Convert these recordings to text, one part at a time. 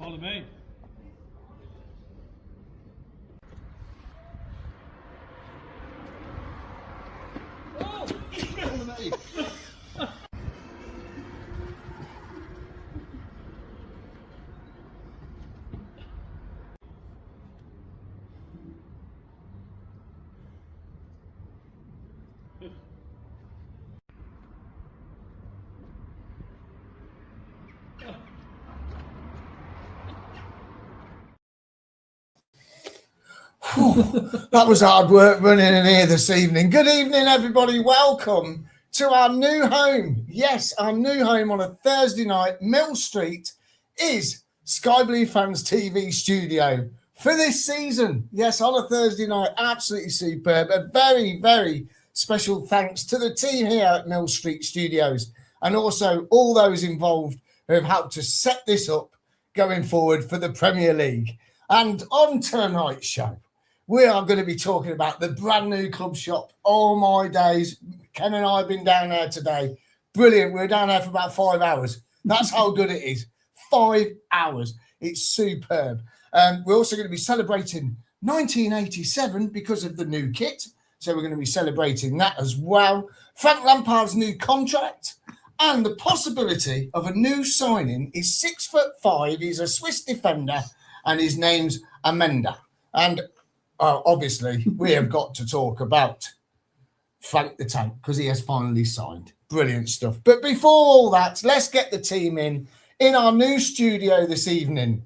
Follow me. Oh! That was hard work running in here this evening. Good evening, everybody. Welcome to our new home. Yes, our new home on a Thursday night. Mill Street is Sky Blue Fans TV studio for this season. Yes, on a Thursday night. Absolutely superb. A very, very special thanks to the team here at Mill Street Studios and also all those involved who have helped to set this up going forward for the Premier League. And on tonight's show, we are going to be talking about the brand new club shop. Oh my days. Ken and I have been down there today. Brilliant. We were down there for about 5 hours. That's how good it is. 5 hours. It's superb. We're also going to be celebrating 1987 because of the new kit. So we're going to be celebrating that as well. Frank Lampard's new contract and the possibility of a new signing. He's 6'5". He's a Swiss defender and his name's Amenda. And obviously, we have got to talk about Frank the Tank because he has finally signed. Brilliant stuff. But before all that, let's get the team in our new studio this evening.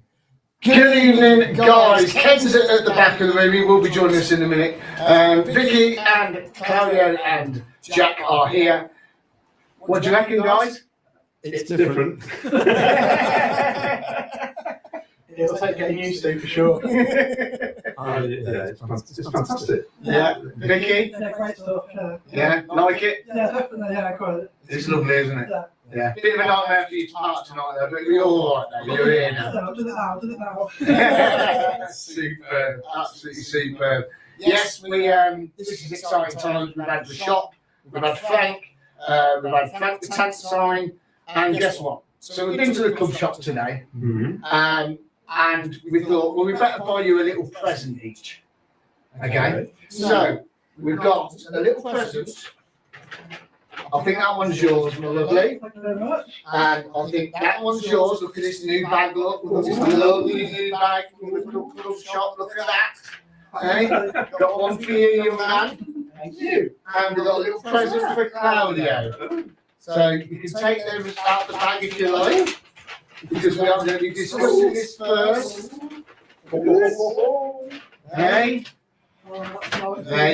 Good evening, guys. Ken's at the back of the room. He will be joining us in a minute. Vicky and Claudio and Jack are here. What do you reckon, guys? It's different. It'll take getting used to, for sure. It's fantastic. Yeah. Vicky? Yeah, great stuff. Yeah, like it? Yeah, definitely. Yeah, quite. It's lovely, isn't it? Yeah. Yeah. Bit of a nightmare for you to park tonight, though, but you're all right now. You're here now. I'll do it now. Superb. Absolutely superb. Yes, this is exciting times. We've had the shop, we've had Frank, we've had Frank the Tank sign, and guess what? So we've been to the club shop today, and we thought, well, we better buy you a little present each. Okay? So we've got a little present. I think that one's yours, my lovely. Thank you very much. And I think that one's yours. Look at this new bag, look. Look at this lovely new bag from the club shop. Look at that. Okay? Got one for you, young man. Thank you. And we've got a little present for Claudio. So you can take them out the bag if you like, because we are going to be discussing this first. Okay? There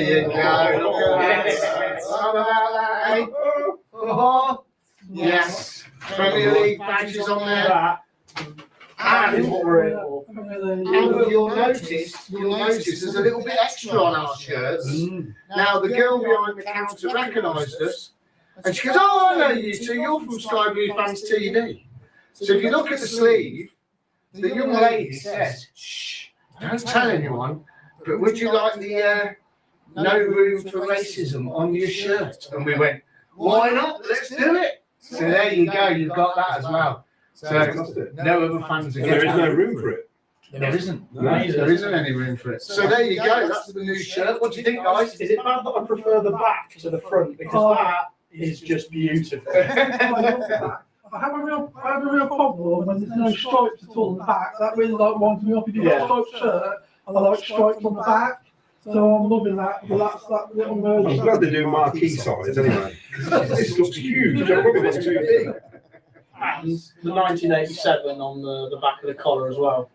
you go. Look at that. How about that, eh? Oh, yes. Premier League badges on there. And you'll notice there's a little bit extra on our shirts. Now, the girl behind the counter recognised us. And she goes, oh, I know you two, you're from Sky Blue Fans TV. So if you look at the sleeve, the young lady says, shh, don't tell anyone, but would you like the no room for racism on your shirt? And we went, why not? Let's do it. So there you go, you've got that as well. So no other fans are There is no room for it. There isn't. There isn't any room for it. So there you go, that's the new shirt. What do you think, guys? Is it bad that I prefer the back to the front? Because that is just beautiful. I have a real problem when there's no stripes at all on the back. That really winds me up. If you've got a striped shirt, I like stripes on the back. So I'm loving that. But that's that little merge. I'm glad they do marquee size anyway. This looks huge. I probably looks too big. And the 1987 on the back of the collar as well.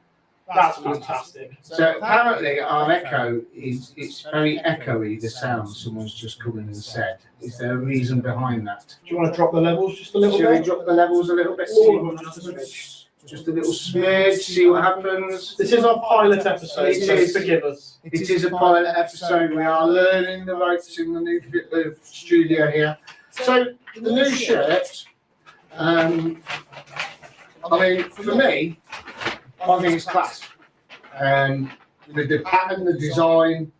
That's fantastic. So apparently our echo it's very echoey, the sound someone's just come in and said. Is there a reason behind that? Do you want to drop the levels just a little Shall we bit? drop the levels a little bit? Just a little smidge, see what happens. This is our pilot episode, so forgive us. It is a pilot episode. We are learning the ropes in the new studio here. So the new shirt, I mean, for me, I think it's class. The pattern, the design,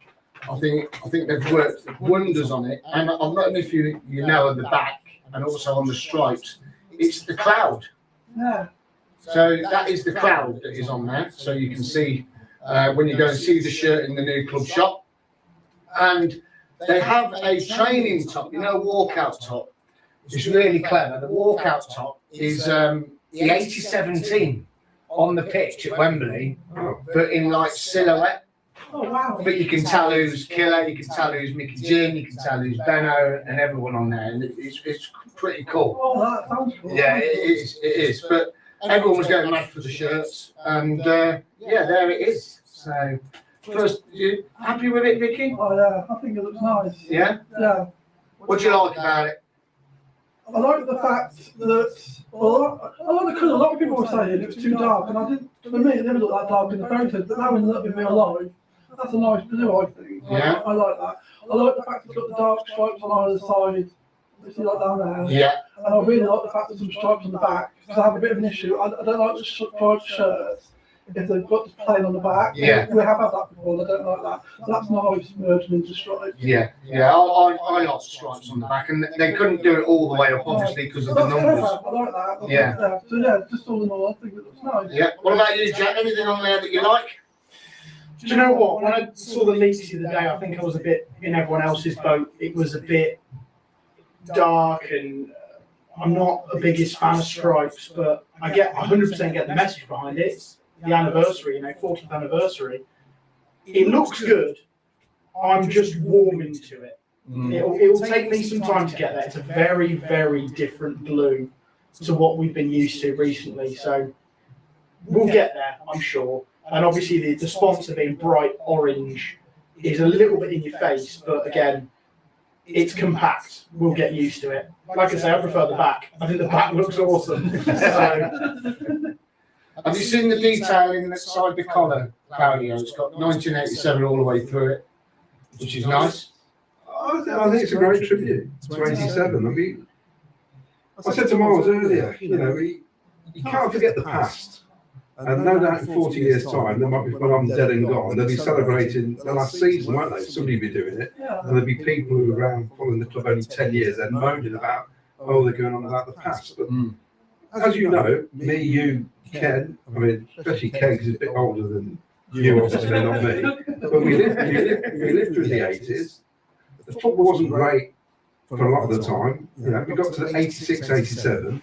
I think they've worked wonders on it. And I don't know if you know at the back and also on the stripes, it's the cloud. Yeah. So that is the crowd that is on there. So you can see when you go and see the shirt in the new club shop. And they have a training top, you know, a walkout top. It's really clever. The walkout top is the 87 team on the pitch at Wembley, but in like silhouette. Oh, wow. But you can tell who's Killer, you can tell who's Mickey Jean, you can tell who's Benno, and everyone on there. And it's pretty cool. Oh, that sounds cool. Yeah, it is. But everyone was going mad for the shirts, and yeah, there it is. So, first, you happy with it, Vicky? Oh, yeah, I think it looks nice. Yeah? Yeah. What do you like about it? I like the fact that, well, I like the colour. A lot of people were saying it was too dark, and I didn't, for me, it didn't look that dark in the photos, but now in real life, that's a nice blue, I think. Yeah. I like that. I like the fact it's got the dark stripes on either side. You see that down there? Yeah. And I really like the fact there's some stripes on the back, because I have a bit of an issue. I don't like the striped shirts if they've got the plain on the back. Yeah. We have had that before, and I don't like that. So that's nice merged into stripes. Yeah, I like the stripes on the back, and they couldn't do it all the way up, obviously, because of the That's numbers. clever. I like that. Yeah. So yeah, just all in all, I think it looks nice. Yeah. What about you, Jack? Anything on there that you like? Do you know what? When I saw the leaks the other day, I think I was a bit in everyone else's boat. It was a bit dark, and I'm not the biggest fan of stripes, but I 100% get the message behind it. It's the anniversary, 40th anniversary. It looks good. I'm just warming to it. It'll take me some time to get there. It's a very, very different blue to what we've been used to recently. So we'll get there, I'm sure. And obviously the sponsor being bright orange is a little bit in your face, but again, it's compact. We'll get used to it. Like I say, I prefer the back. I think the back looks awesome. So, Have you seen the detailing inside the collar, Claudio? It's got 1987 all the way through it, which is nice. I think it's a great tribute to 87. I mean, I said to Miles earlier, you can't forget the past. And no doubt in 40 years' time, there might be, when I'm dead and gone, they'll be celebrating the last season, won't they? Somebody will be doing it. Yeah. And there'll be people who are around following the club only 10 years and moaning about, they're going on about the past. But as you know, me, you, Ken, I mean, especially Ken, because he's a bit older than you, obviously, not me. But we lived through the 80s. The football wasn't great for a lot of the time. We got to the 86, 87.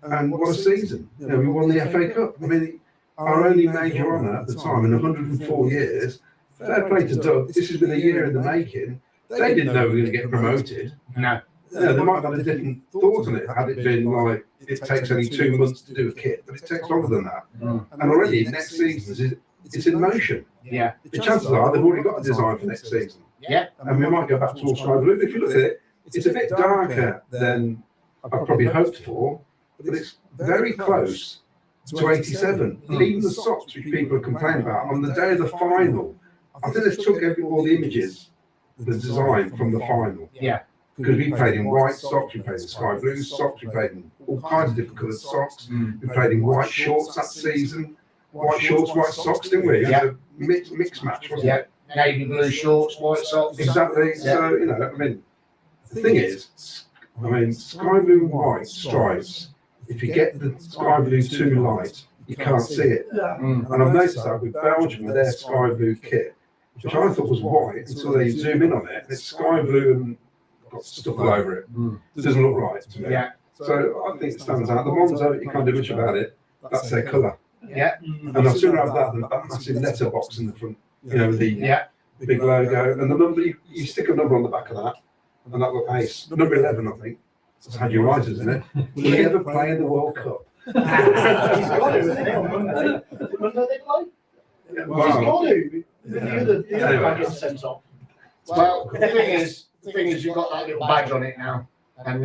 And what a season. We won the FA Cup. I mean, our only major honour at the time in 104 years. Fair play to Doug. This has been a year in the making. They didn't know we were going to get promoted. No. They might have had a different thought on it had it been like, it takes only 2 months to do a kit, but it takes longer than that. And already next season, it's in motion. Yeah. The chances are they've already got a design for next season. Yeah. And we might go back to all sky blue. If you look at it, it's a bit darker than I probably hoped for. But it's very close to 87. Even the socks, which people are complaining about, on the day of the final, I think they took all the images, the design from the final. Yeah. Because we played in white socks, we played in sky blue socks, we played in all kinds of different coloured socks. We played in white shorts that season. White shorts, white socks, didn't we? It was a mixed match, wasn't it? Navy blue shorts, white socks. Exactly. So, I mean, the thing is, sky blue and white stripes, if you get the sky blue too light, you can't see it. Yeah. And I've noticed that with Belgium, with their sky blue kit, which I thought was white until they zoom in on it, and it's sky blue and got stuff all over it. It doesn't look right to me. Yeah. So I think it stands out. The Monzo, you can't do much about it. That's their colour. Yeah. And I'd sooner have that than that massive letterbox in the front, the big logo. And the number, you stick a number on the back of that, and that look ace. Number 11, I think. That's had your writers, isn't it? Will he ever play in the World Cup? he's got to, isn't he? On Monday. Monday they play? Yeah, He's got to. The other Anyway. guy gets sent off. Well, the thing is, you've got that little badge on it now, and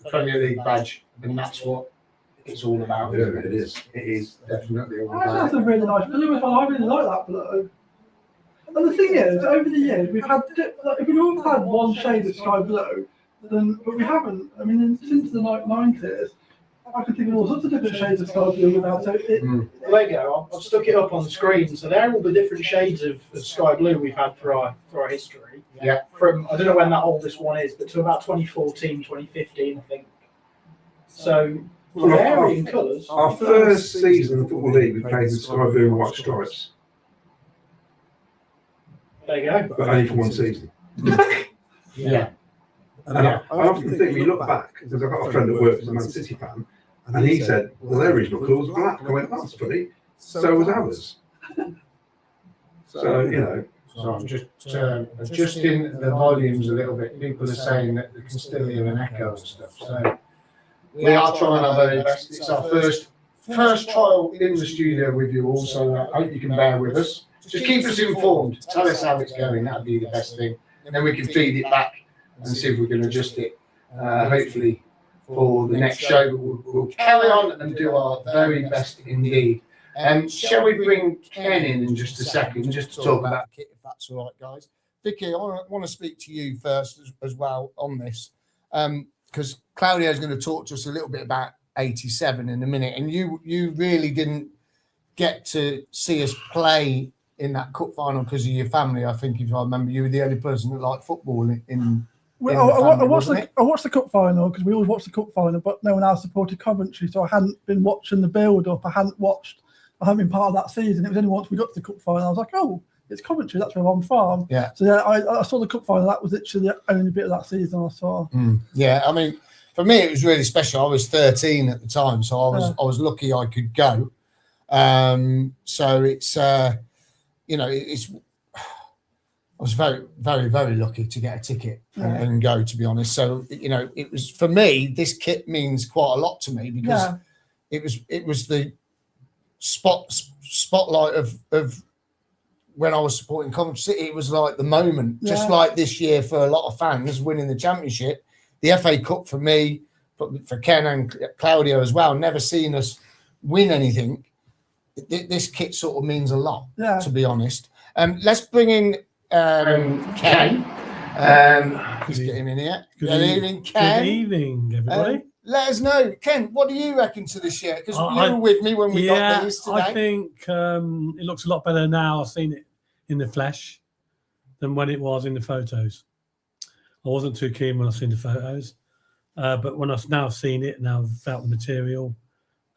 Premier League badge, and that's what it's all about. Yeah, Isn't it? it is. It is definitely all That's about. a really nice blue as well. I really like that blue. And the thing is, over the years, we've had, if we've all had one shade of sky blue, then, but we haven't. I mean, since the 90s, I can think of all sorts of different shades of sky blue now. So it, Well, there you go. I've stuck it up on the screen. So there are all the different shades of sky blue we've had through our history. Yeah. From, I don't know when that oldest one is, but to about 2014, 2015, I think. So Varying colours. Our first season in the Football League, we played in sky blue and white stripes, There you go. but only for one season. Yeah. And I often think, when you look back, because I've got a friend that works as a Man City fan, and he said, well, their original colour was black. I went, that's funny. So was ours. So, you know. So I'm just adjusting the volumes a little bit. People are saying that they can still hear an echo and stuff. So we are trying our very best. It's our first trial in the studio with you all, so I hope you can bear with us. Just keep us informed. Tell us how it's going. That'd be the best thing. And then we can feed it back and see if we can adjust it. Hopefully for the next show, we'll carry on and do our very best indeed. Shall we bring Ken in just a second, just to talk about kit, if that's all right, guys? Vicky, I want to speak to you first as well on this, because Claudio is going to talk to us a little bit about 87 in a minute, and you really didn't get to see us play in that cup final because of your family. I think, if I remember, you were the only person that liked football in Well, I watched the the cup final because we always watch the cup final, but no one else supported Coventry, so I hadn't been watching the build-up. I hadn't been part of that season. It was only once we got to the cup final I was like, oh, it's Coventry, that's where I'm from. Yeah. So yeah, I saw the cup final. That was literally the only bit of that season I saw. Yeah, I mean, for me it was really special. I was 13 at the time, so I was lucky I could go. So it's I was very, very, very lucky to get a ticket and go, to be honest. So, it was, for me, this kit means quite a lot to me because it was the spotlight of when I was supporting Coventry City. It was like the moment, just like this year for a lot of fans winning the championship, the FA Cup for me, but for Ken and Claudio as well, never seen us win anything. This kit sort of means a lot, to be honest. Let's bring in Ken. Just get him in here. Good evening, Ken. Good evening, everybody. Let us know, Ken, what do you reckon to this year? Because you were with me when we got these today. I think it looks a lot better now. I've seen it in the flesh than when it was in the photos. I wasn't too keen when I've seen the photos, but when I've now seen it and I've felt the material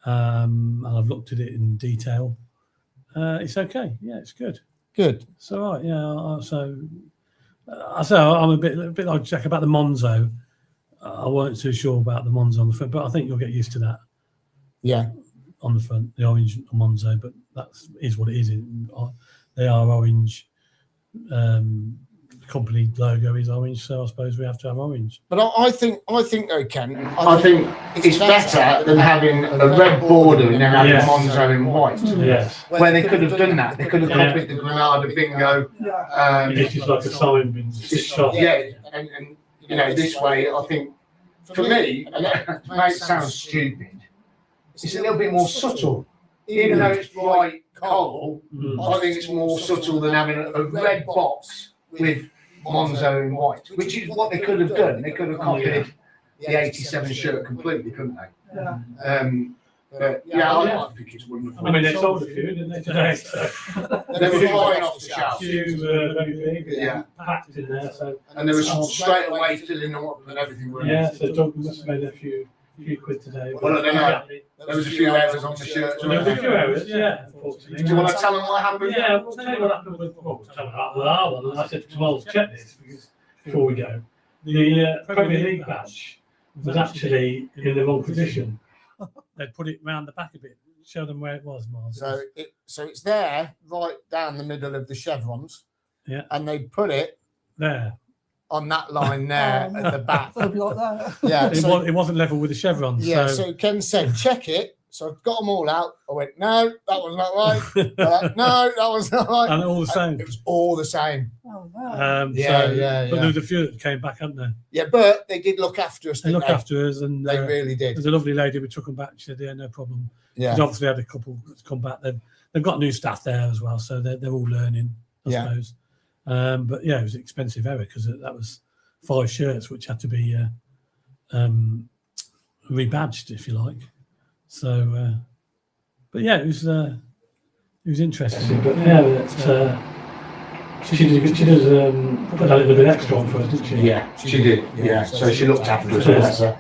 and I've looked at it in detail, it's okay. Yeah, it's good. Good. It's all right. Yeah. So I'm a bit like Jack about the Monzo. I wasn't too sure about the Monzo on the front, but I think you'll get used to that. Yeah. On the front, the orange Monzo, but that is what it is. They are orange. The company logo is orange, so I suppose we have to have orange. But I think though, Ken, I think it's better than having a red border and then having Monzo in white. Yes. Where they could have done that. They could have copied the Granada bingo. It's just like a sign being shot. Yeah, and this way, I think, for me, and it might sound stupid, it's a little bit more subtle. Even though it's bright coral, I think it's more subtle than having a red box with Monzo in white, which is what they could have done. They could have copied the 87 shirt completely, couldn't they? But I think it's wonderful. I mean, they sold a few, didn't they, today? They were flying off the shelf. Few very big, packed in there. So. And there was straight away filling them up and everything. So Duncan must have made a few quid today. Well, I don't know. There was a few errors on the shirt. There was a few errors, unfortunately. Do you want to tell them what happened? Yeah, we'll tell you what happened with our one. And I said, well, check this before we go. The Premier League badge was actually in the wrong position. They'd put it round the back a bit, show them where it was, Miles. So it's there, right down the middle of the chevrons. Yeah. And they put it there on that line there at the back. It'll be like that. Yeah. It wasn't level with the chevrons. Yeah. So Ken said, check it. So I've got them all out. I went, no, that was not right. No, that was not right. And all the same. It was all the same. Oh, wow. But there was a few that came back, hadn't there? Yeah, but they did look after us. They looked after us, and they really did. There's a lovely lady. We took them back. She said, "Yeah, no problem." Yeah. She's obviously had a couple that's come back. They've got new staff there as well, so they're all learning, I suppose. But yeah, it was an expensive error because that was 5 shirts which had to be rebadged, if you like. So, but yeah, it was interesting. But yeah, she does put a little bit extra on for us, didn't she? Yeah, she did. Yeah, so she looked after us better.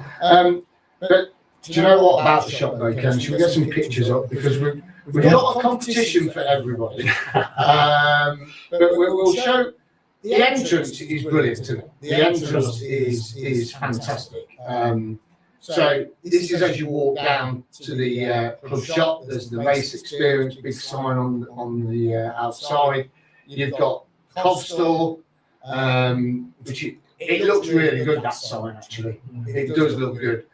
But Do you know what about the shop though, Ken? Should we get some pictures up? Because we've got a competition for everybody. But we'll show. The entrance is brilliant, isn't it? The entrance is fantastic. So this is as you walk down to the club shop. There's the race experience, big sign on the outside. You've got Cov store, which it looks really good. That sign actually, it does look good.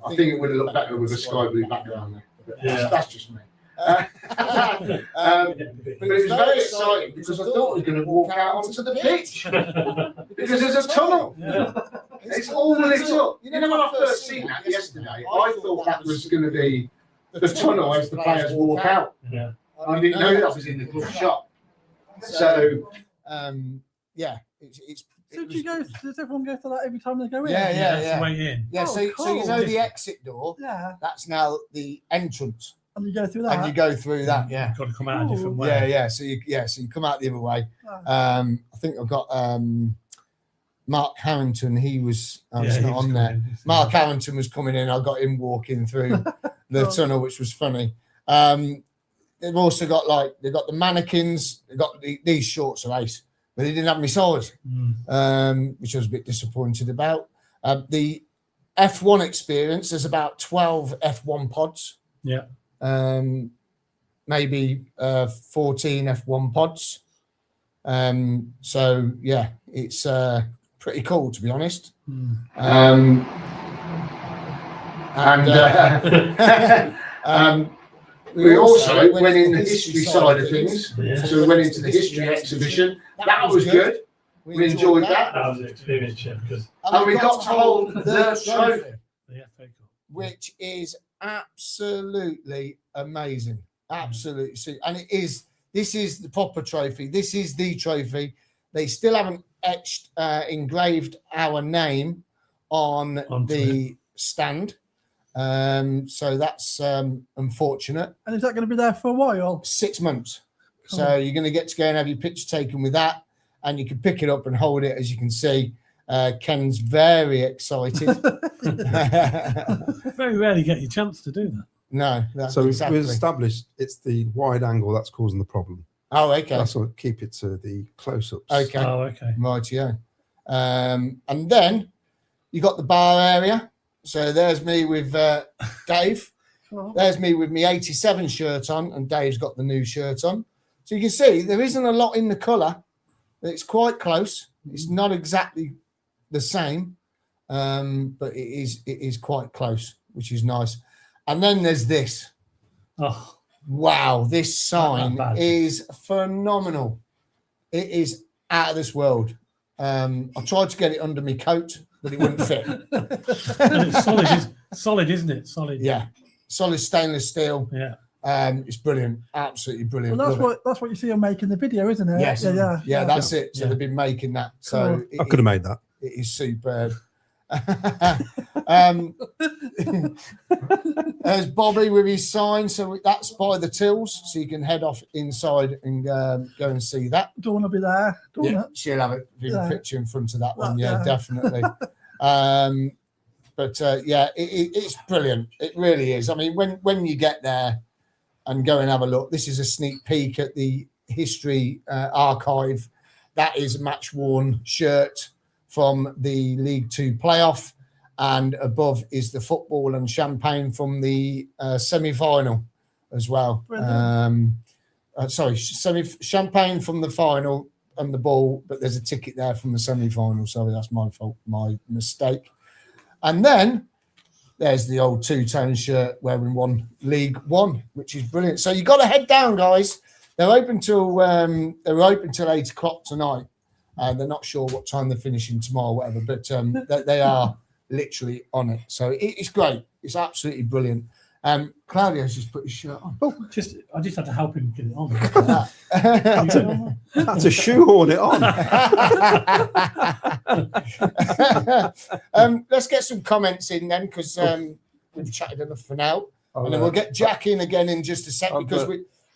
I think it would have looked better with a sky blue background there. But that's just me. But it was very exciting because I thought I was going to walk out onto the pitch because there's a tunnel. It's all lit up. You know, when I first seen that yesterday, I thought that was going to be the tunnel as the players walk out. I didn't know that was in the club shop. So, yeah, it's. So does everyone go to that every time they go in? Yeah. That's the way in. Yeah, Oh, so you know cool. the exit door. Yeah. That's now the entrance, And you go through that. and you go through that. Yeah. You've got to come out a different way. Yeah. So you come out the other way. Oh. I think I've got Mark Harrington. He was not on there. Mark Harrington was coming in. I got him walking through the tunnel, which was funny. They've also got they've got the mannequins. They've got these shorts are ace, but they didn't have any size, which I was a bit disappointed about. The F1 experience, there's about 12 F1 pods. Yeah. Maybe 14 F1 pods. So yeah, it's pretty cool to be honest. We also went in the history side of things. So we went into the history exhibition. That was good. We enjoyed that. That was an experience, yeah, because And we got to hold the trophy. the FA Cup. which is absolutely amazing. Absolutely. And this is the proper trophy. This is the trophy. They still haven't engraved our name on the stand. So that's unfortunate. And is that going to be there for a while? 6 months. So you're going to get to go and have your picture taken with that, and you can pick it up and hold it, as you can see. Ken's very excited. Very rarely get your chance to do that. No, that's So exactly. we've established it's the wide angle that's causing the problem. Oh, okay. That's what keep it to the close-ups. Okay. Oh, okay. Rightio. And then you got the bar area. So there's me with Dave. Oh. There's me with my 87 shirt on, and Dave's got the new shirt on. So you can see there isn't a lot in the colour. It's quite close. It's not exactly the same, but it is quite close, which is nice. And then there's this. Oh, Wow, this sign bad. is phenomenal. It is out of this world. I tried to get it under my coat, but it wouldn't fit. and it's solid, isn't it? Solid. Yeah, solid stainless steel. Yeah. It's brilliant, absolutely brilliant. Well, Love that's what you see them making the video, isn't it? Yes. Yeah. Yeah, that's it. So Yeah. they've been making that. So Cool. it, I could have made that. it is superb. There's Bobby with his sign. So that's by the tills. So you can head off inside and go and see that. Don't want to be there. Don't Yeah, want she'll have a Yeah. picture in front of that one. Yeah. Yeah, definitely. But it's brilliant. It really is. I mean, when you get there and go and have a look, this is a sneak peek at the history archive. That is a match-worn shirt from the League Two playoff, and above is the football and champagne from the semi-final as well. Champagne from the final and the ball, but there's a ticket there from the semi-final. Sorry, that's my fault, my mistake. And then there's the old two-tone shirt wearing one League One, which is brilliant. So you got to head down, guys. They're open till 8 o'clock tonight. They're not sure what time they're finishing tomorrow, whatever, but they are literally on it. So it's great. It's absolutely brilliant. Claudio's just put his shirt on. I just had to help him get it on. Had to shoehorn it on. Let's get some comments in then, because we've chatted enough for now. And then we'll get Jack in again in just a sec, because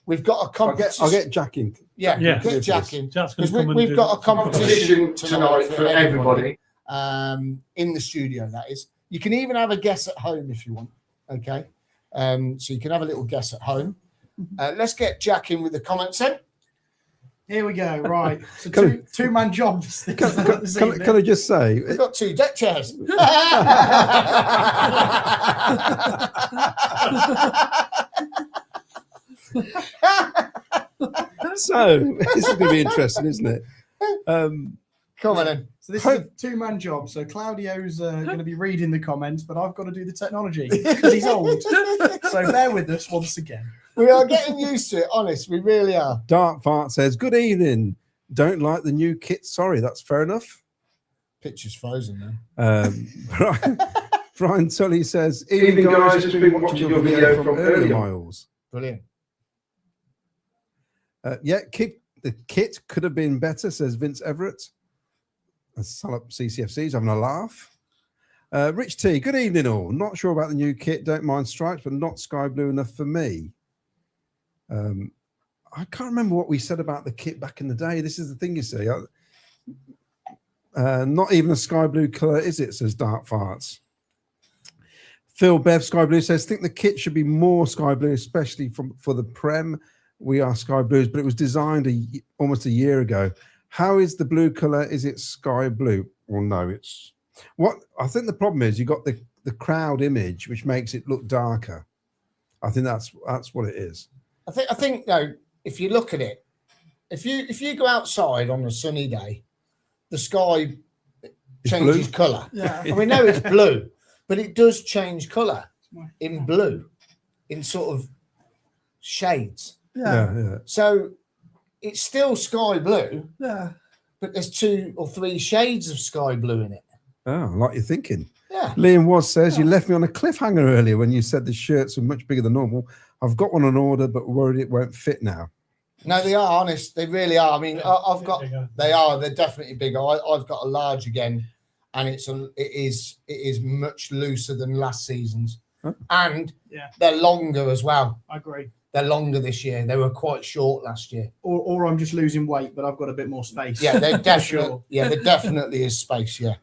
we've got a competition. I'll get Jack in. Yeah, Yeah. get Jack in. Jack's gonna Because come and we've do got a it. competition Tonight for everybody. in the studio, that is. You can even have a guess at home if you want. Okay. So you can have a little guess at home. Let's get Jack in with the comments then. Here we go. Right. So Can two-man job this Can I just say, We've got 2 deck chairs. so this is going to be interesting, isn't it? Come on then. So this is a two-man job. So Claudio's going to be reading the comments, but I've got to do the technology because he's old. So bear with us once again. We are getting used to it, honest. We really are. Dark Fart says, good evening. Don't like the new kit. Sorry, that's fair enough. Picture's frozen now. Brian Tully says, Evening, guys. Just been watching your video from earlier. Miles. Brilliant. Yeah, the kit could have been better, says Vince Everett. Salop CCFC's having a laugh. Rich T, good evening all. Not sure about the new kit. Don't mind stripes, but not sky blue enough for me. I can't remember what we said about the kit back in the day. This is the thing, you see. Not even a sky blue colour, is it? Says Dark Farts. Phil Bev Sky Blue says, think the kit should be more sky blue, especially for the Prem. We are sky blues, but it was designed almost a year ago. How is the blue colour? Is it sky blue? Well, no, it's what I think the problem is. You got the crowd image, which makes it look darker. I think that's what it is. I think though, if you look at it, if you go outside on a sunny day, the sky changes colour. Yeah. And we know it's blue, but it does change colour in blue, in sort of shades. Yeah. So it's still sky blue, Yeah. but there's 2 or 3 shades of sky blue in it. Oh, I like your thinking. Yeah. Liam Was says, you left me on a cliffhanger earlier when you said the shirts were much bigger than normal. I've got one on order, but worried it won't fit now. No, they are, honest. They really are. I mean, I've got. They're definitely bigger. I've got a large again, and it is much looser than last season's, and they're longer as well. I agree. They're longer this year. They were quite short last year. Or I'm just losing weight, but I've got a bit more space. Yeah, they're definitely. Sure. Yeah, there definitely is space. Yeah.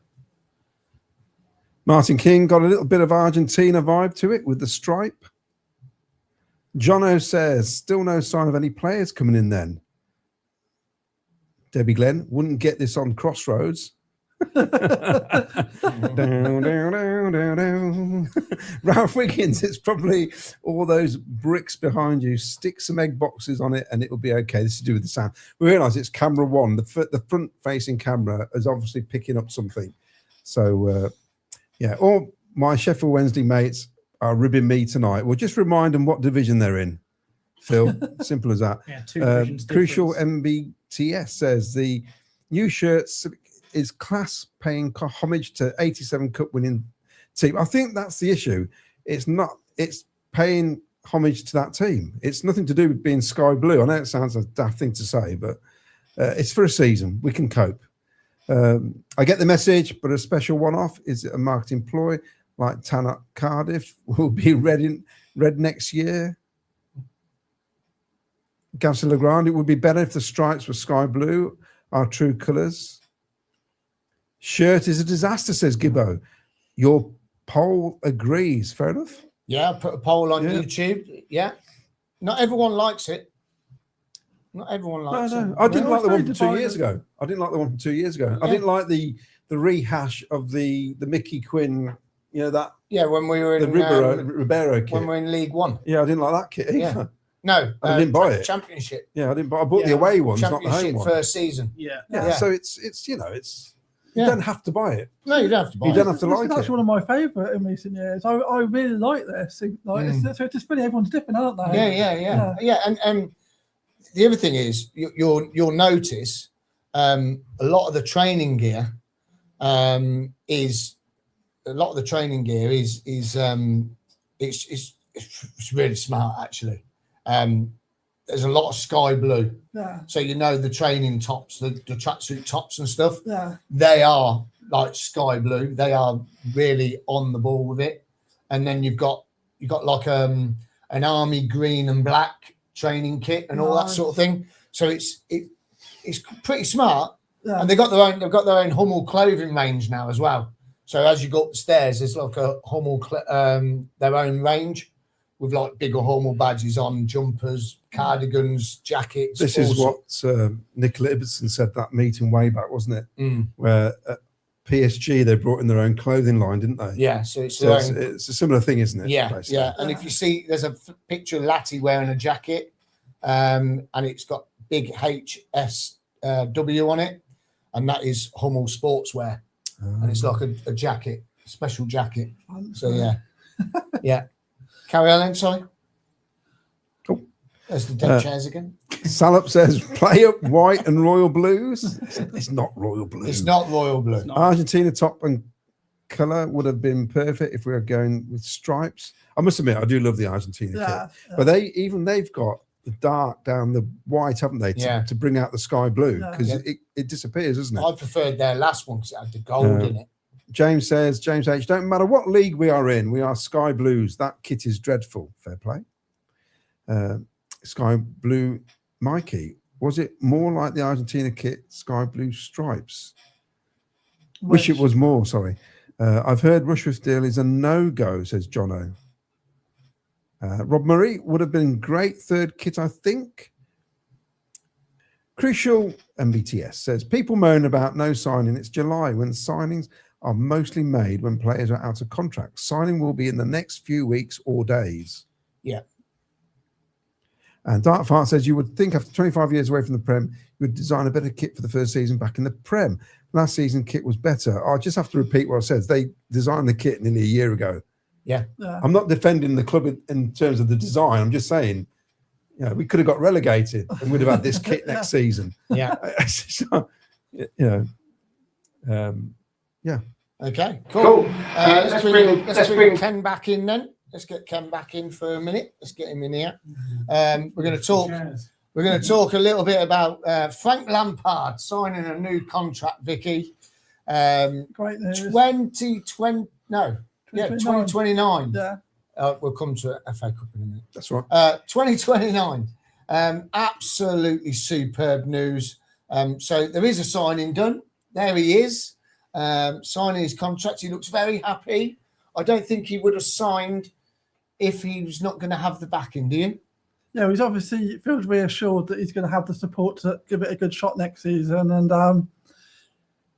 Martin King got a little bit of Argentina vibe to it with the stripe. Jono says, still no sign of any players coming in then. Debbie Glenn, wouldn't get this on Crossroads. Ralph Wiggins, it's probably all those bricks behind you. Stick some egg boxes on it and it'll be okay. This is to do with the sound. We realise it's camera 1. The front-facing camera is obviously picking up something. So, yeah. All my Sheffield Wednesday mates are ribbing me tonight. Well, just remind them what division they're in, Phil. Simple as that. Yeah, 2 divisions Crucial difference. MBTS says the new shirts is class paying homage to 87 Cup winning team. I think that's the issue. It's paying homage to that team. It's nothing to do with being sky blue. I know it sounds a daft thing to say, but it's for a season. We can cope. I get the message, but a special one-off. Is it a marketing ploy like Tanner Cardiff will be red next year? Gavson Legrand, it would be better if the stripes were sky blue, our true colours. Shirt is a disaster, says Gibbo. Your poll agrees. Fair enough. Yeah, put a poll on YouTube. Yeah. Not everyone likes it. Not everyone likes it. I didn't like the one from 2 years ago. I didn't like the one from 2 years ago. I didn't like the rehash of the Mickey Quinn, you know, that. Yeah, when we were in the Ribeiro kit. when we were in League One. Yeah, I didn't like that kit either. Yeah. No, I didn't buy it. Championship. Yeah, I didn't buy. I bought the away ones, not the home Championship one. first season. Yeah. So it's you know you don't have to buy it. No, you don't have to buy You it. don't have to like That's it. actually one of my favourite in recent years. I really like this. Like, it's just funny, everyone's different, aren't they? Yeah. And the other thing is, you'll notice a lot of the training gear is it's really smart actually. There's a lot of sky blue. Yeah. So you know the training tops, the tracksuit tops and stuff. Yeah. They are like sky blue. They are really on the ball with it. And then you've got like an army green and black training kit and all that sort of thing. So it's pretty smart. Yeah. And they've got their own Hummel clothing range now as well. So as you go up the stairs, there's like a Hummel, their own range with like bigger Hummel badges on, jumpers, cardigans, jackets. This is what Nicola Ibbotson said that meeting way back, wasn't it? Mm. Where at PSG they brought in their own clothing line, didn't they? Yeah, so it's it's a similar thing, isn't it? Yeah, basically? yeah. And if you see, there's a picture of Latty wearing a jacket, and it's got big HSW on it, and that is Hummel Sportswear, and it's like a jacket, special jacket. So yeah, yeah. Carry on then, sorry. Cool. There's the deck chairs again. Salop says, play up white and royal blues. It's not royal blue. It's not royal blue. Argentina top and colour would have been perfect if we were going with stripes. I must admit, I do love the Argentina kit. But they've got the dark down the white, haven't they, to bring out the sky blue, because it disappears, doesn't it? I preferred their last one because it had the gold in it. James says, James H, don't matter what league we are in, we are sky blues. That kit is dreadful. Fair play. Sky blue, Mikey, was it more like the Argentina kit, sky blue stripes? Wish it was more, sorry. I've heard Rushworth's deal is a no-go, says Jono. Rob Murray would have been great third kit, I think. Crucial MBTS says, people moan about no signing. It's July when signings are mostly made when players are out of contract. Signing will be in the next few weeks or days. Yeah. And Dark Fart says, you would think after 25 years away from the Prem, you would design a better kit for the first season back in the Prem. Last season kit was better. I just have to repeat what I said. They designed the kit nearly a year ago. Yeah. I'm not defending the club in terms of the design. I'm just saying, you know, we could have got relegated and we'd have had this kit next season. Yeah. So, you know, yeah. Okay, cool. Let's bring Ken back in then. Let's get Ken back in for a minute. Let's get him in here. We're going to talk. We're going to talk a little bit about Frank Lampard signing a new contract. Vicky, Great news. 2029. Yeah. We'll come to FA Cup in a minute. That's right. 2029. Absolutely superb news. So there is a signing done. There he is. Signing his contract. He looks very happy. I don't think he would have signed if he was not going to have the backing, do you? Yeah, he's obviously feels reassured that he's going to have the support to give it a good shot next season. And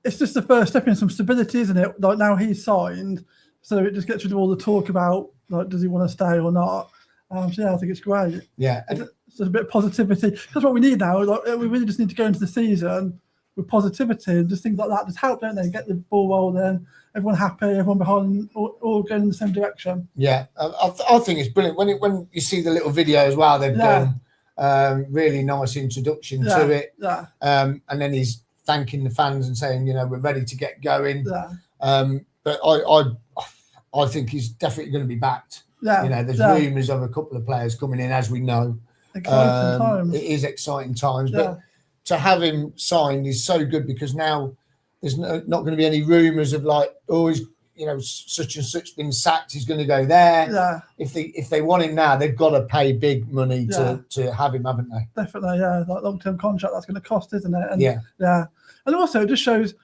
it's just the first step in some stability, isn't it? Like now he's signed, so it just gets rid of all the talk about like does he want to stay or not. So yeah, I think it's great. Yeah, it's just a bit of positivity. That's what we need now. Like, we really just need to go into the season with positivity and just things like that just help, don't they? Get the ball rolling, everyone happy, everyone behind, all going in the same direction. Yeah, I think it's brilliant when you see the little video as well. They've done really nice introduction to it. Yeah. And then he's thanking the fans and saying, you know, we're ready to get going. Yeah. But I think he's definitely going to be backed. Yeah. You know, there's rumours of a couple of players coming in, as we know. Exciting times. It is exciting times, but to have him signed is so good because now there's not going to be any rumours of like, oh, he's, you know, such and such been sacked, he's going to go there. Yeah. If they want him now, they've got to pay big money to have him, haven't they? Definitely, yeah. Like long-term contract, that's going to cost, isn't it? And, yeah. And also, it just shows,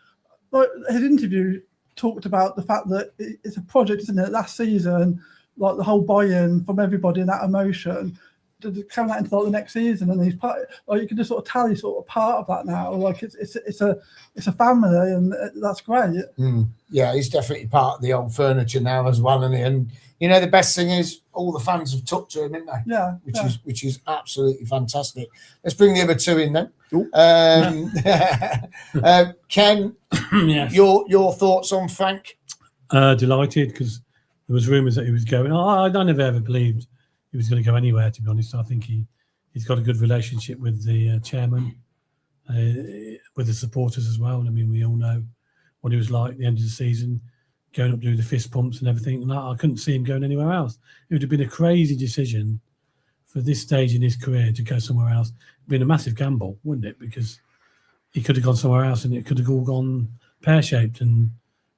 like his interview talked about the fact that it's a project, isn't it? Last season, like the whole buy-in from everybody and that emotion, to carry that into like the next season, and he's part. Like you can just sort of tell he's sort of part of that now. Like it's a family, and that's great. Yeah, he's definitely part of the old furniture now as well, isn't he? And you know the best thing is all the fans have took to him, haven't they? Yeah, which is absolutely fantastic. Let's bring the other two in then. Ken, yes. your thoughts on Frank? Delighted because there was rumours that he was going. I never ever believed he was going to go anywhere, to be honest. I think he's got a good relationship with the chairman, with the supporters as well. I mean, we all know what he was like at the end of the season, going up doing the fist pumps and everything. And I couldn't see him going anywhere else. It would have been a crazy decision for this stage in his career to go somewhere else. It would have been a massive gamble, wouldn't it? Because he could have gone somewhere else and it could have all gone pear-shaped and,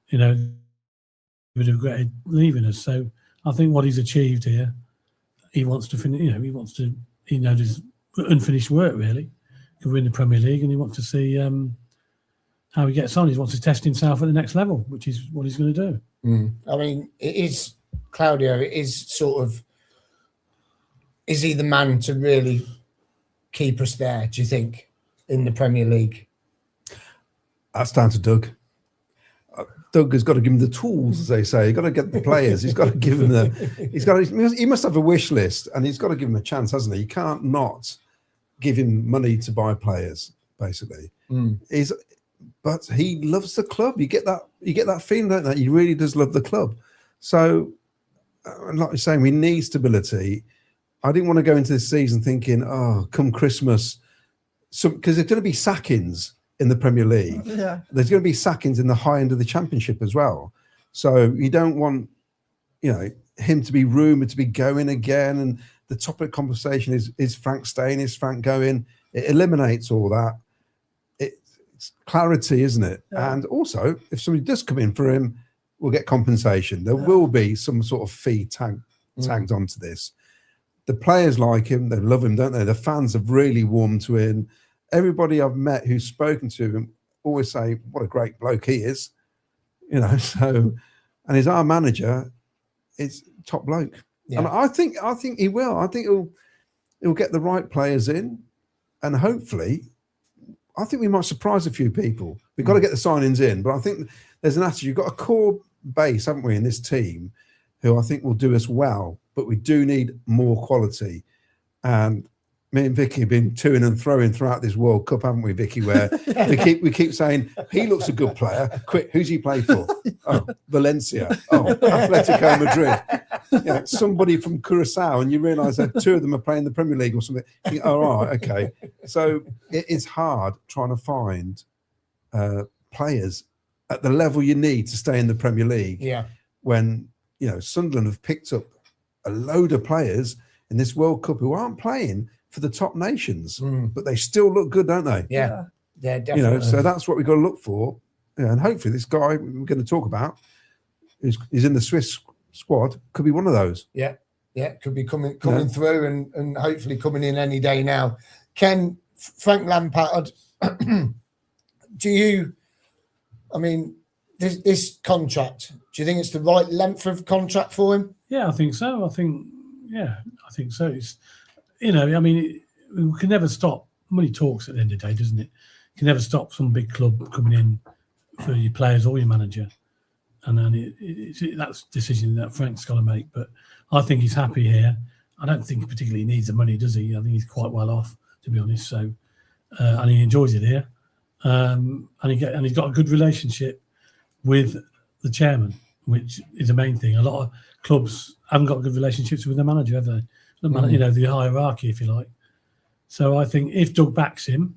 you know, he would have regretted leaving us. So I think what he's achieved here, he wants to finish, you know, he knows his unfinished work really. He could win the Premier League and he wants to see how he gets on. He wants to test himself at the next level, which is what he's going to do. I mean, it is Claudio. It is sort of. Is he the man to really keep us there? Do you think in the Premier League? That's down to Doug. Doug has got to give him the tools, as they say. He's got to get the players. He's got to give them he must have a wish list, and he's got to give them a chance, hasn't he? You can't not give him money to buy players, basically. But he loves the club. You get that feeling, don't you? He really does love the club. So, like you're saying, we need stability. I didn't want to go into this season thinking, oh, come Christmas, because there's going to be sackings in the Premier League. Yeah. There's going to be sackings in the high end of the Championship as well. So you don't want, him to be rumoured to be going again. And the topic of conversation is Frank staying, is Frank going? It eliminates all that. It's clarity, isn't it? Yeah. And also, if somebody does come in for him, we'll get compensation. There will be some sort of fee tagged onto this. The players like him, they love him, don't they? The fans have really warmed to him. Everybody I've met who's spoken to him always say, what a great bloke he is. So, and he's our manager, it's top bloke. Yeah. And I think he will. I think he'll get the right players in, and hopefully, I think we might surprise a few people. We've got to get the signings in, but I think there's an attitude. You've got a core base, haven't we, in this team, who I think will do us well, but we do need more quality. And me and Vicky have been toing and throwing throughout this World Cup, haven't we, Vicky? Where we keep saying he looks a good player. Quick, who's he play for? Oh, Valencia. Oh, Atletico Madrid. Somebody from Curacao, and you realise that two of them are playing the Premier League or something. You think, oh, right, okay. So it is hard trying to find players at the level you need to stay in the Premier League. Yeah. When Sunderland have picked up a load of players in this World Cup who aren't playing for the top nations, but they still look good, don't they? Yeah, definitely. So that's what we've got to look for. And hopefully this guy we're going to talk about, who's in the Swiss squad, could be one of those. Yeah, could be coming through and hopefully coming in any day now. Ken, Frank Lampard, this contract, do you think it's the right length of contract for him? Yeah, I think so. I think so. It's, we can never stop. Money talks at the end of the day, doesn't it? You can never stop some big club coming in for your players or your manager. And then that's a decision that Frank's got to make. But I think he's happy here. I don't think he particularly needs the money, does he? I think he's quite well off, to be honest. So, and he enjoys it here. And he's got a good relationship with the chairman, which is the main thing. A lot of clubs haven't got good relationships with the manager, have they? The hierarchy, if you like. So I think if Doug backs him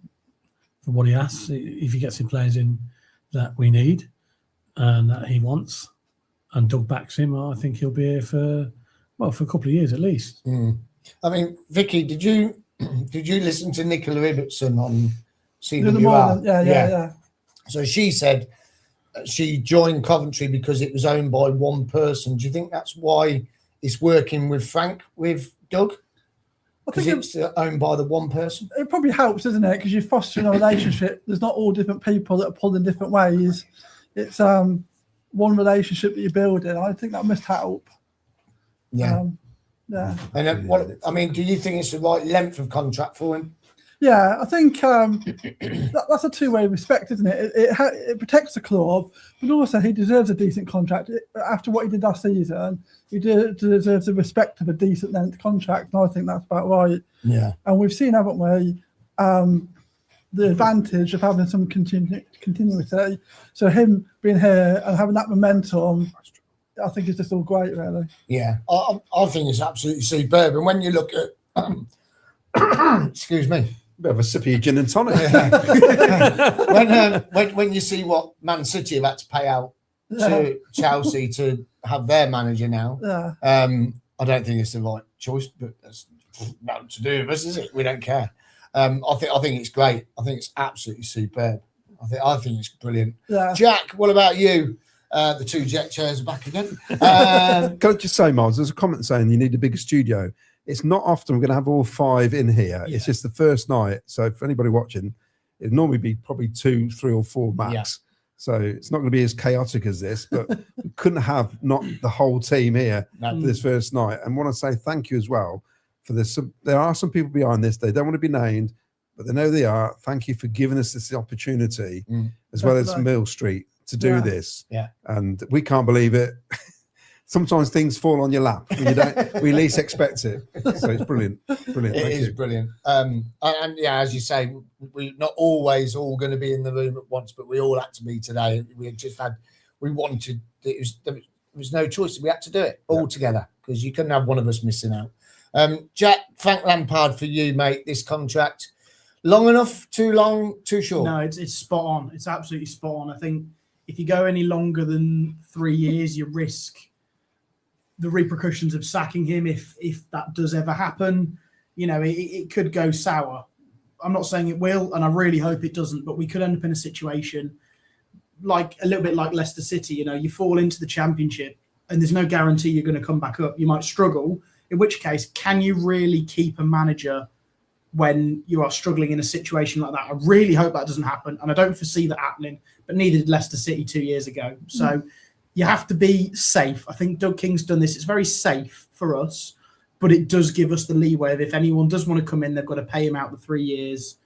for what he asks, if he gets some players in that we need and that he wants, and Doug backs him, I think he'll be here for a couple of years at least. I mean, Vicky, did you listen to Nicola Ibbotson on CWR? Yeah. So she said she joined Coventry because it was owned by one person. Do you think that's why it's working with Frank, with Doug? Because it's owned by the one person? It probably helps, doesn't it? Because you're fostering a relationship. There's not all different people that are pulled in different ways. It's one relationship that you're building. I think that must help. Yeah. Yeah. And do you think it's the right length of contract for him? Yeah, I think that's a two-way respect, isn't it? It protects the club, but also he deserves a decent contract. After what he did last season, he deserves the respect of a decent length contract, and I think that's about right. Yeah. And we've seen, haven't we, the advantage of having some continuity. So him being here and having that momentum, I think it's just all great, really. Yeah, I think it's absolutely superb. And when you look at, excuse me, bit of a sip of your gin and tonic. when you see what Man City have had to pay out to Chelsea to have their manager now, I don't think it's the right choice. But that's nothing to do with us, is it? We don't care. I think it's great. I think it's absolutely superb. I think it's brilliant. Yeah. Jack, what about you? The two jet chairs are back again. Can I just say, Miles, there's a comment saying you need a bigger studio. It's not often we're going to have all five in here. Yeah. It's just the first night. So for anybody watching, It'd normally be probably 2, 3 or 4 max. Yeah. So it's not going to be as chaotic as this, but we couldn't have not the whole team here for this first night. And want to say thank you as well for this. There are some people behind this. They don't want to be named, but they know they are. Thank you for giving us this opportunity, as well as Mill Street, to do this. Yeah. And we can't believe it. Sometimes things fall on your lap when you don't, we least expect it. So it's brilliant. Brilliant. It is brilliant. And yeah, as you say, we're not always all going to be in the room at once, but we all had to be today. We wanted, there was no choice. We had to do it all together because you couldn't have one of us missing out. Jack, thank Lampard for you, mate. This contract, long enough, too long, too short? No, it's spot on. It's absolutely spot on. I think if you go any longer than 3 years, you risk the repercussions of sacking him if that does ever happen. You know, it could go sour. I'm not saying it will, and I really hope it doesn't, but we could end up in a situation like a little bit like Leicester City. You know, you fall into the Championship and there's no guarantee you're going to come back up. You might struggle, in which case, can you really keep a manager when you are struggling in a situation like that? I really hope that doesn't happen, and I don't foresee that happening, but neither did Leicester City 2 years ago. So you have to be safe. I think Doug King's done this. It's very safe for us, but it does give us the leeway of if anyone does want to come in, they've got to pay him out the 3 years,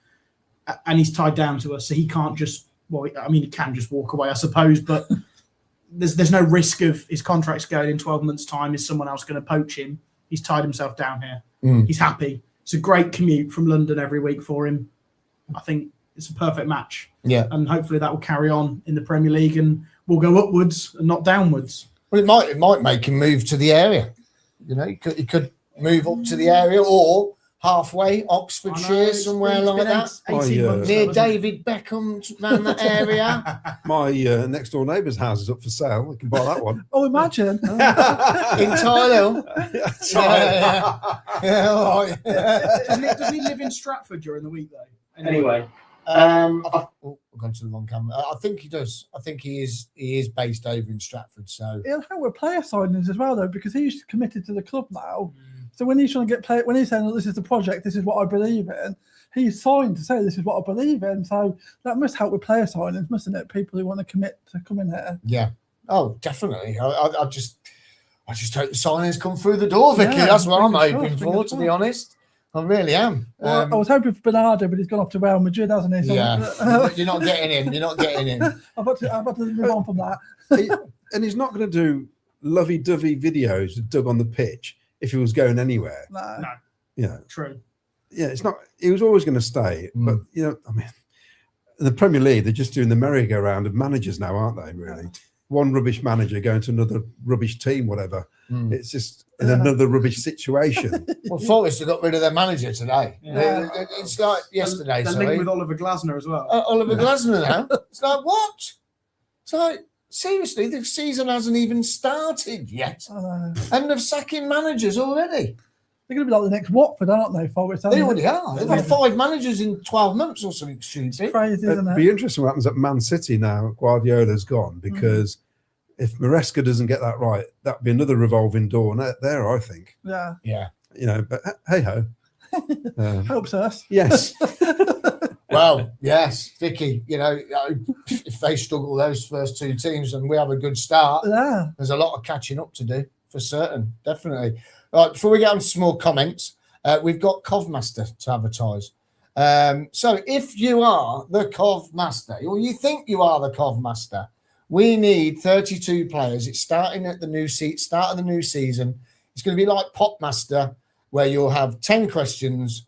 and he's tied down to us, so he can't just, well, I mean, he can just walk away, I suppose, but there's no risk of his contract's going in 12 months' time. Is someone else going to poach him? He's tied himself down here. He's happy. It's a great commute from London every week for him. I think it's a perfect match. Yeah. And hopefully that will carry on in the Premier League and we'll go upwards and not downwards. Well, it might make him move to the area. You know, he could move up to the area or halfway, Oxfordshire, somewhere along that. 18 months Near now, David Beckham, around that area. My next door neighbour's house is up for sale. We can buy that one. Oh, imagine. In Tyler. Doesn't he live in Stratford during the week, though? Anyway. I've gone to the wrong camera. I think he does. I think he is based over in Stratford. So He'll help with player signings as well, though, because he's committed to the club now. So when he's trying to get play, when he's saying, "Oh, this is the project, this is what I believe in," he's signed to say, "This is what I believe in." So that must help with player signings, mustn't it? People who want to commit to come in here. yeah. Oh, definitely. I just hope the signings come through the door, Vicky. Yeah, That's what I'm fingers hoping crossed, for, fingers to be crossed. honest. I really am. Well, I was hoping for Bernardo, but he's gone off to Real Madrid, hasn't he? So, You're not getting in. You're not getting in. I've got to move on from that. And he's not going to do lovey-dovey videos with Doug on the pitch if he was going anywhere. No. You know, True. yeah, it's not. He was always going to stay, but you know, I mean, in the Premier League, they're just doing the merry-go-round of managers now, aren't they? Really, one rubbish manager going to another rubbish team, whatever. It's just in another rubbish situation. Well, Forest got rid of their manager today. Yeah. It's like yesterday. They're linked with Oliver Glasner as well. Oliver Glasner now. It's like, what? It's like, seriously, the season hasn't even started yet. And they're sacking managers already. They're going to be like the next Watford, aren't they, Forest? They already are. They've had 5 managers in 12 months or something stupid. Crazy, isn't It'd it? be interesting what happens at Man City now. Guardiola's gone because if Maresca doesn't get that right, that'd be another revolving door there, I think. Yeah. Yeah. You know, but hey ho. Helps us. Yes. Well, yes, Vicky, you know, if they struggle, those first 2 teams, and we have a good start, Yeah. there's a lot of catching up to do, for certain, definitely. All right, before we get on to some more comments, we've got Covmaster to advertise. So if you are the Covmaster, or you think you are the Covmaster, we need 32 players. It's starting at the start of the new season. It's going to be like Popmaster, where you'll have 10 questions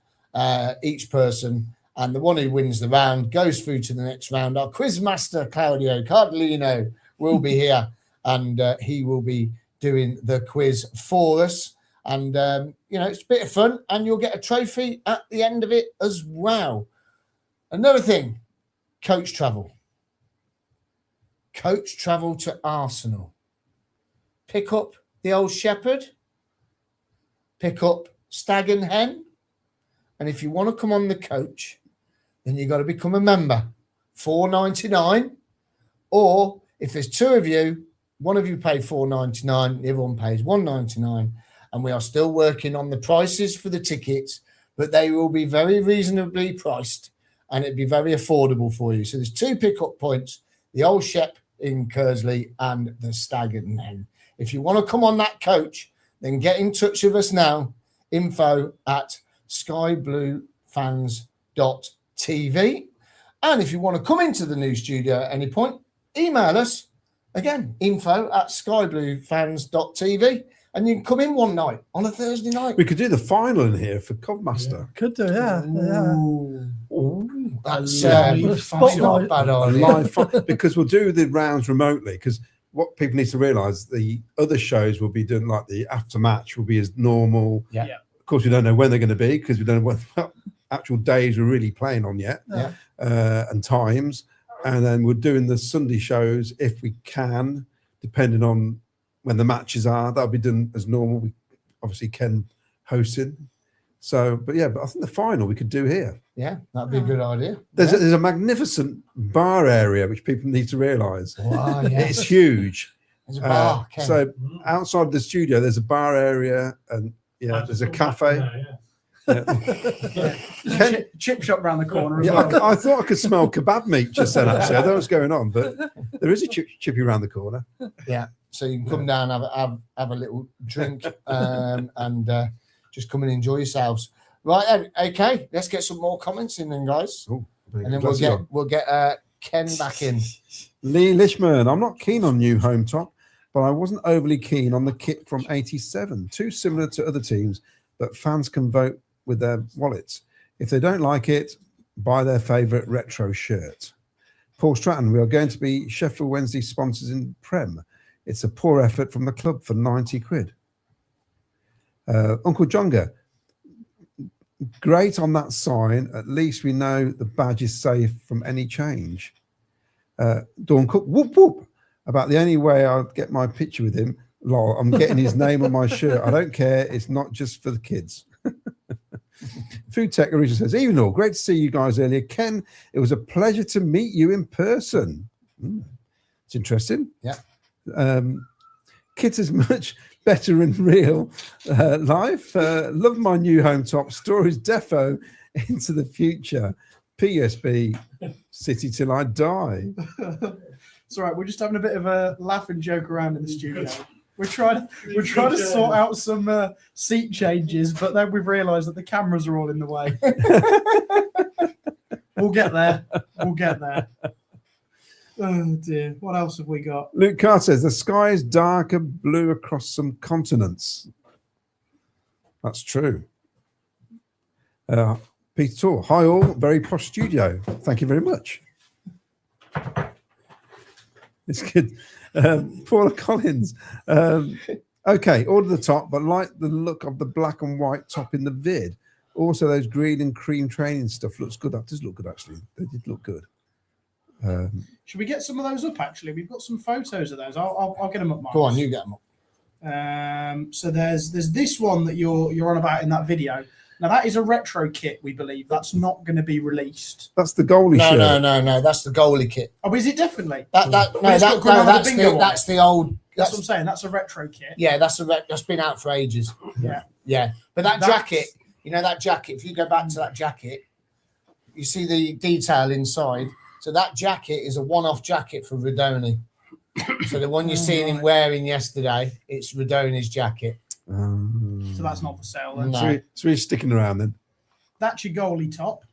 each person, and the one who wins the round goes through to the next round. Our Quizmaster, Claudio Cardellino, will be here, and he will be doing the quiz for us. And, you know, it's a bit of fun, and you'll get a trophy at the end of it as well. Another thing, coach travel. Coach travel to Arsenal. Pick up the Old Shepherd. Pick up Stag and Hen. And if you want to come on the coach, then you've got to become a member. $4.99. Or if there's 2 of you, one of you pays $4.99, the other one pays $1.99. And we are still working on the prices for the tickets, but they will be very reasonably priced. and it'd be very affordable for you. So there's 2 pickup points, the Old Shep in Kersley and the Stag and Hen. If you want to come on that coach, then get in touch with us now, info@skybluefans.tv. And if you want to come into the new studio at any point, email us, again, info@skybluefans.tv. And you can come in one night on a Thursday night. We could do the final in here for Covmaster. Could do, yeah. Ooh, that's Live not a bad A idea. live because we'll do the rounds remotely. Because what people need to realise, the other shows will be done like the after match will be as normal. Yeah. Of course, we don't know when they're going to be because we don't know what actual days we're really playing on yet, and times. And then we're doing the Sunday shows if we can, depending on when the matches are. That'll be done as normal. We obviously Ken hosting. So, but I think the final we could do here. Yeah, that'd be a good idea. There's a magnificent bar area which people need to realise. Wow, yes. It's huge. There's a bar, Ken. So outside the studio, there's a bar area, and there's a cafe. Chip shop round the corner as well. I thought I could smell kebab meat just then. Actually, I don't know what's going on, but there is a chippy around the corner. Yeah, so you can come down, have a little drink, and just come and enjoy yourselves. Right then, okay, let's get some more comments in then, guys, and then we'll get Ken back in. Lee Lishman, I'm not keen on new home top, but I wasn't overly keen on the kit from '87. Too similar to other teams, but fans can vote with their wallets. If they don't like it, buy their favourite retro shirt. Paul Stratton, we are going to be Sheffield Wednesday sponsors in Prem. It's a poor effort from the club for 90 quid. Uncle Jonga, great on that sign. At least we know the badge is safe from any change. Dawn Cook, whoop whoop, about the only way I'll get my picture with him. Lol, I'm getting his name on my shirt. I don't care. It's not just for the kids. Food Tech originally says, even all, great to see you guys earlier. Ken, it was a pleasure to meet you in person. It's interesting. Yeah. Kit is much better in real life. Love my new home top. Stories defo into the future. PUSB City till I die. It's all right. We're just having a bit of a laugh and joke around in the studio. We're trying to sort out some seat changes, but then we've realised that the cameras are all in the way. We'll get there. Oh dear. What else have we got? Luke Carr says the sky is darker blue across some continents. That's true. Peter Tor, hi all, very posh studio. Thank you very much. It's good. Paula Collins. Okay, order the top, but like the look of the black and white top in the vid. Also, those green and cream training stuff looks good. That does look good, actually. They did look good. Should we get some of those up? Actually, we've got some photos of those. I'll get them up, Mark. Go on, you get them up. So there's this one that you're on about in that video. Now that is a retro kit, we believe. That's not going to be released. That's the goalie shirt. No. That's the goalie kit. Oh, is it definitely? That's the old. That's what I'm saying. That's a retro kit. Yeah, that's been out for ages. Yeah. But that jacket, that jacket. If you go back to that jacket, you see the detail inside. So that jacket is a one-off jacket for Radoni. So the one you're seeing him wearing yesterday, it's Radoni's jacket. So that's not for sale then. No. So he's sticking around then. That's your goalie top.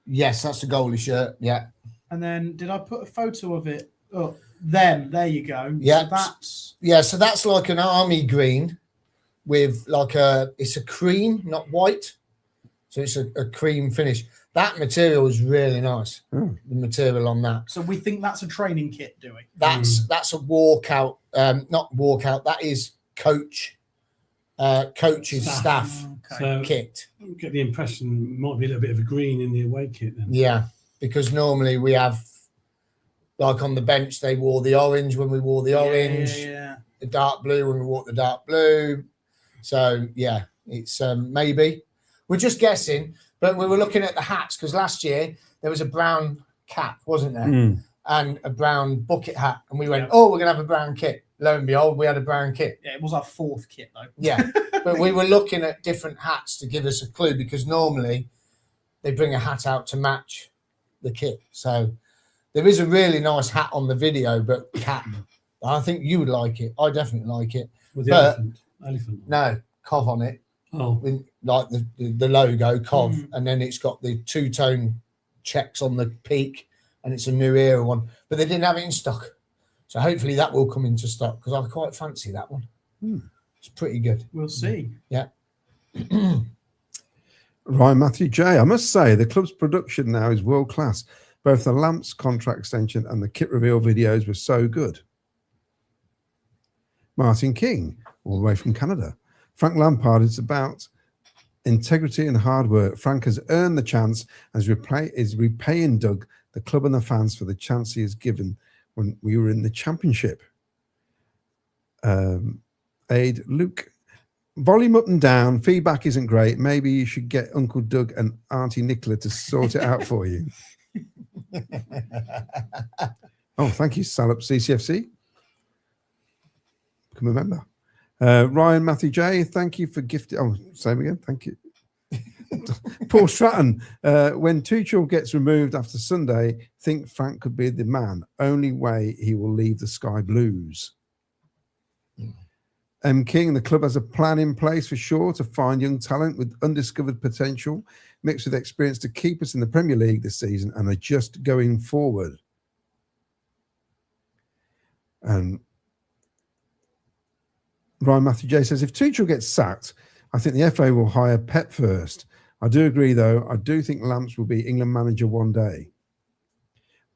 Yes, that's a goalie shirt. Yeah. And then did I put a photo of it? Oh, there you go. Yeah. So that's like an army green with it's a cream, not white. So it's a cream finish. That material is really nice. The material on that. So we think that's a training kit, do we? That's a walkout, not walkout. That is coach's staff kit. I get the impression might be a little bit of a green in the away kit then. Yeah, because normally we have, like on the bench, they wore the orange when we wore the orange, the dark blue when we wore the dark blue. So yeah, it's maybe. We're just guessing, but we were looking at the hats because last year there was a brown cap, wasn't there? And a brown bucket hat. And we went, we're going to have a brown kit. lo and behold, we had a brown kit. Yeah, it was our fourth kit though. Yeah, but we were looking at different hats to give us a clue because normally they bring a hat out to match the kit. So there is a really nice hat on the video, but cap. I think you would like it. I definitely like it. With the But- elephant. No, Cov on it, Oh, with like the logo Cov, and then it's got the two-tone checks on the peak, and it's a new era one. But they didn't have it in stock, so hopefully that will come into stock because I quite fancy that one. It's pretty good. We'll see. Yeah. Ryan Matthew J. I must say the club's production now is world class. Both the Lamps contract extension and the kit reveal videos were so good. Martin King, all the way from Canada. Frank Lampard is about integrity and hard work. Frank has earned the chance and is repaying Doug, the club and the fans for the chance he has given when we were in the championship. Aid Luke. Volume up and down. Feedback isn't great. Maybe you should get Uncle Doug and Auntie Nicola to sort it out for you. Oh, thank you, Salop CCFC. Become a member. Ryan Matthew J, thank you for gifting. Oh, same again. Thank you. Paul Stratton. When Tuchel gets removed after Sunday, think Frank could be the man. Only way he will leave the Sky Blues. M. King, the club has a plan in place for sure to find young talent with undiscovered potential, mixed with experience to keep us in the Premier League this season and are just going forward. And Ryan Matthew J says, if Tuchel gets sacked, I think the FA will hire Pep first. I do agree, though. I do think Lamps will be England manager one day.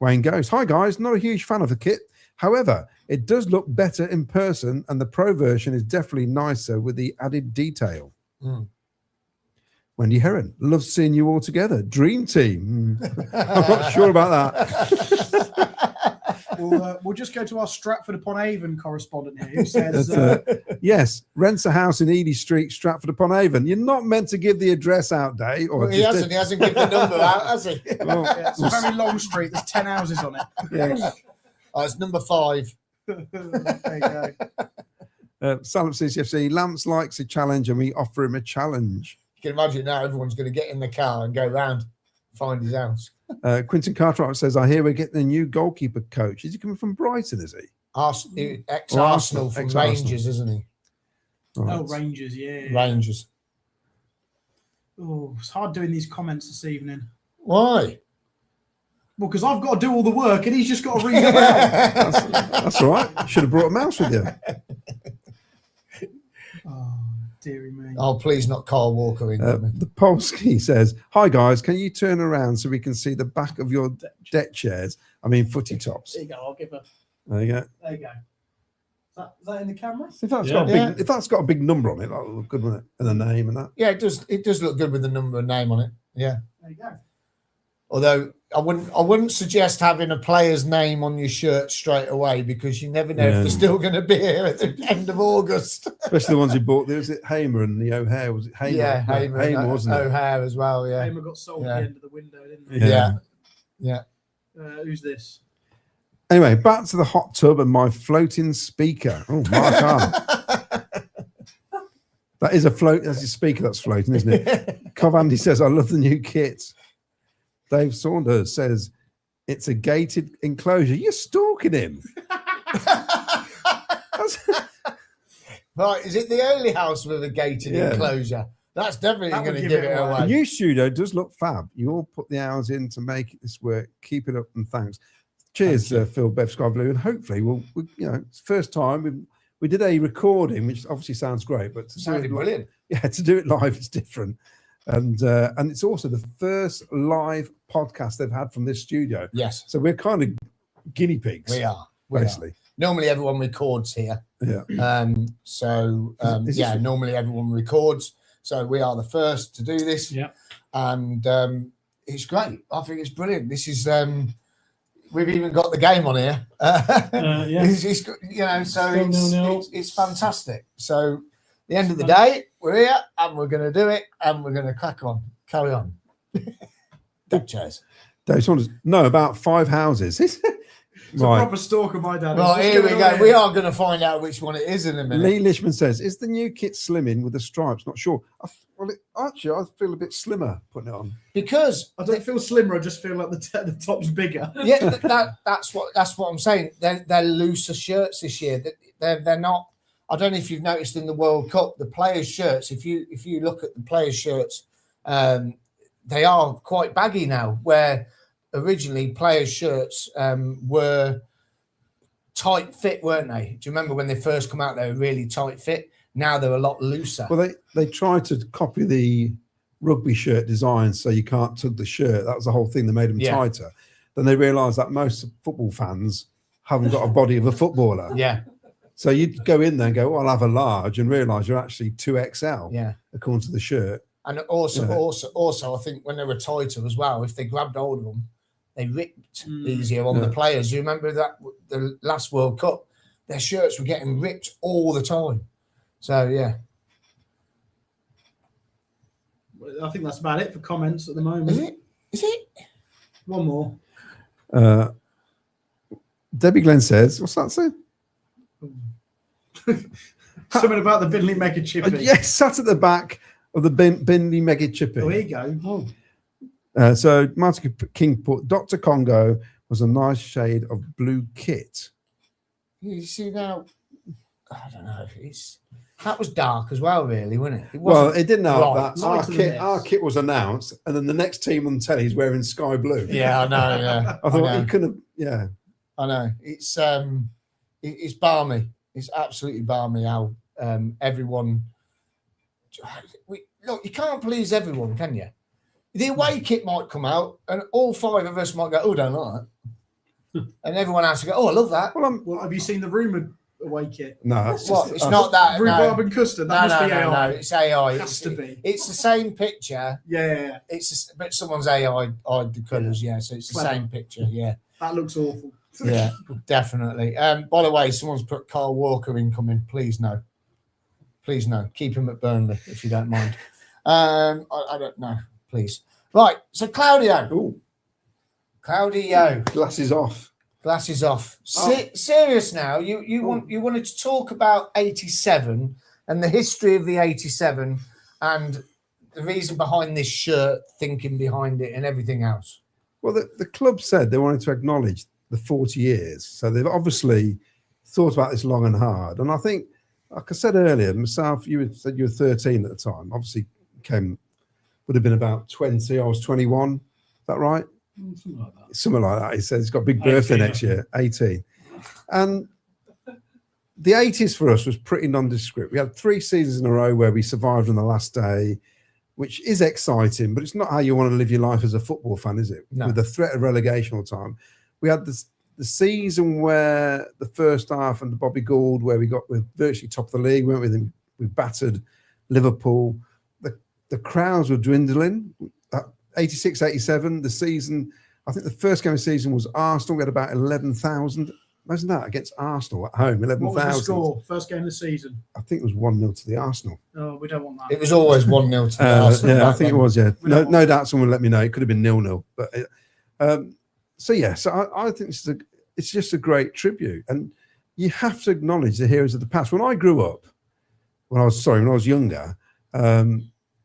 Wayne goes, hi, guys. Not a huge fan of the kit. However, it does look better in person, and the pro version is definitely nicer with the added detail. Wendy Heron, love seeing you all together. Dream team. I'm not sure about that. We'll just go to our Stratford-upon-Avon correspondent here who says... yes, rents a house in Ely Street, Stratford-upon-Avon. You're not meant to give the address out, Dave. Or Well, he hasn't given the number out, has he? Well, yeah, it's a very long street. There's 10 houses on it. yes. Oh, it's number 5. There you go. Salop CCFC, Lamps likes a challenge and we offer him a challenge. You can imagine now everyone's going to get in the car and go round, find his house. Quinton Cartwright says, I hear we're getting a new goalkeeper coach. Is he coming from Brighton, is he? Ex-Arsenal from Ex-Arsenal. Rangers, isn't he? Right. Oh, Rangers, yeah. Rangers. Oh, it's hard doing these comments this evening. Why? Well, because I've got to do all the work and he's just got to read them out. That's all right. Should have brought a mouse with you. Oh, dearie me. Oh, please not Carl Walker in there. The Polsky says, hi, guys. Can you turn around so we can see the back of your deck chairs? I mean, footy tops. There you go. I'll give her. There you go. There you go. Is that in the camera? If that's, Yeah. if that's got a big number on it, that'll look good, wouldn't it? And the name and that. Yeah, it does. It does look good with the number and name on it. Yeah. There you go. Although I wouldn't suggest having a player's name on your shirt straight away because you never know if Yeah. they're still going to be here at the end of August. Especially the ones who bought. Was it Hamer and the O'Hare? Was it Hamer? Yeah, No, Hamer, Hamer and wasn't it? O'Hare as well. Yeah, Hamer got sold Yeah. at the end of the window, didn't he? Yeah. yeah. Who's this? Anyway, back to the hot tub and my floating speaker. Oh, Mark Arm. That is a float. That's a speaker that's floating, isn't it? Covandy says, I love the new kit. Dave Saunders says, it's a gated enclosure. You're stalking him. Right, is it the only house with a gated Yeah. enclosure? That's definitely That would going to give give it it away. The away. new studio does look fab. You all put the hours in to make this work. Keep it up and thanks. Cheers, Phil, Bev, Sky Blue, and hopefully it's the first time we did a recording, which obviously sounds great, but to Sounded brilliant. Yeah, to do it live is different, and it's also the first live podcast they've had from this studio. Yes, So we're kind of guinea pigs. we are. We are. basically. Normally everyone records here. Yeah. Normally everyone records. So we are the first to do this. Yeah. And it's great. I think it's brilliant. This is we've even got the game on here. Yeah. It's so Still 0-0. it's fantastic. So at the end of the day, we're here and we're going to do it and we're going to carry on. Deck chairs. Dave Saunders, no, about 5 houses. It's a Right. proper stalker, my dad. Right, What's here we going go. on We here? are going to find out which one it is in a minute. Lee Lishman says, "Is the new kit slimming with the stripes? Not sure. Actually, I feel a bit slimmer putting it on. Because I don't feel slimmer. I just feel like the top's bigger. yeah, that's what I'm saying. They're looser shirts this year. They're not. I don't know if you've noticed in the World Cup, the players' shirts. If you look at the players' shirts, they are quite baggy now. Where originally players' shirts were tight fit, weren't they? Do you remember when they first come out? They were really tight fit. Now they're a lot looser. Well, they tried to copy the rugby shirt design, so you can't tug the shirt. That was the whole thing. They made them tighter. Then they realised that most football fans haven't got a body of a footballer. Yeah. So you'd go in there and go, I'll have a large, and realise you're actually 2XL. Yeah. According to the shirt. And also, I think when they were tighter as well, if they grabbed hold of them, they ripped easier on the players. You remember that the last World Cup, their shirts were getting ripped all the time. So yeah, I think that's about it for comments at the moment. Is it? One more. Debbie Glenn says, what's that say? Something about the Binley Mega Chippy. Yes, sat at the back of the Binley Mega Chippy. Oh, here you go. So Martin King put, Dr. Congo was a nice shade of blue kit. You see now, I don't know. That was dark as well, really, wasn't it? Well, it didn't help right. that our kit was announced, and then the next team on telly is wearing sky blue. Yeah, I know. Yeah, I thought you couldn't have. Yeah, I know. It's balmy. It's absolutely balmy how everyone. Look, you can't please everyone, can you? The away kit might come out, and all five of us might go, "Oh, don't like that," and everyone else will go, "Oh, I love that." Well, have you seen the rumoured away kit? no, It's not that. Rhubarb and custard. That must be AI. No, it's AI. It has to be. It's the same picture. Yeah. But someone's AI eyed the colours. Yeah, so it's the same picture. Yeah. That looks awful. Yeah, definitely. By the way, someone's put Carl Walker incoming. Please no. Keep him at Burnley if you don't mind. I don't know. Please. Right. So Claudio. Ooh. Claudio. Glasses off. Glasses off. Serious now. You wanted to talk about 87 and the history of the 87 and the reason behind this shirt, thinking behind it, and everything else. Well, the club said they wanted to acknowledge the 40 years. So they've obviously thought about this long and hard. And I think, like I said earlier, myself, you said you were 13 at the time. Obviously, would have been about 20. I was 21. Is that right? Something like that. Something like that. He said he's got a big birthday next year, 18. And the 80s for us was pretty nondescript. We had 3 seasons in a row where we survived on the last day, which is exciting, but it's not how you want to live your life as a football fan, is it? No. With the threat of relegation all the time. We had the season where the first half and the Bobby Gould, where we're virtually top of the league, weren't we? We battered Liverpool. The crowds were dwindling. 86, 87, the season, I think the first game of the season was Arsenal. We had about 11,000. Imagine that, against Arsenal at home, 11,000. What was the score? First game of the season. I think it was 1-0 to the Arsenal. Oh, we don't want that. It was always 1-0 to the Arsenal. Yeah, I back think then. it was, yeah. No doubt someone let me know. It could have been 0-0. But I think it's just a great tribute. And you have to acknowledge the heroes of the past. When I grew up, when I was younger,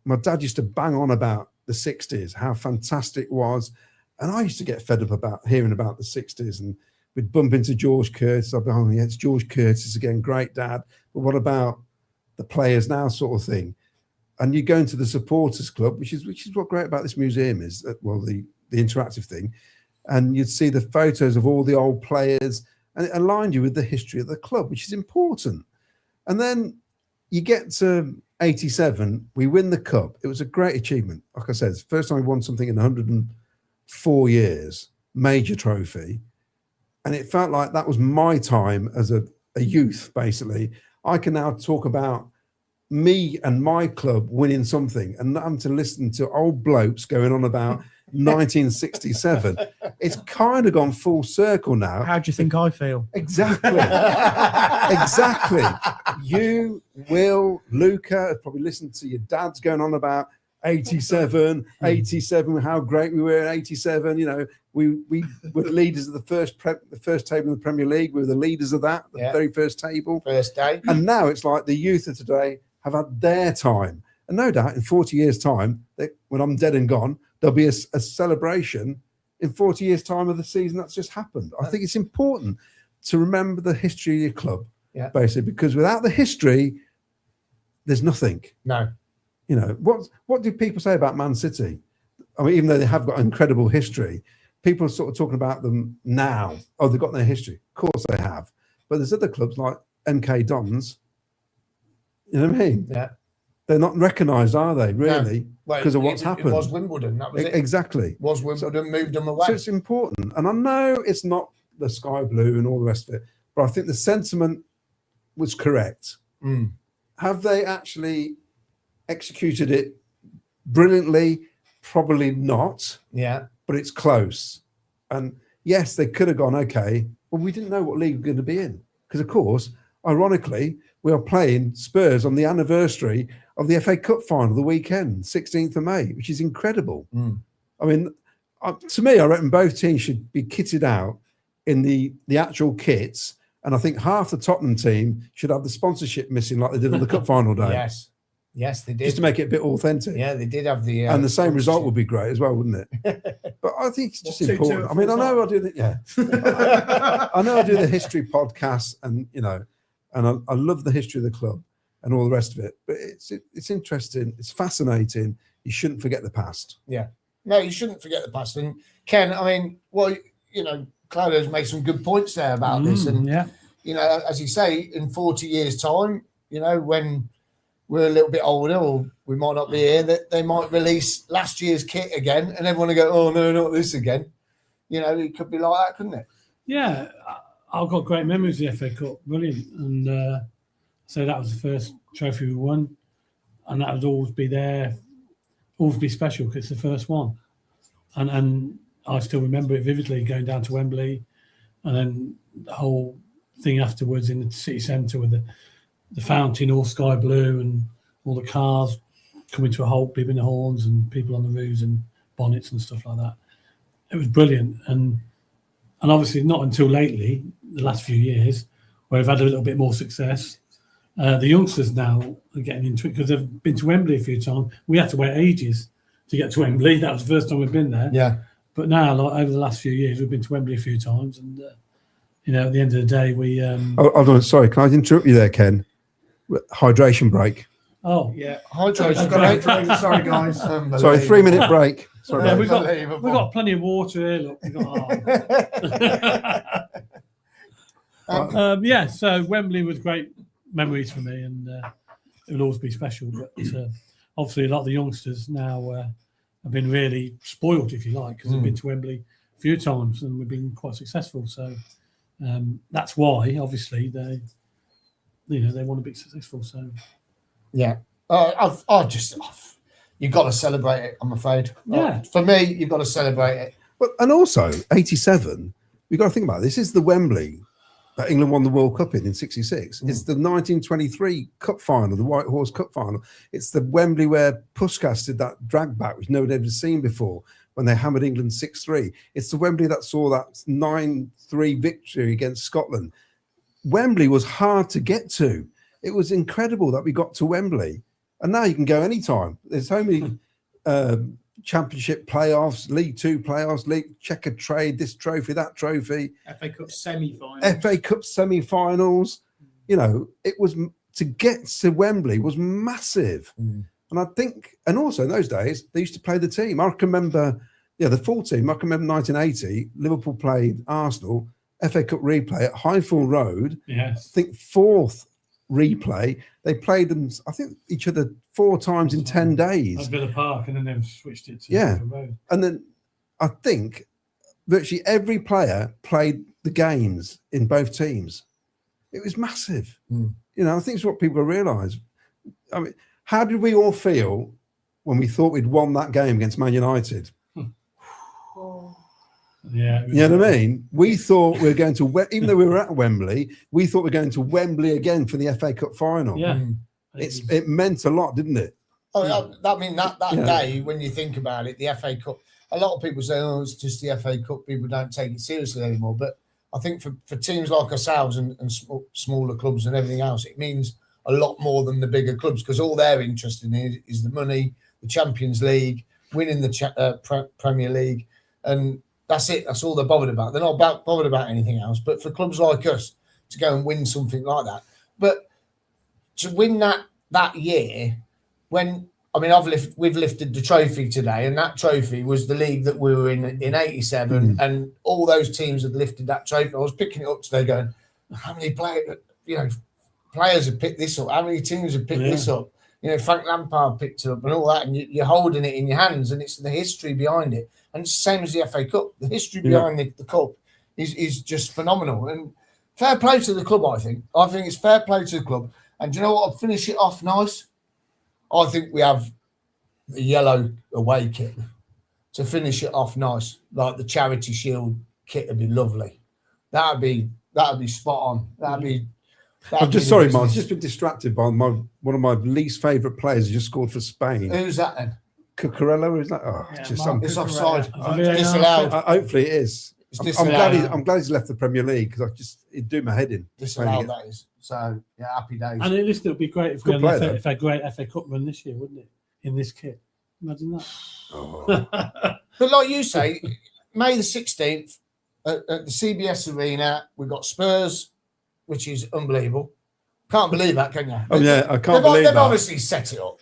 my dad used to bang on about the 60s, how fantastic it was. And I used to get fed up about hearing about the 60s, and we'd bump into George Curtis. I'd be, oh, yeah, it's George Curtis again, great dad. But what about the players now, sort of thing? And you go into the supporters club, which is what's great about this museum is, well, the interactive thing. And you'd see the photos of all the old players, and it aligned you with the history of the club, which is important. And then you get to 87, we win the cup. It was a great achievement. Like I said, it's the first time we won something in 104 years, major trophy. And it felt like that was my time as a youth, basically. I can now talk about me and my club winning something and not having to listen to old blokes going on about 1967. It's kind of gone full circle now. How do you think I feel? Exactly. Exactly. You, Will, Luca have probably listened to your dads going on about 87, 87, how great we were in 87. You know, we were the leaders of the first table in the Premier League. We were the leaders of that, the very first table. First day. And now it's like the youth of today have had their time. And no doubt in 40 years' time, when I'm dead and gone, there'll be a celebration in 40 years' time of the season that's just happened. I think it's important to remember the history of your club, basically, because without the history, there's nothing. No. You know, what do people say about Man City? I mean, even though they have got incredible history, people are sort of talking about them now. Oh, they've got their history. Of course they have. But there's other clubs like MK Dons. You know what I mean? Yeah. They're not recognised, are they, really? Because of what's happened. It was Wimbledon, that was it. Exactly. It was Wimbledon, moved them away. So it's important. And I know it's not the sky blue and all the rest of it, but I think the sentiment was correct. Have they actually executed it brilliantly? Probably not. Yeah. But it's close. And yes, they could have gone, okay, well, we didn't know what league we're going to be in. Because, of course, ironically, we are playing Spurs on the anniversary of the FA Cup final the weekend, 16th of May, which is incredible. I mean, to me, I reckon both teams should be kitted out in the actual kits. And I think half the Tottenham team should have the sponsorship missing like they did on the cup final day. Yes, they did. Just to make it a bit authentic. Yeah, they did have the... and the same result would be great as well, wouldn't it? But I think it's just important. I mean, I know I do the... I know I do the history podcast and, you know, and I love the history of the club and all the rest of it. But it's interesting. It's fascinating. You shouldn't forget the past. Yeah. No, you shouldn't forget the past. And Ken, I mean, well, you know, Claudio's made some good points there about this. And, you know, as you say, in 40 years' time, you know, when we're a little bit older or we might not be here, that they might release last year's kit again and everyone will go, oh, no, not this again. You know, it could be like that, couldn't it? Yeah. I've got great memories of the FA Cup. Brilliant. And so that was the first trophy we won. And that would always be there, always be special because it's the first one. And I still remember it vividly, going down to Wembley and then the whole thing afterwards in the city centre with the fountain all sky blue and all the cars coming to a halt, beeping the horns and people on the roofs and bonnets and stuff like that. It was brilliant. And obviously not until lately, the last few years, where we've had a little bit more success. The youngsters now are getting into it because they've been to Wembley a few times. We had to wait ages to get to Wembley. That was the first time we've been there. Yeah. But now, like, over the last few years, we've been to Wembley a few times. And, you know, at the end of the day, we... Hold on, sorry, can I interrupt you there, Ken? Hydration break. Oh. Yeah, hydration break. Sorry, guys. Sorry, 3-minute break. Sorry, yeah, we've got plenty of water here. Look, we've got yeah, so Wembley was great memories for me, and it will always be special. But obviously, a lot of the youngsters now have been really spoiled, if you like, because they've been to Wembley a few times and we've been quite successful. So that's why, obviously, they want to be successful. So yeah, you've got to celebrate it, I'm afraid. Yeah. For me, you've got to celebrate it. But and also 87, we've got to think about it. This is the Wembley that England won the World Cup in 66. It's the 1923 Cup final, the White Horse Cup final. It's the Wembley where Puskas did that drag back, which nobody had ever seen before, when they hammered England 6-3. It's the Wembley that saw that 9-3 victory against Scotland. Wembley was hard to get to. It was incredible that we got to Wembley. And now you can go anytime. There's so many Championship playoffs, League Two playoffs, League Checker Trade, this trophy, that trophy. FA Cup semi-finals. FA Cup semi-finals. You know, it was, to get to Wembley was massive. And I think, and also in those days, they used to play the team. I can remember, the full team. I can remember 1980, Liverpool played Arsenal, FA Cup replay at Highfield Road. Yes. I think fourth replay. They played them, I think, each other 4 times in 10 days. At Villa Park, and then they've switched it to Yeah. Road. And then I think virtually every player played the games in both teams. It was massive. You know, I think it's what people realise. I mean, how did we all feel when we thought we'd won that game against Man United? Yeah. You know what I mean? We thought we were going to, even though we were at Wembley, we thought we were going to Wembley again for the FA Cup final. Yeah. It meant a lot, didn't it? I mean, that Yeah. day, when you think about it, the FA Cup, a lot of people say, oh, it's just the FA Cup. People don't take it seriously anymore. But I think for teams like ourselves and smaller clubs and everything else, it means a lot more than the bigger clubs, because all they're interested in is the money, the Champions League, winning the Premier League. And that's it. That's all they're bothered about. They're not bothered about anything else. But for clubs like us to go and win something like that, but to win that year, when we've lifted the trophy today, and that trophy was the league that we were in '87, and all those teams had lifted that trophy. I was picking it up today, going, how many players have picked this up? How many teams have picked this up? Frank Lampard picked it up and all that, and you're holding it in your hands, and it's the history behind it. And it's the same as the FA Cup. The history behind the cup is just phenomenal. And fair play to the club, I think. I think it's fair play to the club. And do you know what? I'll finish it off nice. I think we have the yellow away kit to finish it off nice. Like the Charity Shield kit would be lovely. That'd be spot on. I'm just sorry, Mark. I've just been distracted by one of my least favourite players who just scored for Spain. Who's that then? Cucurella, is that? Oh, Yeah, just Mark, It's offside. Yeah. Disallowed. hopefully it is. It's I'm disallowed. glad he's left the Premier League, because it'd do my head in. Disallowed, that is. So, yeah, happy days. And it would be great if we Good had player, a great FA Cup run this year, wouldn't it? In this kit. Imagine that. Oh. But like you say, May the 16th at the CBS Arena, we've got Spurs, which is unbelievable. Can't believe that, can you? Oh, yeah, I can't believe They've that. obviously set it up.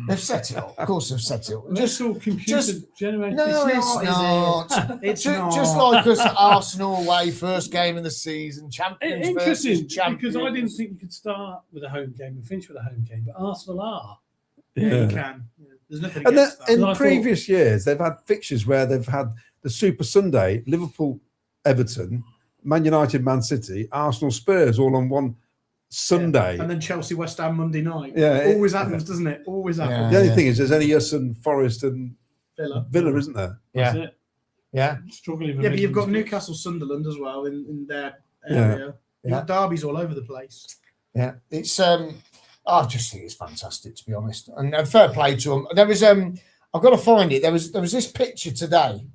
They've set it up. Of course they've set it up. Just all computer generated. No, it's not. It's Just not. like us at Arsenal away, first game of the season, champions Interesting, versus champions. because I didn't think you could start with a home game and finish with a home game, but Arsenal are. Yeah, Yeah. you can. There's nothing And against that. in I thought- previous years, they've had fixtures where they've had the Super Sunday, Liverpool, Everton, Man United, Man City, Arsenal, Spurs, all on one Sunday. And then Chelsea, West Ham, Monday night. Yeah, It always happens, doesn't it? Always happens. The only thing is, there's only us and Forest and Villa. isn't there? That's Yeah, it. yeah. Struggling with Yeah, but you've got making this Newcastle, Sunderland as well in their Yeah. area. You've Yeah. got derbies all over the place. Yeah, it's I just think it's fantastic, to be honest, and fair play to them. There was I've got to find it. There was this picture today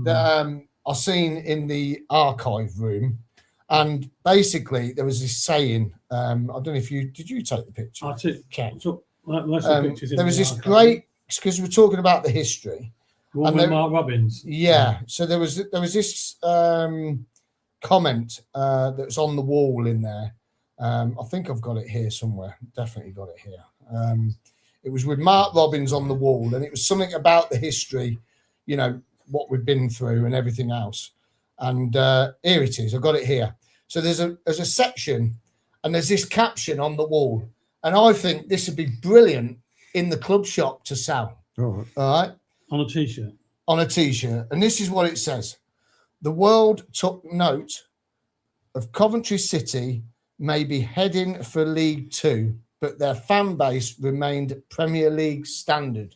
that I seen in the archive room, and basically there was this saying. I don't know if did you take the picture? I took Ken? most of the pictures. in There was the this archive. great, because we're talking about the history. One and with there- Mark Robbins. Yeah. So there was this comment that's on the wall in there. I think I've got it here somewhere. Definitely got it here. It was with Mark Robbins on the wall, and it was something about the history, what we've been through and everything else. And here it is. I've got it here. So there's a section, and there's this caption on the wall, and I think this would be brilliant in the club shop to sell. Oh, All right. On a t-shirt. On a t-shirt, and this is what it says: the world took note of Coventry City may be heading for League Two, but their fan base remained Premier League standard.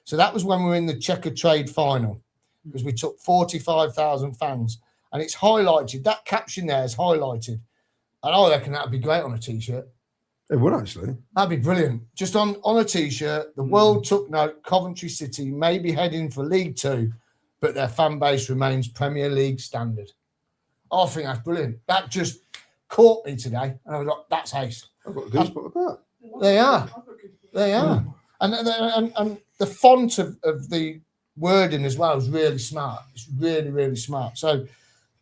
So that was when we were in the Checker Trade final, because we took 45,000 fans, and it's highlighted. That caption there is highlighted, and I reckon that'd be great on a t-shirt. it would actually. That'd be brilliant. Just on a t-shirt, the world took note, Coventry City may be heading for League Two, but their fan base remains Premier League standard. I think that's brilliant. That just caught me today, and I was like, that's ace. I've got a goosebump about They are. They are. And the font of the wording as well is really smart. It's really, really smart. So,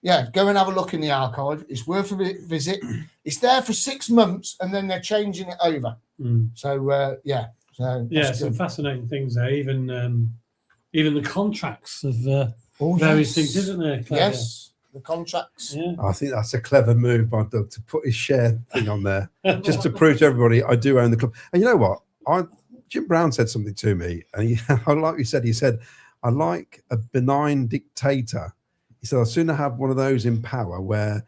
yeah, go and have a look in the archive. It's worth a visit. It's there for 6 months, and then they're changing it over. So, yeah. So Yeah, that's some good. fascinating things there. Even the contracts of various things, isn't there? Clever? Yes, the contracts. Yeah. I think that's a clever move by Doug to put his share thing on there, just to prove to everybody I do own the club. And you know what? Jim Brown said something to me, and he said, I like a benign dictator. He said, I'd sooner have one of those in power where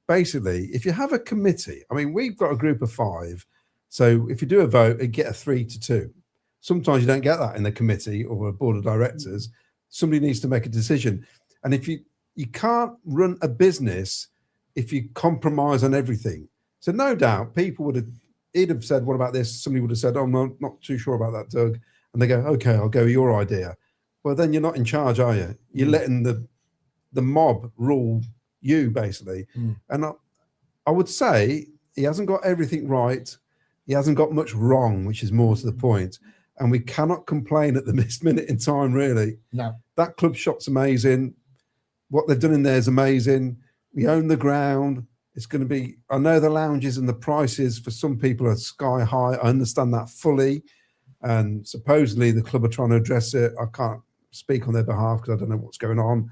basically, if you have a committee, I mean, we've got a group of 5. So if you do a vote and get a 3-2, sometimes you don't get that in the committee or a board of directors. Somebody needs to make a decision. And if you can't run a business if you compromise on everything. So no doubt people he'd have said, what about this? Somebody would have said, oh, no, not too sure about that, Doug. and they go, okay, I'll go with your idea. Well, then you're not in charge, are you? You're letting the mob rule you, basically. And I would say he hasn't got everything right. He hasn't got much wrong, which is more to the point. And we cannot complain at the missed minute in time, really. No. That club shop's amazing. What they've done in there is amazing. We own the ground. It's going to be, I know the lounges and the prices for some people are sky high. I understand that fully. And supposedly the club are trying to address it. I can't speak on their behalf because I don't know what's going on.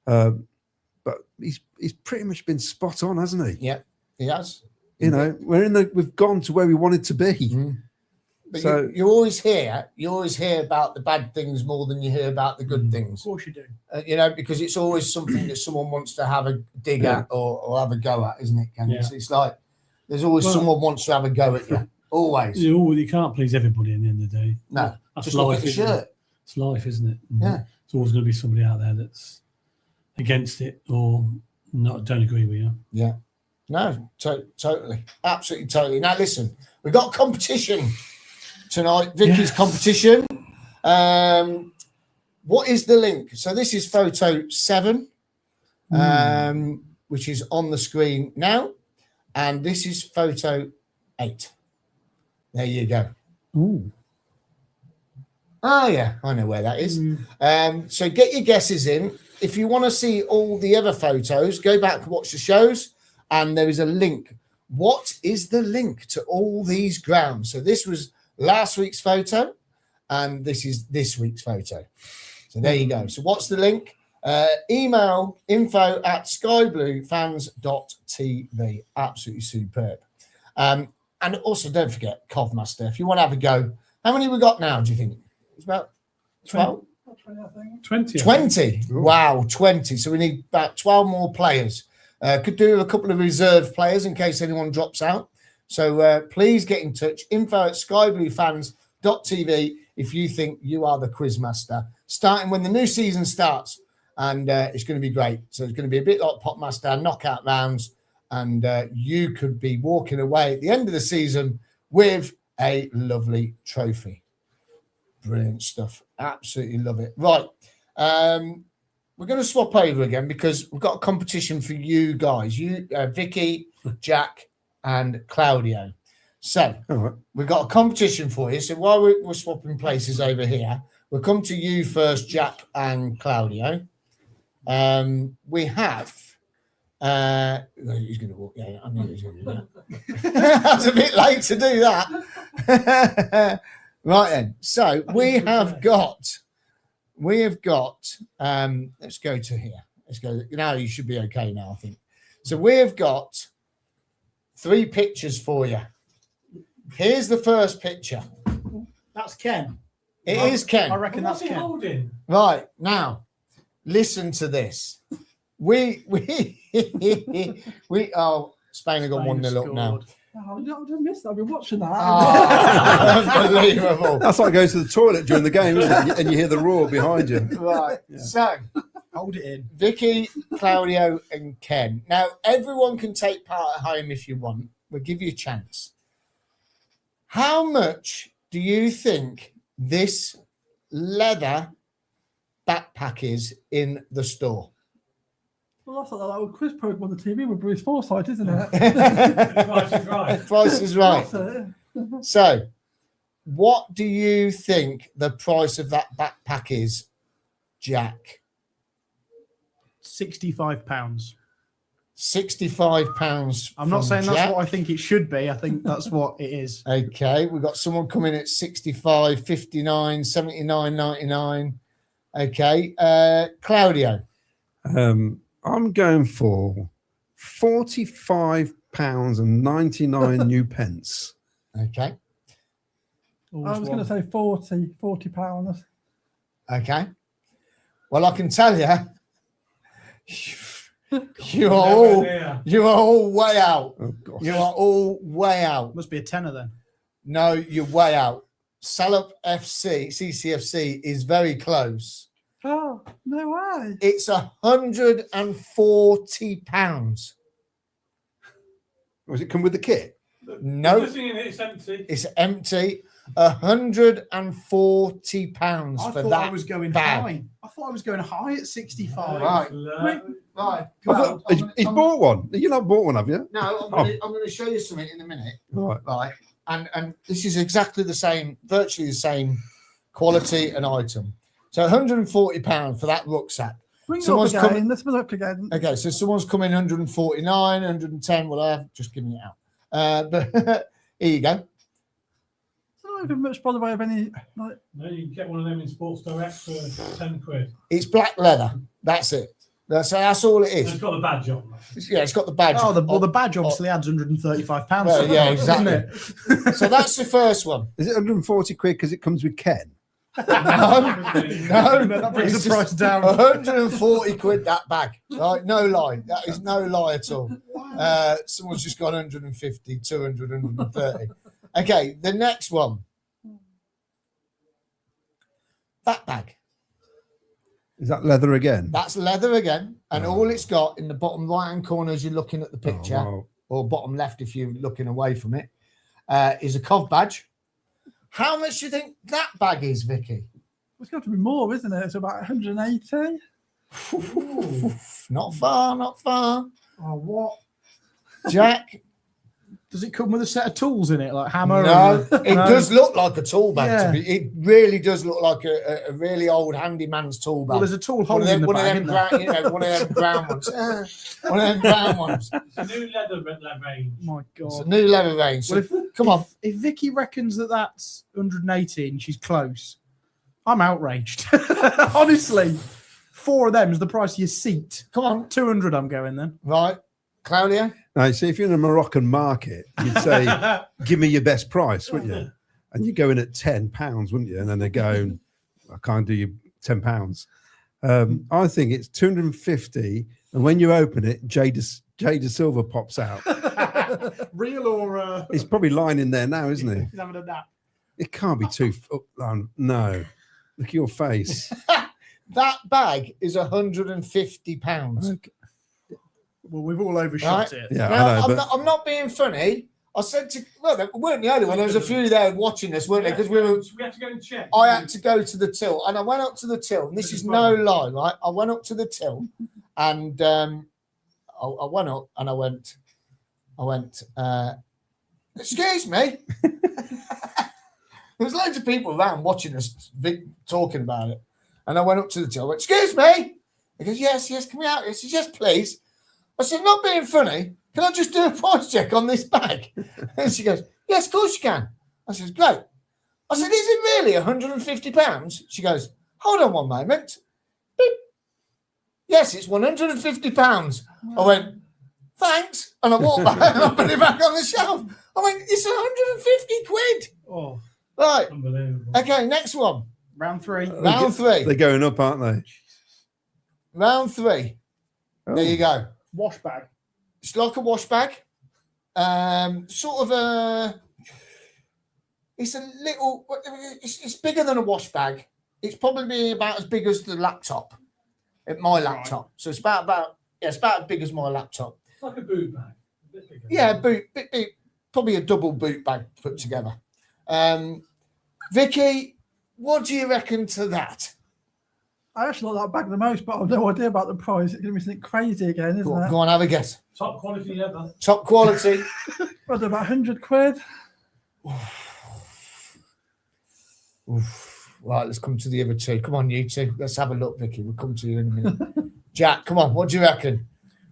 But he's pretty much been spot on, hasn't he? Yeah, he has. You know, we've gone to where we wanted to be. But So you always hear about the bad things more than you hear about the good things. Of course you do. You know, because it's always something that someone wants to have a dig at or have a go at, isn't it, Ken? It's like there's always someone wants to have a go at you. Always. You can't please everybody in the end of the day. No, That's just look life, at the isn't it? shirt. It's life, isn't it? Yeah. There's always going to be somebody out there that's against it or don't agree with you. Yeah. No, totally. Absolutely, totally. Now, listen, we've got competition tonight. Vicky's competition. What is the link? So this is photo 7, which is on the screen now. And this is photo 8. There you go. Ooh. Oh, yeah, I know where that is. So get your guesses in. If you want to see all the other photos, go back and watch the shows. And there is a link. What is the link to all these grounds? So this was last week's photo, and this is this week's photo. So there you go. So what's the link? Email info@skybluefans.tv. Absolutely superb. And also don't forget Covmaster. If you want to have a go, how many we got now? Do you think it's about 12? 20. 20. Wow, 20. So we need about 12 more players. Could do a couple of reserve players in case anyone drops out. So please get in touch. info@skybluefans.tv if you think you are the quizmaster. Starting when the new season starts. And it's going to be great. So it's going to be a bit like Popmaster, knockout rounds. And you could be walking away at the end of the season with a lovely trophy. Brilliant stuff. Absolutely love it. Right. We're going to swap over again because we've got a competition for you guys. You, Vicky, Jack, and Claudio. So we've got a competition for you. So while we're swapping places over here, we'll come to you first, Jack and Claudio. We have. He's going to walk. Yeah, I knew he was going to do that. I was a bit late to do that. Right then. So we have got. Let's go to here. Let's go. Now you should be okay now, I think. So we've got 3 pictures for you. Here's the first picture. That's Ken. It is Ken. I reckon that's Ken. Holding? Right, now, listen to this. We Spain have got 1-0 up now. Oh, I missed that. I've been watching that. Unbelievable. That's like going to the toilet during the game, isn't it? And you hear the roar behind you. Right, so Hold it in. Vicky, Claudio, and Ken. Now, everyone can take part at home if you want. We'll give you a chance. How much do you think this leather backpack is in the store? Well, that's like that old quiz program on the TV with Bruce Forsyth, isn't it? Price is right. Price is right. That's it. So, what do you think the price of that backpack is, Jack? £65. £65. I'm not saying Jack. that's what I think it should be. I think that's what it is. Okay, we've got someone coming at 65, 59, 79, 99. Okay, Claudio. I'm going for £45.99 new pence. Okay, I was going to say 40 pounds. okay. Well, I can tell you, you are all way out. Oh, gosh. You are all way out. Must be a tenner then. No, you're way out. Salop FC, CCFC is very close. Oh, no way. It's £140. Was it come with the kit? No, Nothing in it, it's empty. it's empty. £140 I for thought that I was going bag. high. I thought I was going high at 65. Right. Look. Right. He's bought one. You not bought one, have you? No, I'm going to show you something in a minute. Right. Right. And this is exactly the same, virtually the same quality and item. So £140 for that ruxsack. Bring it Someone's up again. coming- Let's bring it up again. Okay, so someone's coming 149, 110, whatever, just giving it out. But here you go. It's not even much by the way of any. Like, No, you can get one of them in Sports Direct for £10. It's black leather. That's it. That's all it It's is. got the badge on. Yeah, it's got the badge. Oh, the badge obviously adds £135. Well, yeah, doesn't exactly. it? So that's the first one. Is it 140 quid because it comes with Ken? No, That brings it's the price just down. 140 quid that bag. Right, no lie. That is no lie at all. Someone's just got 150, 200, 130. Okay, the next one. That bag. Is that leather again? That's leather again. And all it's got in the bottom right-hand corner as you're looking at the picture, wow. or bottom left if you're looking away from it, is a Cov badge. How much do you think that bag is, Vicky? it's got to be more, isn't it? It's about 180. Not far, not far. Oh, what? Jack? Does it come with a set of tools in it, like hammer? No, and- it does look like a tool bag. Yeah. To me. It really does look like a really old handyman's tool bag. Well, there's a tool one hole of in them, the one of bag, them isn't there? brown, you know, one of them brown ones. One of them brown ones. It's a new leather range. My It's a God. new leather range. So, Well, come on. If Vicky reckons that that's 180 and she's close, I'm outraged. Honestly, 4 of them is the price of your seat. Come on. 200 I'm going then. Right. Claudia? Now, see, if you're in a Moroccan market, you'd say, give me your best price, wouldn't you? And you go in at £10, wouldn't you? And then they go, I can't do you £10. I think it's 250. And when you open it, Jada Silver pops out. Real or... He's probably lying in there now, isn't he? He's having a nap. It can't be too... no. Look at your face. That bag is £150. Okay. Well, we've all overshot it. Yeah, Now, I know, but I'm not being funny. I said to... Well, they weren't the only one. There was a few there watching this, weren't there? Because we have to go and check. I had to go to the till, and I went up to the till, and this is no lie, right? I went up to the till, and I went up, and I went, excuse me. There was loads of people around watching us talking about it, and I went up to the till. I went, excuse me. He goes, yes, come out. I said, yes, please. I said, not being funny. Can I just do a price check on this bag? And she goes, yes, of course you can. I said, great. I said, is it really £150? She goes, hold on one moment. Beep. Yes, it's £150. I went, thanks. And I walked back and I put it back on the shelf. I went, it's 150 quid. Oh, Right. Unbelievable. Okay, next one. round 3. Round 3. they're going up, aren't they? Round 3. Oh. There you go. Wash bag. It's like a wash bag. Sort of a... It's a little... It's bigger than a wash bag. It's probably about as big as the laptop. My laptop. So it's about it's about as big as my laptop. Like a boot bag. A bit bigger. Yeah, boot, probably a double boot bag put together. Vicky, what do you reckon to that? I actually like that bag the most, but I've no idea about the price. It's going to be something crazy again, isn't Go it? on, have a guess. Top quality leather. Top quality. What, about 100 quid? Oof. Right, let's come to the other two. Come on, you two. Let's have a look, Vicky. We'll come to you in a minute. Jack, come on. What do you reckon?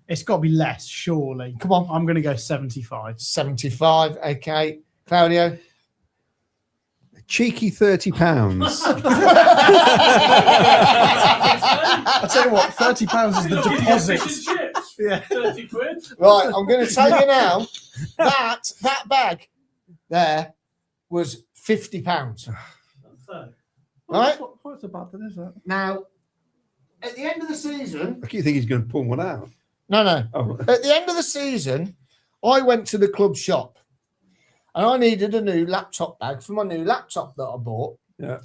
It's got to be less, surely. Come on. I'm going to go 75. 75. Okay. Claudio? Cheeky £30. I tell you what, £30 is the deposit. Fish and chips. Yeah. 30 quid. Right, I'm going to tell you now that bag there was £50. That's it. Right? What's about that, is it? Now, at the end of the season, I keep thinking he's going to pull one out. no. Oh, At the end of the season, I went to the club shop and I needed a new laptop bag for my new laptop that I bought. yeah.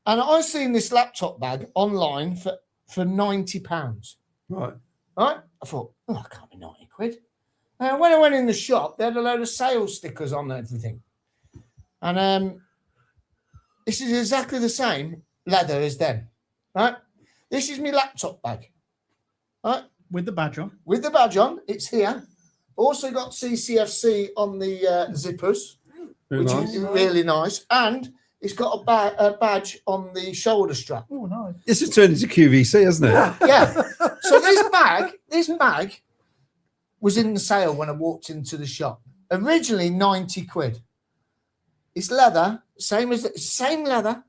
And I seen this laptop bag online for £90. Right. Right? I thought, oh, that can't be 90 quid. And when I went in the shop, they had a load of sales stickers on everything. And This is exactly the same leather as then, right? This is my laptop bag, right? With the badge on. With the badge on, it's here. Also got CCFC on the zippers, Very which nice. is really nice. And it's got a badge on the shoulder strap. Oh, nice. This has turned into QVC, hasn't it? Yeah. So this bag was in the sale when I walked into the shop. Originally 90 quid. It's leather, same leather.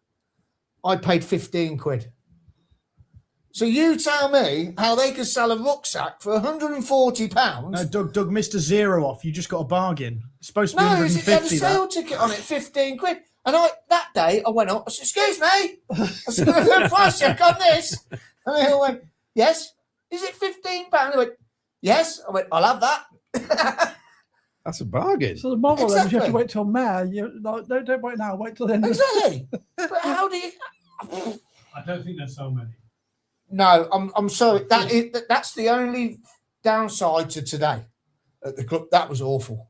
I paid 15 quid. So you tell me how they could sell a rucksack for £140. No, Doug missed a zero off. You just got a bargain. It's supposed to be No, it had a 150. sale ticket on it, 15 quid. And that day I went up, I said, excuse me, I said, a price check on this. And they all went, yes. Is it £15? They went, yes. I went, I'll have that. That's a bargain. So the model then is you have Exactly. to wait till May. You like, don't wait now. Wait till the end. Exactly. But how do you? I don't think there's so many. No, I'm sorry. That's the only downside to today at the club. That was awful.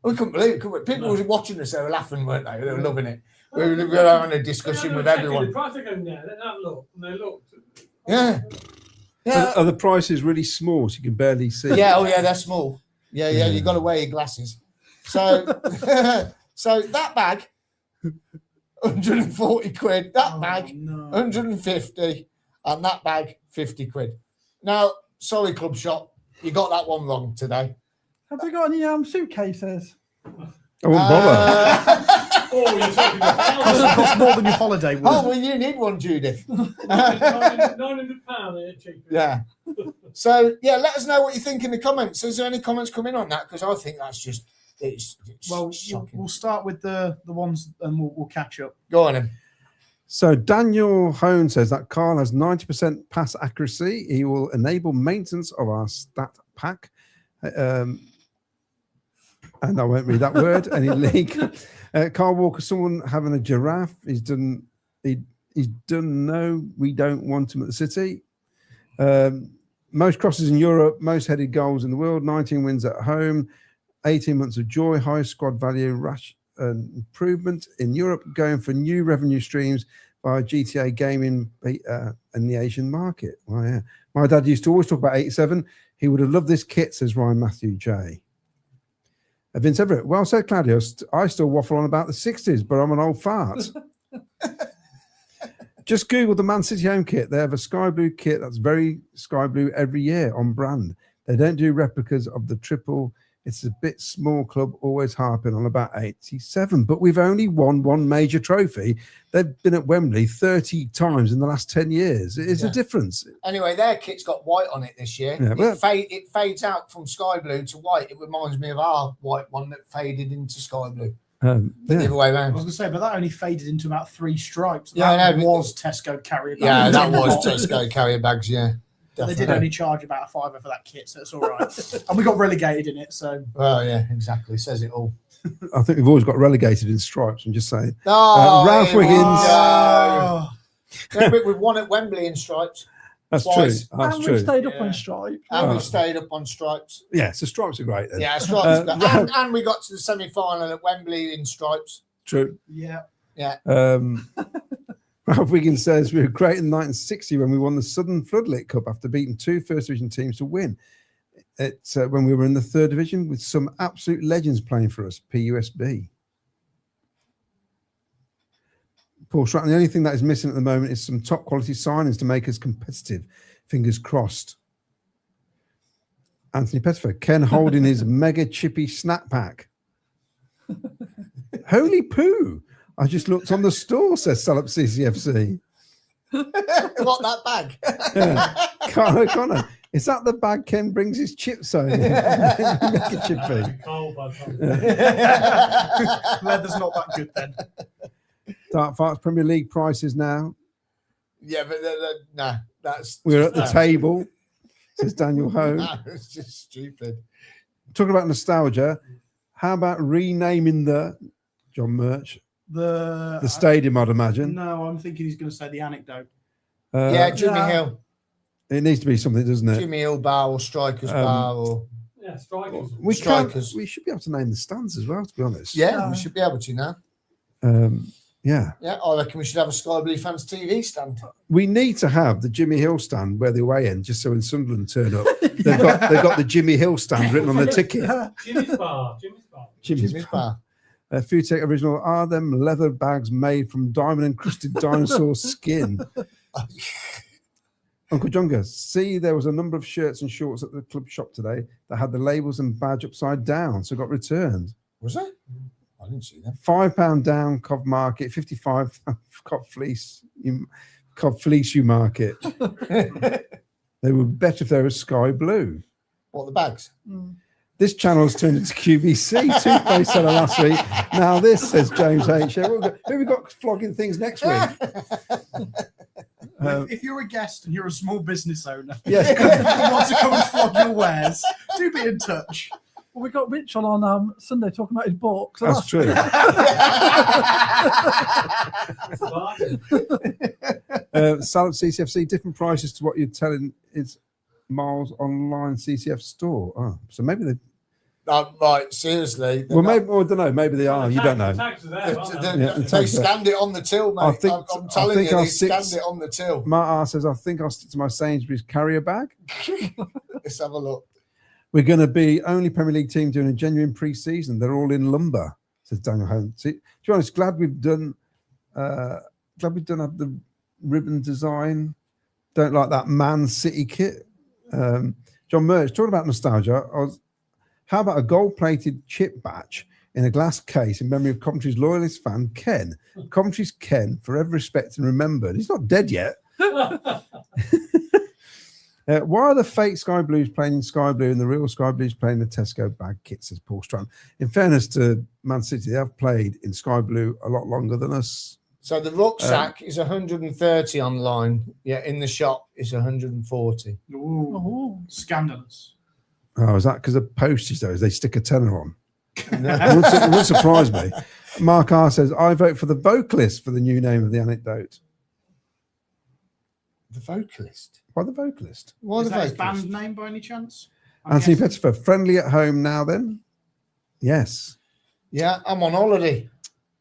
We couldn't believe it. Could we? People were watching us. They were laughing, weren't they? They were loving it. We were having a discussion with everyone. The price are going down. Let's have a look. And they looked. Yeah. Yeah. Are the prices really small so you can barely see? Yeah. Oh, yeah. They're small. Yeah. Yeah. You got to wear your glasses. So, so that bag, 140 quid. That bag, No. 150, and that bag, 50 quid. Now, sorry, club shop, you got that one wrong today. Have they got any suitcases? I wouldn't bother. Oh, you're talking about Cost, cost more than your holiday would. Oh, well, you need one, Judith. £900 cheaper. Yeah. So, yeah, let us know what you think in the comments. Is there any comments coming on that? Because I think that's just, it's Well, shocking. we'll start with the ones and we'll catch up. Go on, then. So Daniel Hone says that Carl has 90% pass accuracy. He will enable maintenance of our stat pack. And I won't read that word. Any league. Carl Walker, someone having a giraffe. He's done. No, we don't want him at the City. Most crosses in Europe, most headed goals in the world. 19 wins at home. 18 months of joy. High squad value. Rash improvement in Europe. Going for new revenue streams via GTA gaming in the Asian market. Well, yeah. My dad used to always talk about 87. He would have loved this kit, says Ryan Matthew J. Vince Everett. Well said, Claudio. I still waffle on about the 60s, but I'm an old fart. Just Google the Man City home kit. They have a sky blue kit that's very sky blue every year on brand. They don't do replicas of the triple. It's a bit small club, always harping on about 87. But we've only won one major trophy. They've been at Wembley 30 times in the last 10 years. It is a difference. Anyway, their kit's got white on it this year. Yeah, well- It fades out from sky blue to white. It reminds me of our white one that faded into sky blue. The Yeah. other way I was around. going to say, but that only faded into about 3 stripes. Yeah, I that know, but- was Tesco carrier bag. Yeah, that was Tesco carrier bags, yeah. They did Definitely. only charge about a £5 for that kit, so it's all right. And we got relegated in it, so Well, yeah, exactly. Says it all. I think we've always got relegated in stripes. I'm just saying. Oh, Ralph here we Wiggins. go. No, but we've won at Wembley in stripes. That's Twice. true. That's and true. we've stayed up Yeah. on stripes. And we've stayed up on stripes. Yeah, so stripes are great then. Yeah, stripes. Ralph- and we got to the semi-final at Wembley in stripes. True. yeah. Ralph Wiggins says we were great in 1960 when we won the Southern Floodlit Cup after beating 2 First Division teams to win. It's when we were in the 3rd Division with some absolute legends playing for us, PUSB. Paul Stratton, the only thing that is missing at the moment is some top quality signings to make us competitive. Fingers crossed. Anthony Pettiford, Ken holding his mega chippy snap pack. Holy poo. I just looked on the store, says Salop CCFC. What, that bag? Yeah. Carl O'Connor, is that the bag Ken brings his chips home? Mega chippy. Cold by the time. Leather's not that good then. Dark Farts Premier League prices now. Yeah, but no, that's We're at the table, says Daniel Ho. No, it's just stupid. Talking about nostalgia, how about renaming the John Murch, The stadium, I'd imagine? No, I'm thinking he's going to say the anecdote. Yeah, Jimmy Yeah. Hill. It needs to be something, doesn't it? Jimmy Hill bar or Strikers bar or Yeah, strikers. We Strikers. we should be able to name the stands as well, to be honest. yeah, we should be able to now. Yeah. Yeah, I reckon we should have a Sky Blue Fans TV stand. We need to have the Jimmy Hill stand where the away end, just so when Sunderland turn up, they've got the Jimmy Hill stand written on the ticket. Jimmy's bar. Jimmy's Bar. Foodtech original. Are them leather bags made from diamond encrusted dinosaur skin? Uncle John goes, see, there was a number of shirts and shorts at the club shop today that had the labels and badge upside down, so got returned. Was it? I didn't see that. £5 down, Cov Market, 55 Cov Fleece, you market. They were better if they were sky blue. What, the bags? This channel's turned into QVC, toothpaste seller last week. Now this, says James H. Who have we got flogging things next week? If you're a guest and you're a small business owner, Yes. and want to come and flog your wares, do be in touch. Well, we got Rich on Sunday talking about his book. So That's true. Salad CCFC, different prices to what you're telling is miles online CCF store. Oh, so maybe they. Right, seriously. Well, maybe, or I don't know. Maybe they are. You don't know. They scanned it on the till, mate. I'm telling you, they scanned it on the till. Mark R says, I think I'll stick to my Sainsbury's carrier bag. Let's have a look. We're going to be only Premier League team doing a genuine pre-season. They're all in lumber, says Daniel Holmes. See, to be honest, glad we've done have the ribbon design. Don't like that Man City kit. John Merch, talking about nostalgia, how about a gold-plated chip batch in a glass case in memory of Coventry's loyalist fan, Ken? Coventry's Ken, forever respected and remembered. He's not dead yet. Why are the fake Sky Blues playing in Sky Blue and the real Sky Blues playing the Tesco bag kit, says Paul Strand. In fairness to Man City, they have played in Sky Blue a lot longer than us. So the rucksack is 130 online. Yeah, in the shop it's 140. Ooh, scandalous. Oh, is that because of postage, though? They stick a tenner on? It wouldn't surprise me. Mark R says, I vote for the vocalist for the new name of the anecdote. The vocalist? Why the vocalist? Why Is the that his vocalist? band name by any chance? Anthony Pettifer, friendly at home now then? Yes. Yeah, I'm on holiday.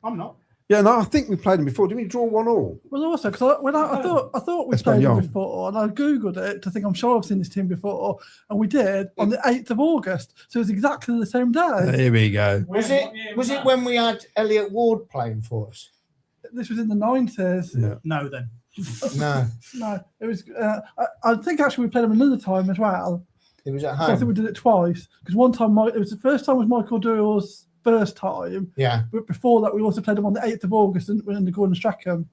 I'm not. Yeah, no, I think we played them before. Didn't we draw 1-1? Well, also because I thought we played them before, and I googled it to think I'm sure I've seen this team before, and we did on the 8th of August, so it was exactly the same day. Here we go. Was it when we had Elliot Ward playing for us? This was in the 90s. Yeah. No, then. No, No, it was. I think actually we played them another time as well. it was at So I think home. we did it twice because one time it was the first time was Michael Doyle's first time, Yeah. but before that we also played them on the 8th of August in the Gordon Strachan.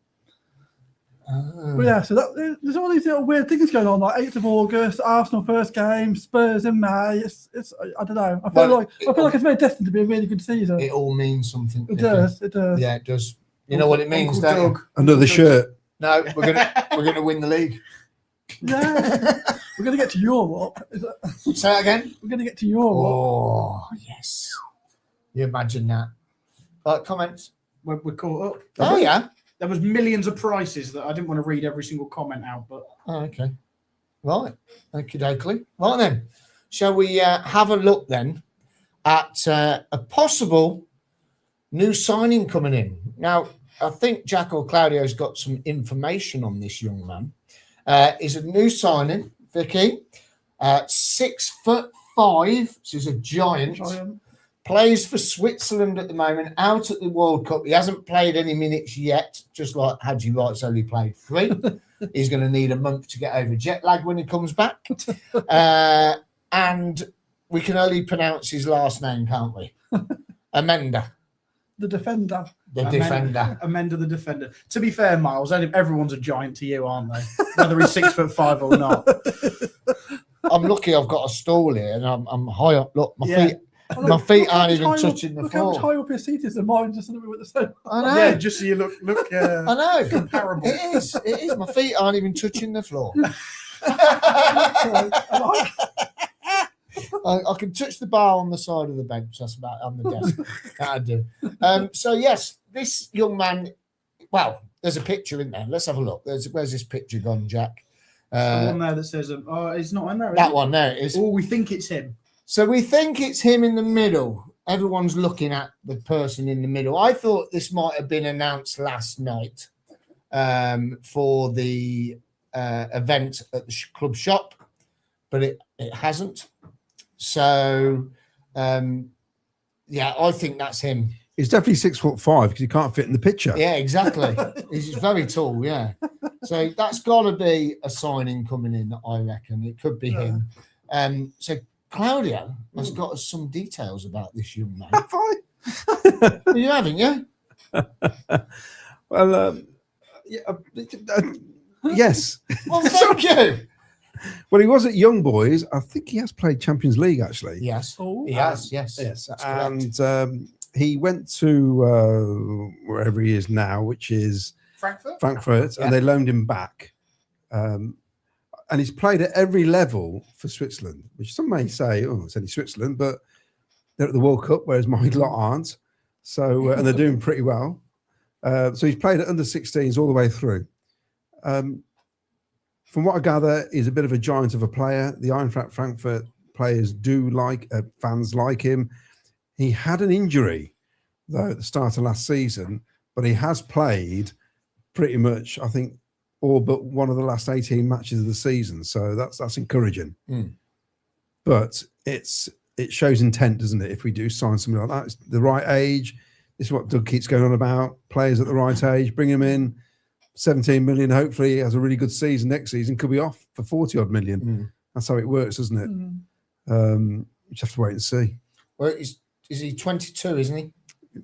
But yeah, so there's all these little weird things going on, like 8th of August, Arsenal first game, Spurs in May. It's I don't know. I feel like it's very destined to be a really good season. It all means something. It different. does. It does. Yeah, it does. You know what it means, Uncle don't you? Doug. Another shirt. No, we're gonna win the league. Yeah. We're gonna get to Europe. Say that again. We're gonna get to Europe. Oh yes. You imagine that. Comments. We're caught up. Oh yeah. There was millions of prices that I didn't want to read every single comment out, but Oh, okay. Right. Okie dokie. Right then. Shall we have a look then at a possible new signing coming in? Now, I think Jack or Claudio's got some information on this young man. He's a new signing, Vicky. 6'5", so he's a giant. Plays for Switzerland at the moment, out at the World Cup. He hasn't played any minutes yet, just like Hadji Wright's only played 3. He's going to need a month to get over jet lag when he comes back. And we can only pronounce his last name, can't we? Amenda. The defender. The defender. Amenda the defender. To be fair, Miles, everyone's a giant to you, aren't they? Whether he's 6'5" or not. I'm lucky I've got a stool here and I'm high up. Look, my feet aren't even touching the look how much floor. high up your seat is and mine just a little bit the same. I know. Yeah, just so you look I know. comparable. It is. My feet aren't even touching the floor. I can touch the bar on the side of the bench. That's about on the desk. That I do. So yes, this young man. Well, there's a picture in there. Let's have a look. Where's this picture gone, Jack? The one there that says, "Oh, it's not in there." That one there it is. Oh, we think it's him. So we think it's him in the middle. everyone's looking at the person in the middle. I thought this might have been announced last night for the event at the club shop, but it hasn't. So, yeah, I think that's him. He's definitely 6'5" because he can't fit in the picture. Yeah, exactly. He's very tall, yeah. So that's got to be a signing coming in, I reckon. It could be him. So Claudio has got us some details about this young man. Have I? Well, you haven't, yeah? Well, yes. Well, thank you. Well, he was at Young Boys. I think he has played Champions League, actually. Yes, Oh, he has, yes. Yes. That's correct. And he went to wherever he is now, which is Frankfurt, and they loaned him back. And he's played at every level for Switzerland, which some may say, oh, it's only Switzerland, but they're at the World Cup, whereas my lot aren't. So, and they're doing pretty well. So he's played at under 16s all the way through. From what I gather, he's a bit of a giant of a player. The Eintracht Frankfurt players do like, fans like him. He had an injury, though, at the start of last season, but he has played pretty much, I think, all but one of the last 18 matches of the season. So that's encouraging. But it shows intent, doesn't it? If we do sign something like that, it's the right age. This is what Doug keeps going on about. Players at the right age, bring him in. 17 million, hopefully he has a really good season next season, could be off for 40 odd million. That's how it works, doesn't it? You just have to wait and see. Well, is he 22, isn't he?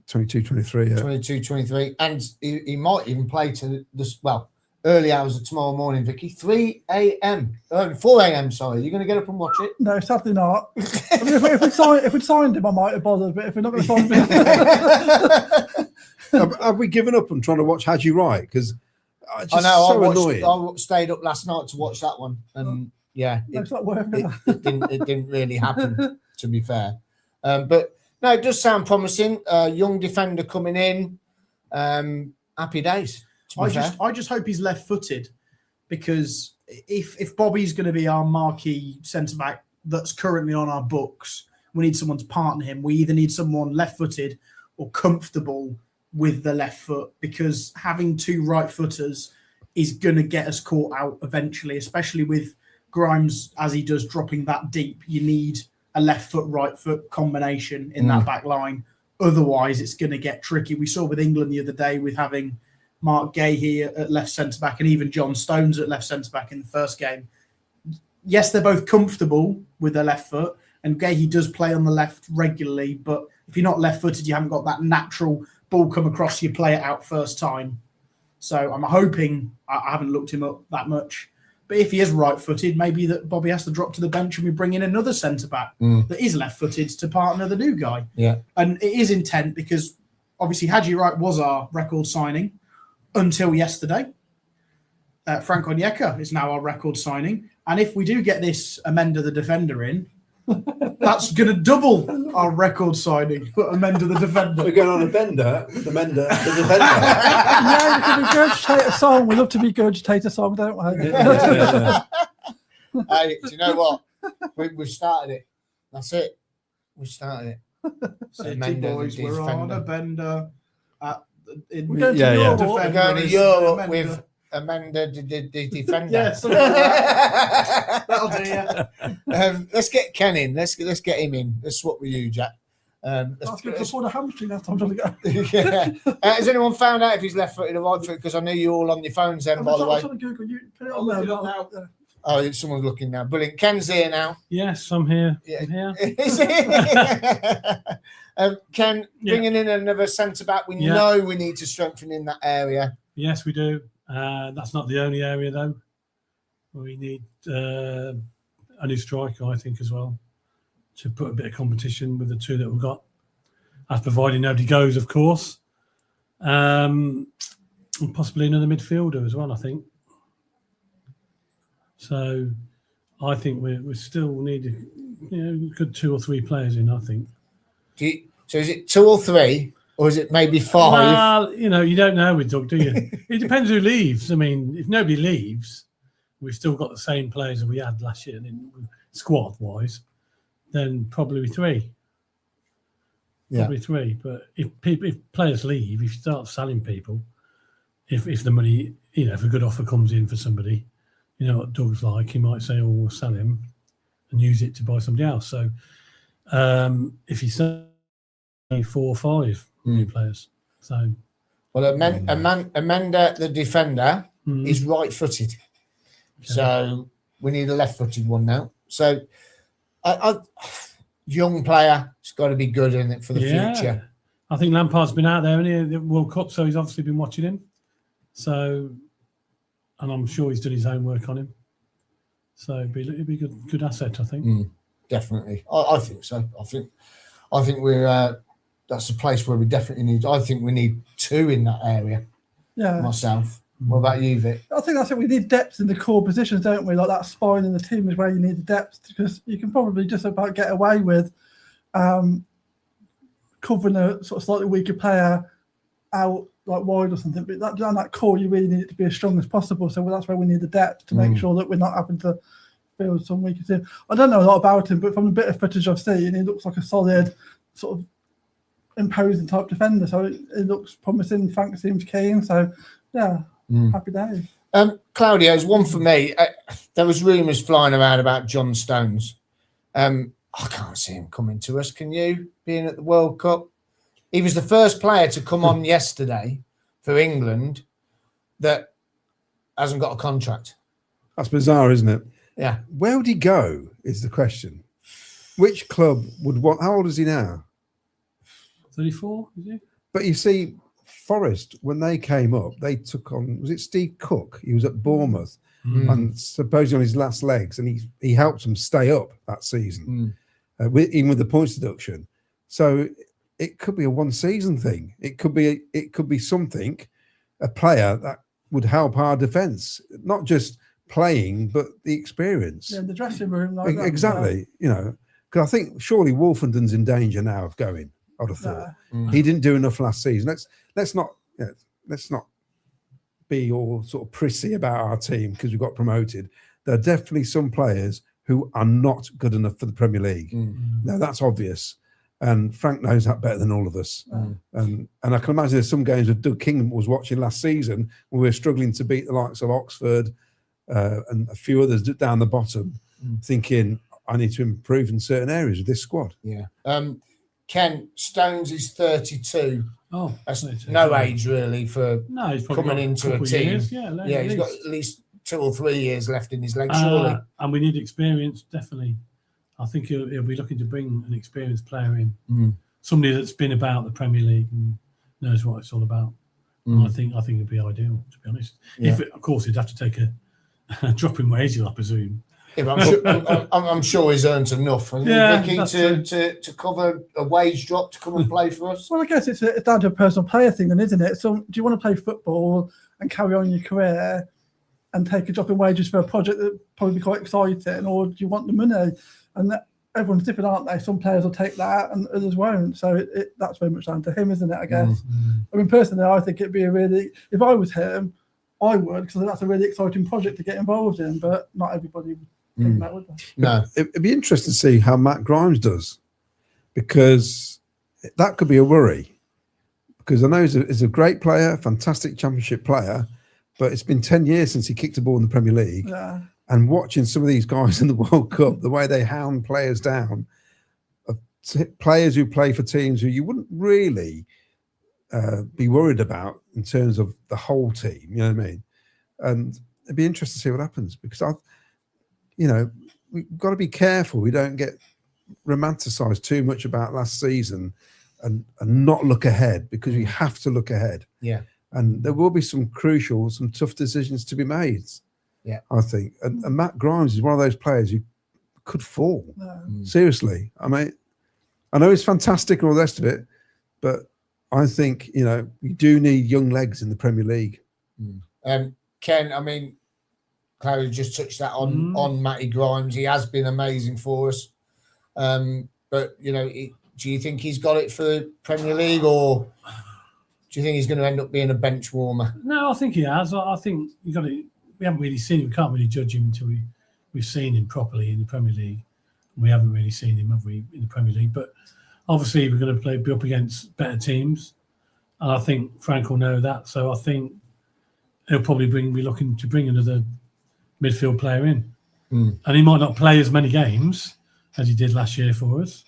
22, 23, yeah. 22, 23. And he might even play to this, well, early hours of tomorrow morning, Vicky. 3 a.m. 4 a.m., sorry. You're going to get up and watch it? no, sadly not. I mean, if we'd signed him, I might have bothered, but if we're not going to sign him... Have we given up on trying to watch Haji Wright? Because I know, so annoying. I stayed up last night to watch that one. And yeah, it's not worth it. it didn't really happen, to be fair. But no, it does sound promising. Young defender coming in. Happy days. I just hope he's left-footed, because if Bobby's going to be our marquee centre-back that's currently on our books, we need someone to partner him. We either need someone left-footed or comfortable with the left foot, because having two right footers is going to get us caught out eventually, especially with Grimes, as he does, dropping that deep. You need a left foot, right foot combination in that back line. Otherwise, it's going to get tricky. We saw with England the other day with having Mark Gahey at left centre-back and even John Stones at left centre-back in the first game. Yes, they're both comfortable with their left foot, and Gahey does play on the left regularly, but if you're not left-footed, you haven't got that natural ball come across, you play it out first time. So I'm hoping, I haven't looked him up that much, but if he is right-footed, maybe that Bobby has to drop to the bench and we bring in another centre-back that is left-footed to partner the new guy. Yeah. And it is intent, because obviously Haji Wright was our record signing until yesterday. Frank Onyeka is now our record signing. And if we do get this Amenda the defender in, that's going to double our record signing for Amenda the defender. We're going on a bender with Amenda the defender. Yeah, you can regurgitate a song. We love to regurgitate a song, don't we? Hey, do you know what? We've started it. That's it. We started it. City boys, we're on a bender. We're going to Europe. We're going to Europe with Amanda the defender. Yes, that'll do you. Let's get Ken in. Let's get him in. Let's swap with you, Jack. That's good. I saw the hamstring last time. Yeah. Has anyone found out if he's left-footed or right-footed? Because I know you're all on your phones then, by the way. Google. You put it on there now. Oh, someone's looking now. Brilliant. Ken's here now. Yes, I'm here. Yeah. I'm here. Is he? Ken, bringing in another centre-back. We know we need to strengthen in that area. Yes, we do. That's not the only area, though. We need a new striker, I think, as well, to put a bit of competition with the two that we've got. That's providing nobody goes, of course. And possibly another midfielder as well, I think. So I think we still need a good 2 or 3 players in, I think. So is it 2 or 3? Or is it maybe 5? Well, you don't know with Doug, do you? It depends who leaves. I mean, if nobody leaves, we've still got the same players that we had last year, squad-wise, then probably 3. probably 3. But if players leave, if you start selling people, if the money, if a good offer comes in for somebody, what Doug's like, he might say, "Oh, we'll sell him and use it to buy somebody else." So if you sell 4 or 5 new players, so Amanda, the defender, is right-footed, so we need a left-footed one now. So, young player, it's got to be good in it for the future. I think Lampard's been out there in the World Cup, so he's obviously been watching him. So, and I'm sure he's done his homework on him. So it'd be a good asset, I think. Definitely, I think so. I think we're that's a place where we definitely need. I think we need 2 in that area. Yeah, myself. What about you, Vic? I think that's it. We need depth in the core positions, don't we? Like that spine in the team is where you need the depth, because you can probably just about get away with covering a sort of slightly weaker player out like wide or something. But that core, you really need it to be as strong as possible. So that's where we need the depth to make sure that we're not having to build some weaker team. I don't know a lot about him, but from the bit of footage I've seen, he looks like a solid sort of imposing type defender. So it looks promising. Frank seems keen. So yeah. Happy days. Claudio's one for me. There was rumours flying around about John Stones. I can't see him coming to us. Can you, being at the World Cup? He was the first player to come on yesterday for England that hasn't got a contract. That's bizarre, isn't it? Yeah. Where would he go is the question. Which club would want... How old is he now? 34, is he? But you see... Forest, when they came up, they took on, was it Steve Cook? He was at Bournemouth and supposedly on his last legs, and he helped them stay up that season, even with the points deduction. So it could be a one-season thing. It could be something, a player that would help our defence, not just playing, but the experience. Yeah, the dressing room. Like exactly. Because I think surely Wolfenden's in danger now of going. I'd have thought he didn't do enough last season. Let's not be all sort of prissy about our team because we got promoted. There are definitely some players who are not good enough for the Premier League. Now that's obvious, and Frank knows that better than all of us. And I can imagine there's some games that Doug King was watching last season when we were struggling to beat the likes of Oxford and a few others down the bottom, thinking I need to improve in certain areas of this squad. Yeah. Ken, Stones is 32. Oh, that's no age really for he's coming into a team. Years, he's got at least 2 or 3 years left in his legs, surely. And we need experience, definitely. I think he'll be looking to bring an experienced player in, somebody that's been about the Premier League and knows what it's all about. I think it'd be ideal, to be honest. Yeah. Of course, he'd have to take a drop in wages, I presume. Yeah, but I'm sure he's earned enough, Vicky, to cover a wage drop to come and play for us. Well, I guess it's down to a personal player thing, then, isn't it? So, do you want to play football and carry on your career and take a drop in wages for a project that probably be quite exciting, or do you want the money? And everyone's different, aren't they? Some players will take that, and others won't. So that's very much down to him, isn't it? I guess. I mean, personally, I think it'd be if I was him, I would, because that's a really exciting project to get involved in. But not everybody. No, it'd be interesting to see how Matt Grimes does, because that could be a worry. Because I know he's a great player, fantastic championship player, but it's been 10 years since he kicked a ball in the Premier League. Yeah. And watching some of these guys in the World Cup, the way they hound players down, players who play for teams who you wouldn't really be worried about in terms of the whole team. You know what I mean? And it'd be interesting to see what happens, because we've got to be careful we don't get romanticised too much about last season and not look ahead, because we have to look ahead. Yeah. And there will be some tough decisions to be made. Yeah. I think. And Matt Grimes is one of those players who could fall. Seriously. I mean, I know he's fantastic and all the rest of it, but I think, we do need young legs in the Premier League. Ken, I mean, Claudia just touched that on Matty Grimes. He has been amazing for us. But, do you think he's got it for the Premier League, or do you think he's going to end up being a bench warmer? No, I think he has. I think we haven't really seen him. We can't really judge him until we've seen him properly in the Premier League. We haven't really seen him, have we, in the Premier League? But Obviously, we're going to be up against better teams, and I think Frank will know that. So I think he'll probably be looking to bring another midfield player in, and he might not play as many games as he did last year for us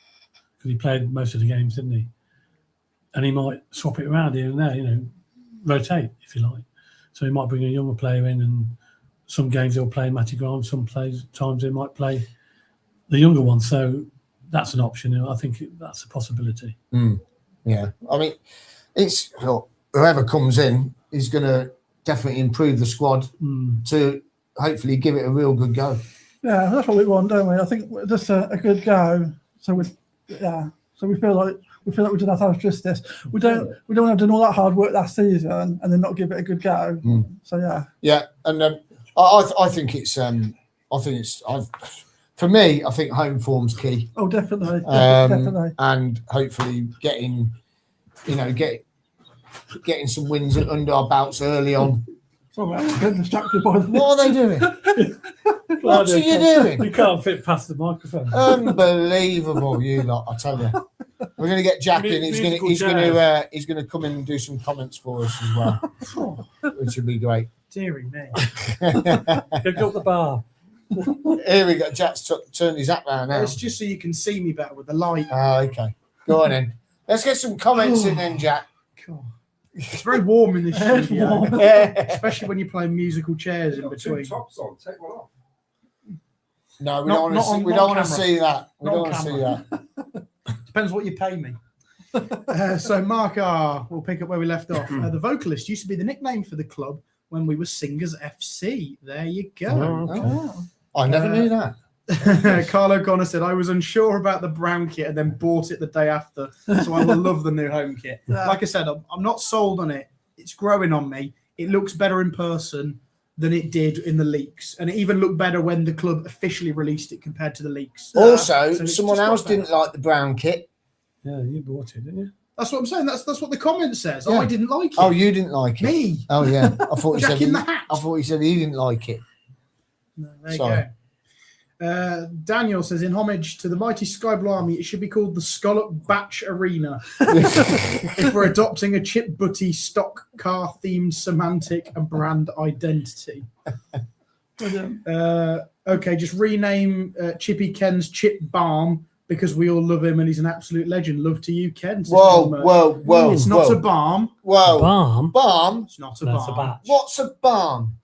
because he played most of the games, didn't he? And he might swap it around here and there, rotate if you like. So he might bring a younger player in, and some games he'll play Matty Grimes, times he might play the younger one. So that's an option. I think that's a possibility. Yeah, I mean, it's whoever comes in is going to definitely improve the squad to hopefully give it a real good go. Yeah, that's what we want, don't we? I think just a good go. So we feel like we did ourselves justice. We don't have done all that hard work last season and then not give it a good go. So yeah, and I think it's for me. I think home form's key. Oh, definitely, definitely, and hopefully getting some wins under our belts early on. Sorry, I'm getting distracted by What are they doing? What are you doing? You can't fit past the microphone. Unbelievable, you lot! I tell you, we're going to get Jack in. He's going to come in and do some comments for us as well, which would be great. Deary me. Go up the bar. Here we go. Jack's turned his app round now. It's just so you can see me better with the light. Oh, okay. Go on in. Let's get some comments in then, Jack. God. It's very warm in this studio, especially when you're playing musical chairs in between. Tops on. Take one off. No, we don't want to see that. We don't want to see that. Depends what you pay me. So Mark R, we'll pick up where we left off. The vocalist used to be the nickname for the club when we were Singers FC. There you go. Oh. I never knew that. Carl O'Connor said, I was unsure about the brown kit and then bought it the day after. So I will love the new home kit. Like I said, I'm not sold on it. It's growing on me. It looks better in person than it did in the leaks. And it even looked better when the club officially released it compared to the leaks. Also, so someone else didn't like the brown kit. Yeah, you bought it, didn't you? That's what I'm saying. That's what the comment says. Yeah. I didn't like it. Oh, you didn't like it? Me. Oh, yeah. I thought Jack in the hat. I thought he said he didn't like it. No, there Sorry. you go. Daniel says, in homage to the mighty Sky Blue Army, it should be called the Scallop Batch Arena. If we're adopting a chip butty stock car themed semantic and brand identity. Okay, just rename Chippy Ken's Chip Balm because we all love him and he's an absolute legend. Love to you, Ken. Whoa. It's not a balm. Whoa. Balm? Balm? It's not a That's balm. a batch. What's a balm?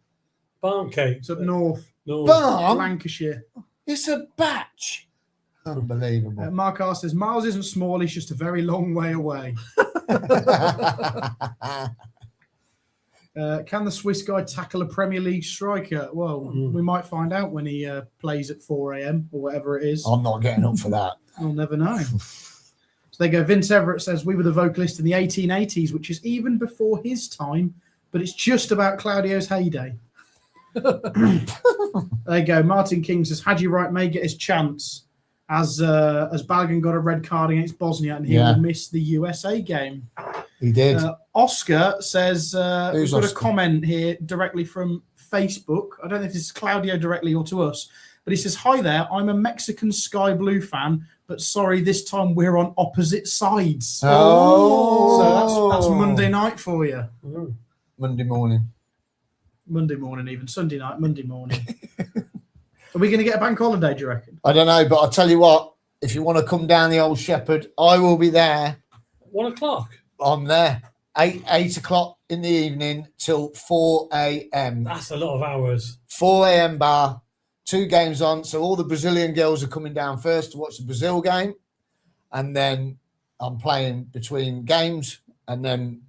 Balm cake. It's up north. Balm? Lancashire. It's a batch. Unbelievable. Mark R says, Miles isn't small, he's just a very long way away. Can the Swiss guy tackle a Premier League striker? Well, we might find out when he plays at 4 a.m. or whatever it is. I'm not getting up for that. I'll never know. So they go, Vince Everett says, we were the vocalist in the 1880s, which is even before his time, but it's just about Claudio's heyday. There you go. Martin King says, Haji Wright may get his chance as Balogun got a red card against Bosnia and he will miss the USA game. He did. Oscar says, we've got Oscar? a comment here directly from Facebook. I don't know if this is Claudio directly or to us, but he says, hi there, I'm a Mexican Sky Blue fan, but sorry, this time we're on opposite sides. So that's Monday night for you. Monday morning. Monday morning, even Sunday night, Monday morning. Are we going to get a bank holiday, do you reckon? I don't know, but I'll tell you what, if you want to come down the Old Shepherd, I will be there. 1 o'clock. I'm there. 8 o'clock in the evening till 4 a.m. That's a lot of hours. 4 a.m. bar, 2 games on. So all the Brazilian girls are coming down first to watch the Brazil game. And then I'm playing between games and then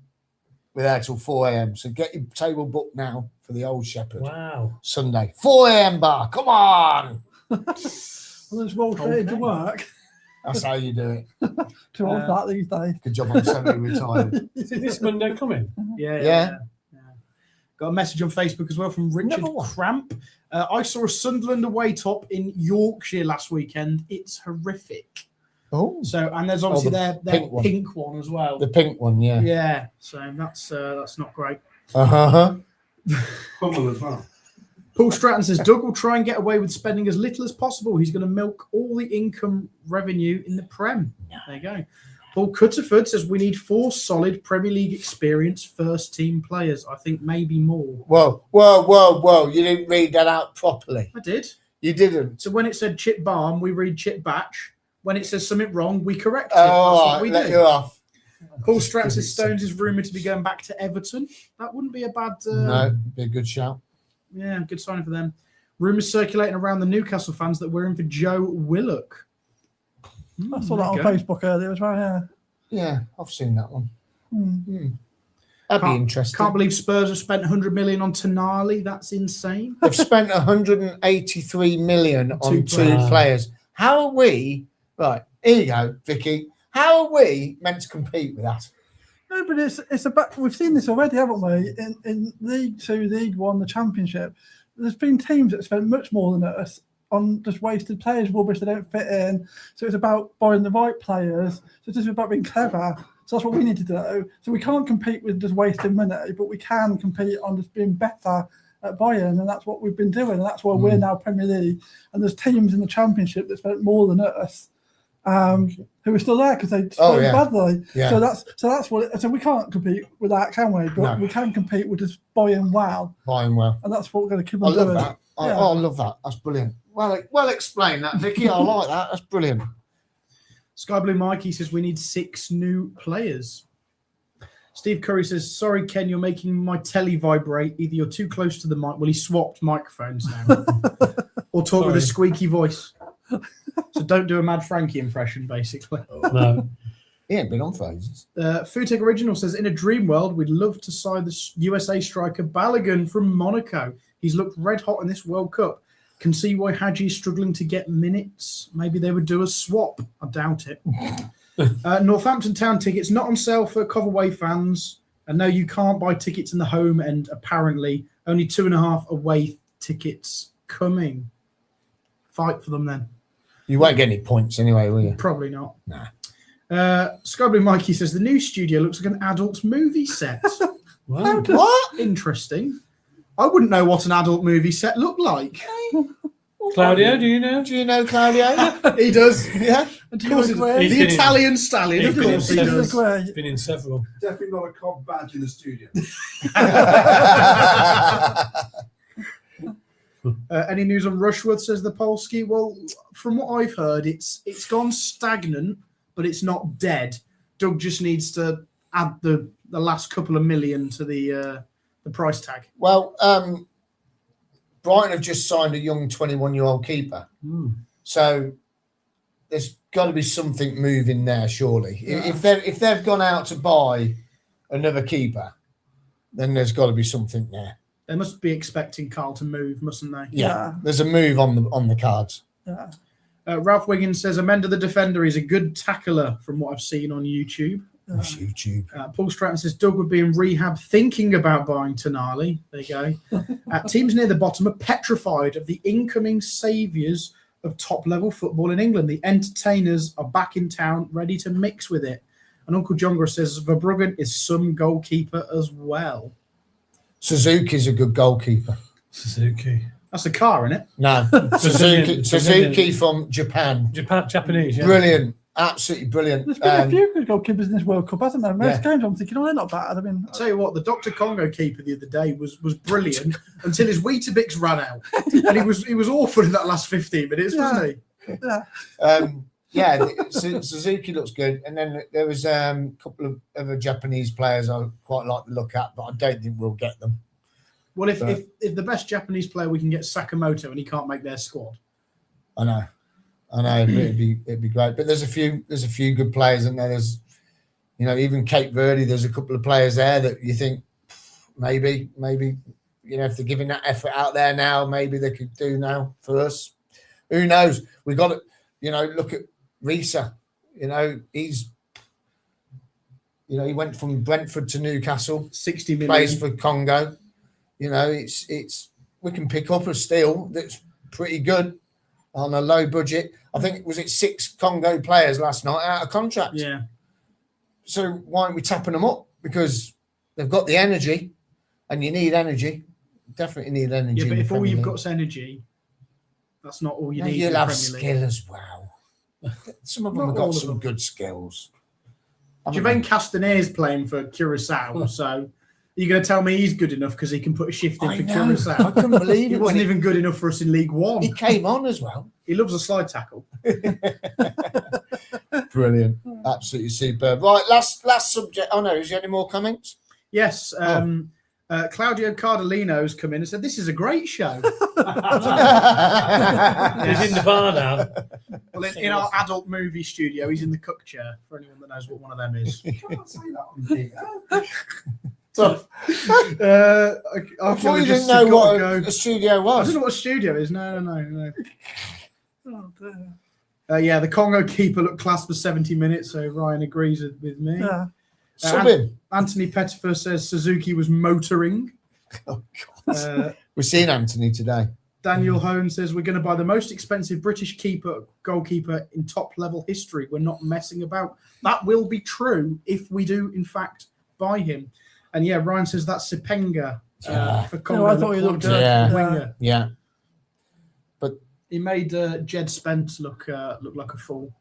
we're there till 4 a.m. So get your table booked now for the Old Shepherd. Wow. Sunday. 4 a.m. bar. Come on. Well, it's well fitted to work. That's how you do it. Too old for that these days. Good job I'm semi-retired. Is this Monday coming? Yeah. Got a message on Facebook as well from Richard Cramp. I saw a Sunderland away top in Yorkshire last weekend. It's horrific. Oh. So, and there's obviously their pink one as well. The pink one, yeah. Yeah. So that's not great. Uh-huh. Hummel as well. Paul Stratton says Doug will try and get away with spending as little as possible. He's going to milk all the income revenue in the Prem. There you go. Paul Cutterford says we need 4 solid Premier League experienced first team players. I think maybe more. Whoa. You didn't read that out properly. I did. You didn't. So when it said Chip Balm, we read Chip Batch. When it says something wrong, we correct it. Oh, That's what we let do. you off. Paul Stratton says Stones is rumoured to be going back to Everton. That wouldn't be a bad... No, be a good shout. Yeah, good sign for them. Rumours circulating around the Newcastle fans that we're in for Joe Willock. I saw that on Facebook earlier as well, yeah. Yeah, I've seen that one. That'd be interesting. Can't believe Spurs have spent 100 million on Tonali. That's insane. They've spent 183 million on 2 players. How are we... Right, here you go, Vicky. How are we meant to compete with that? No, but it's about, we've seen this already, haven't we? In League 2, League 1, the Championship, there's been teams that spend much more than us on just wasted players, rubbish, they don't fit in. So it's about buying the right players. So it's just about being clever. So that's what we need to do. So we can't compete with just wasting money, but we can compete on just being better at buying, and that's what we've been doing, and that's why we're now Premier League. And there's teams in the Championship that spent more than us. Who are still there because they spent badly. Yeah. So that's what. So we can't compete with that, can we? But we can compete with just buying well. And that's what we're going to keep on doing. Love that. I love that. That's brilliant. Well explained that, Vicky. I like that. That's brilliant. Sky Blue Mikey says we need 6 new players. Steve Curry says, sorry, Ken, you're making my telly vibrate. Either you're too close to the mic. Well, he swapped microphones now. Or talk with a squeaky voice. So don't do a Mad Frankie impression, basically. No. He ain't been on for ages. Foodtech Original says, in a dream world, we'd love to sign the USA striker Balogun from Monaco. He's looked red hot in this World Cup. Can see why Hadji's struggling to get minutes. Maybe they would do a swap. I doubt it. Northampton Town tickets not on sale for Coventry fans. And no, you can't buy tickets in the home end, apparently. Only 2.5 away tickets coming. Fight for them then. You won't get any points anyway, will you? Probably not. Nah. Sky Blue Mikey says, the new studio looks like an adult movie set. What? Interesting. I wouldn't know what an adult movie set looked like. Claudio, do you know? Do you know Claudio? He does. Yeah. Of course he does. The Italian stallion, of course he does. He's been in several. Definitely not a cob badge in the studio. Any news on Rushworth, says the Polski? Well, from what I've heard, it's gone stagnant, but it's not dead. Doug just needs to add the last couple of million to the price tag. Well, Brighton have just signed a young 21-year-old keeper. So there's got to be something moving there, surely. Yeah. If they've gone out to buy another keeper, then there's got to be something there. They must be expecting Carl to move, mustn't they? Yeah. There's a move on the cards. Yeah. Ralph Wiggins says Amenda the Defender is a good tackler from what I've seen on YouTube. YouTube. Paul Stratton says Doug would be in rehab thinking about buying Tonali. There you go. Teams near the bottom are petrified of the incoming saviours of top-level football in England. The entertainers are back in town, ready to mix with it. And Uncle Jongra says Verbruggen is some goalkeeper as well. Suzuki's a good goalkeeper. Suzuki. That's a car, isn't it? No. Suzuki from Japan. Japanese, yeah. Brilliant. Absolutely brilliant. There's been a few good goalkeepers in this World Cup, hasn't there? Most games I'm thinking, they're not bad. I mean, I'll tell you what, the Dr Congo keeper the other day was brilliant until his Weetabix ran out. And he was awful in that last 15 minutes, wasn't he? Yeah. Suzuki looks good. And then there was a couple of other Japanese players I quite like to look at, but I don't think we'll get them. Well, if the best Japanese player we can get Sakamoto and he can't make their squad. I know, it'd be great. But there's a few good players in there. There's, even Cape Verde. There's a couple of players there that you think maybe, if they're giving that effort out there now, maybe they could do now for us. Who knows? We got to, look at Risa. He's, he went from Brentford to Newcastle. 60 million. Plays for Congo. It's we can pick up a steal that's pretty good on a low budget. I think was it 6 Congo players last night out of contract. Yeah. So why aren't we tapping them up? Because they've got the energy, and you need energy. definitely need energy. Yeah, but in the if all Premier you've League. got is energy, that's not all you No, need. you'll in the have Premier League. skill as well. Some of them Not have all got of some them. good skills. Jermaine Castanier's playing for Curacao, so you're going to tell me he's good enough because he can put a shift in I for know. Curacao? I couldn't believe He it when wasn't even good enough for us in League One. he came on as well. He loves a slide tackle. Brilliant, absolutely superb. Right, last subject. Oh no, is there any more comments? Yes, Claudio Cardellino's come in and said, "This is a great show." He's in the bar now. Well, in our adult movie studio, he's in the cook chair. For anyone that knows what one of them is. You can't say that on here. So, I thought you didn't know what a studio I was. don't know what a studio is. No. Oh, dear. Yeah, the Congo keeper looked class for 70 minutes, so Ryan agrees with me. Yeah. Sub him. Anthony Pettifer says Suzuki was motoring. Oh, God. Uh, We've seen Anthony today. Daniel Hone says we're going to buy the most expensive British goalkeeper in top level history. We're not messing about. That will be true if we do, in fact, buy him. And yeah, Ryan says that's Sipenga for Congo. I thought he looked good. Yeah. Winger. Yeah. He made Jed Spence look like a fool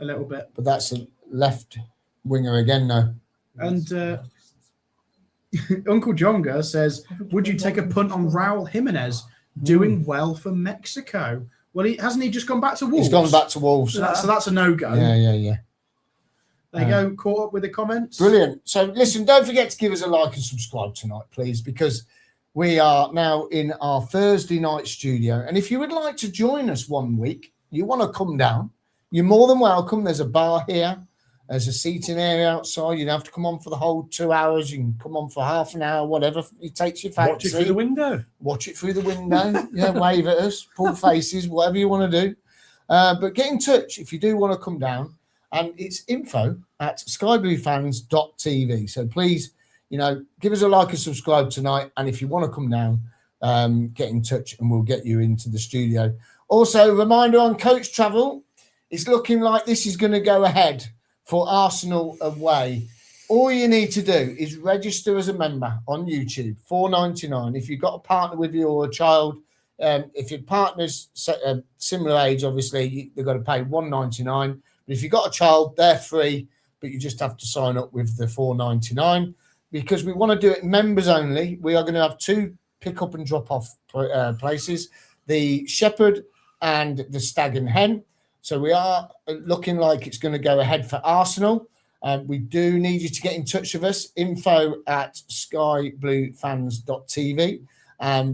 a little bit. But that's a left winger again now. And Uncle Jonga says, would you take a punt on Raul Jimenez doing well for Mexico? Well, hasn't he just gone back to Wolves? He's gone back to Wolves. So that's a no-go. Yeah. There you go. Caught up with the comments. Brilliant. So listen, don't forget to give us a like and subscribe tonight, please, because we are now in our Thursday night studio. And if you would like to join us one week, you want to come down, you're more than welcome. There's a bar here. There's a seating area outside. You don't have to come on for the whole 2 hours. You can come on for half an hour, whatever it takes your fancy. Watch it through the window. Watch it through the window. Yeah, wave at us, pull faces, whatever you want to do. But get in touch if you do want to come down. And it's info@skybluefans.tv. So please, give us a like and subscribe tonight. And if you want to come down, get in touch and we'll get you into the studio. Also, reminder on coach travel. It's looking like this is going to go ahead for Arsenal away. All you need to do is register as a member on YouTube, $4.99. If you've got a partner with you or a child, if your partner's similar age, obviously, they've got to pay $1.99. But if you've got a child, they're free, but you just have to sign up with the $4.99 because we want to do it members only. We are going to have 2 pick up and drop off places, the Shepherd and the Stag and Hen. So we are looking like it's going to go ahead for Arsenal. We do need you to get in touch with us, info@skybluefans.tv.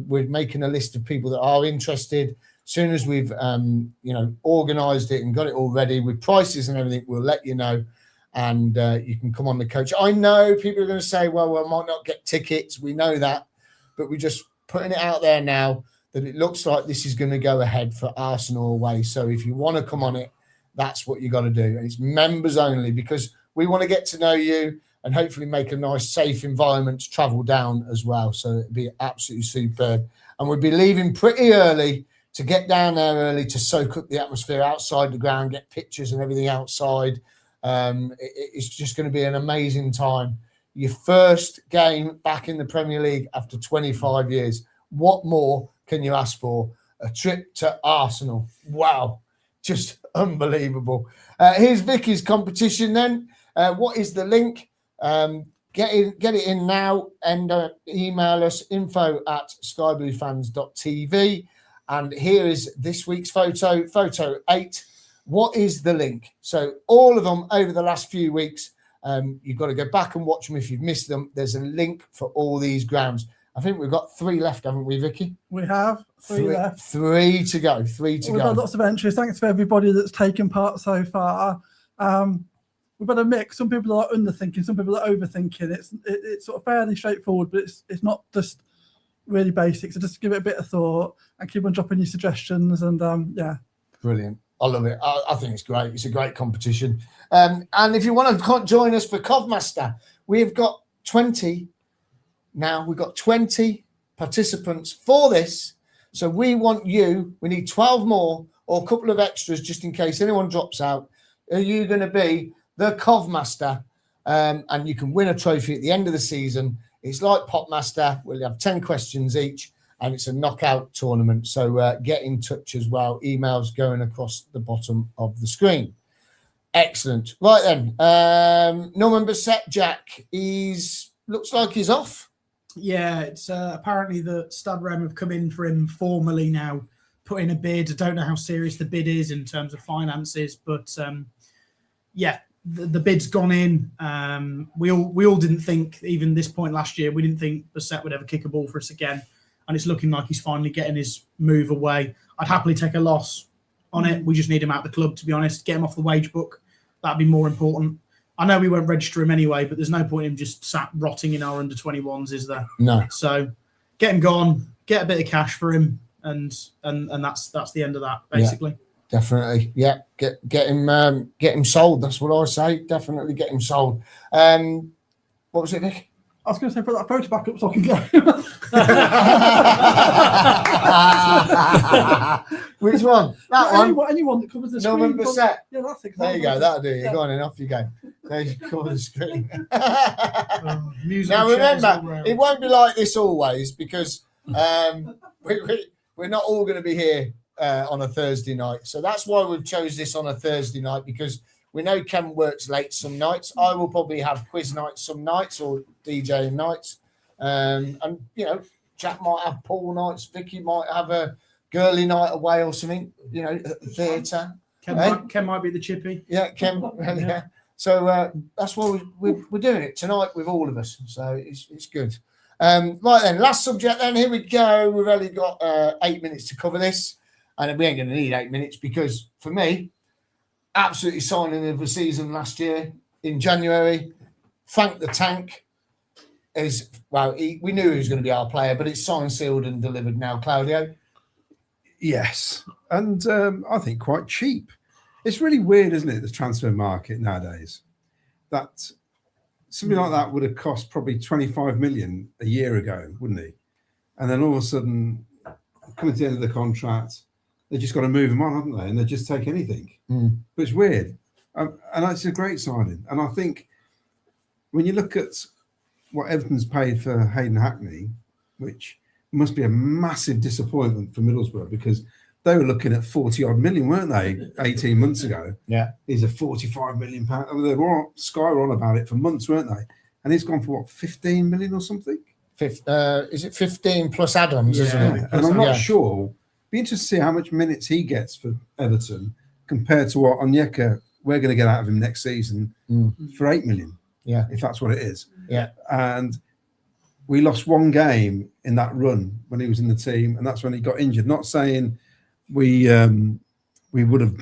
We're making a list of people that are interested. As soon as we've, organised it and got it all ready with prices and everything, we'll let you know. And you can come on the coach. I know people are going to say, well, I might not get tickets. We know that. But we're just putting it out there now that it looks like this is going to go ahead for Arsenal away. So if you want to come on it, that's what you got to do. And it's members only because we want to get to know you and hopefully make a nice, safe environment to travel down as well. So it'd be absolutely superb. And we'll be leaving pretty early to get down there early to soak up the atmosphere outside the ground, get pictures and everything outside. It's just going to be an amazing time. Your first game back in the Premier League after 25 years. What more can you ask for? A trip to Arsenal. Wow. Just unbelievable. Here's Vicky's competition then. What is the link? Get it in now and email us info@skybluefans.tv. And here is this week's photo 8. What is the link? So all of them over the last few weeks, you've got to go back and watch them if you've missed them. There's a link for all these grounds. I think we've got 3 left, haven't we, Vicky? We have 3 left. 3 to go. 3 to We've go. got lots of entries. Thanks for everybody that's taken part so far. We've got a mix. Some people are underthinking, some people are overthinking. It's sort of fairly straightforward, but it's not just really basic. So just give it a bit of thought and keep on dropping your suggestions. And yeah, brilliant. I love it. I think it's great. It's a great competition. And if you want to join us for Covmaster, we've got 20 now. We've got 20 participants for this. So we want you. We need 12 more or a couple of extras just in case anyone drops out. Are you going to be the Covmaster? And you can win a trophy at the end of the season It's like Popmaster. We'll have 10 questions each, and it's a knockout tournament. So get in touch as well. Emails going across the bottom of the screen. Excellent. Right then, Norman Bissett, Jack. Looks like he's off. Yeah, it's apparently the Stade Rem have come in for him formally now, put in a bid. I don't know how serious the bid is in terms of finances, but yeah, the bid's gone in. We all didn't think, even this point last year, we didn't think Bissett would ever kick a ball for us again, and it's looking like he's finally getting his move away. I'd happily take a loss on it. We just need him out of the club, to be honest. Get him off the wage book. That'd be more important. I know we won't register him anyway, but there's no point in him just sat rotting in our under-21s, is there? No. So get him gone, get a bit of cash for him, and that's the end of that, basically. Yeah, definitely. Yeah, get him sold. That's what I say. Definitely get him sold. What was it, Nick? I was going to say, put that photo back up so I can go. Which one? That one? Anyone that covers the screen. Norman Bissett. Yeah, that's exactly. There you go. That'll do you. Yeah. Go on and off you go. There you cover the screen. Music Now chairs all remember, round. it won't be like this always, because we're not all going to be here on a Thursday night. So that's why we've chose this on a Thursday night, because we know Ken works late some nights. I will probably have quiz nights some nights, or DJing nights. And, you know, Jack might have pool nights. Vicky might have a girly night away or something, you know, at the theatre. Ken might be the chippy. Yeah, Ken. Yeah. So that's why we're doing it tonight with all of us. So it's good. Right then, last subject then. Here we go. We've only got 8 minutes to cover this. And we ain't going to need 8 minutes, because for me, absolutely signing of the season last year in January. Thank the tank. We knew he was going to be our player, but it's signed, sealed, and delivered now, Claudio. Yes, and I think quite cheap. It's really weird, isn't it, the transfer market nowadays? That something like that would have cost probably 25 million a year ago, wouldn't he? And then all of a sudden, coming to the end of the contract, they just got to move him on, haven't they? And they just take anything. But it's weird. And it's a great signing. And I think when you look at what Everton's paid for Hayden Hackney, which must be a massive disappointment for Middlesbrough, because they were looking at 40-odd million, weren't they, 18 months ago? Yeah. He's a 45 million pound. I mean, Sky were on about it for months, weren't they? And he's gone for, what, 15 million or something? Is it 15 plus add-ons, isn't it? And I'm not sure. Be interested to see how much minutes he gets for Everton compared to what Onyeka we're going to get out of him next season for 8 million. Yeah. If that's what it is. Yeah. And we lost one game in that run when he was in the team, and that's when he got injured. Not saying we would have.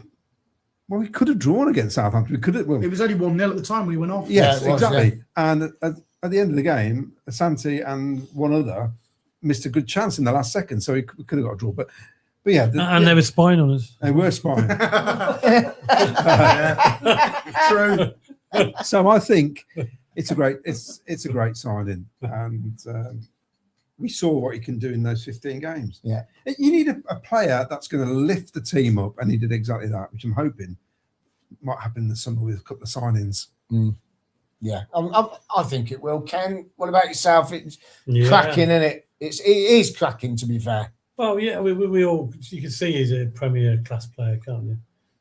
Well, we could have drawn against Southampton. We could have. Well, It was only 1-0 at the time when he went off. yes, Yeah, it was, exactly. And at the end of the game, Asante and one other missed a good chance in the last second, so we could have got a draw. But yeah, They were spying on us. They were spying. True. So I think it's a great signing, and we saw what he can do in those 15 games. Yeah, you need a player that's going to lift the team up, and he did exactly that, which I'm hoping might happen this summer with a couple of signings. Yeah, I think it will. Ken, what about yourself? It's cracking, isn't it? It is cracking, to be fair. Well, yeah, we all, you can see he's a Premier class player, can't you?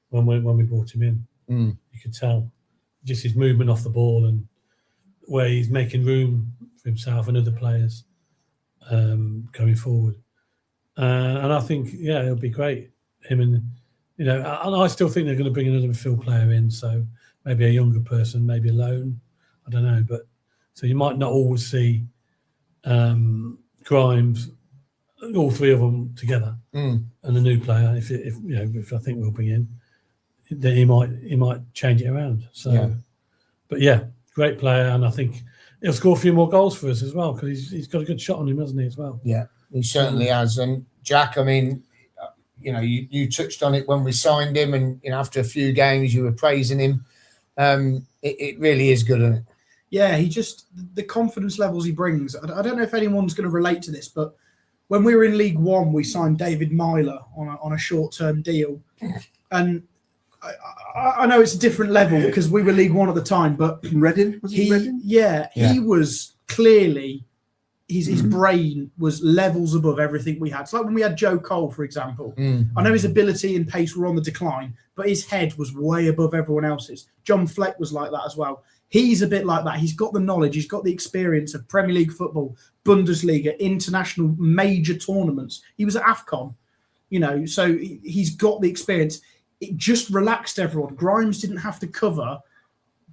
When we brought him in, you could tell just his movement off the ball and where he's making room for himself and other players going forward. And I think, yeah, it'll be great. Him and I still think they're going to bring another midfield player in, so maybe a younger person, maybe a loan. I don't know, but so you might not always see Grimes, all three of them together, and the new player. If I think we'll bring in, then he might change it around. So, Yeah. But yeah, great player, and I think he'll score a few more goals for us as well, because he's got a good shot on him, hasn't he, as well? Yeah, he certainly has. And Jack, I mean, you touched on it when we signed him, and after a few games you were praising him. It really is good, isn't it? Yeah, the confidence levels he brings. I don't know if anyone's going to relate to this, but when we were in League One, we signed David Myler on a short-term deal. And I know it's a different level because we were League One at the time, but Reading? Was he Reading? Yeah, he was clearly his brain was levels above everything we had. It's like when we had Joe Cole, for example. I know his ability and pace were on the decline, but his head was way above everyone else's. John Fleck was like that as well. He's a bit like that. He's got the knowledge. He's got the experience of Premier League football, Bundesliga, international major tournaments. He was at AFCON, so he's got the experience. It just relaxed everyone. Grimes didn't have to cover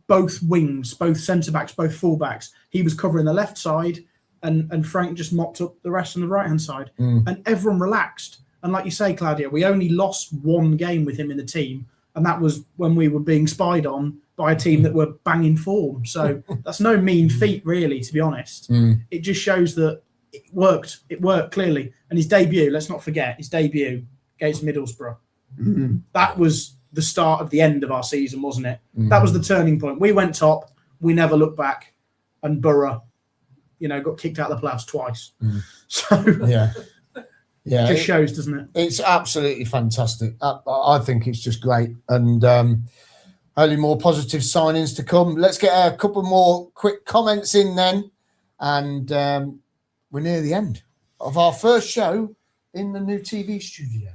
both wings, both centre-backs, both full-backs. He was covering the left side, and Frank just mopped up the rest on the right-hand side. And everyone relaxed. And like you say, Claudia, we only lost one game with him in the team, and that was when we were being spied on by a team that were banging form. So that's no mean feat, really, to be honest. It just shows that it worked. It worked, clearly. And his debut, let's not forget, his debut against Middlesbrough. That was the start of the end of our season, wasn't it? That was the turning point. We went top. We never looked back. And Borough, got kicked out of the playoffs twice. So yeah, it just shows, doesn't it? It's absolutely fantastic. I think it's just great. And only more positive signings to come. Let's get a couple more quick comments in then. And we're near the end of our first show in the new TV studio.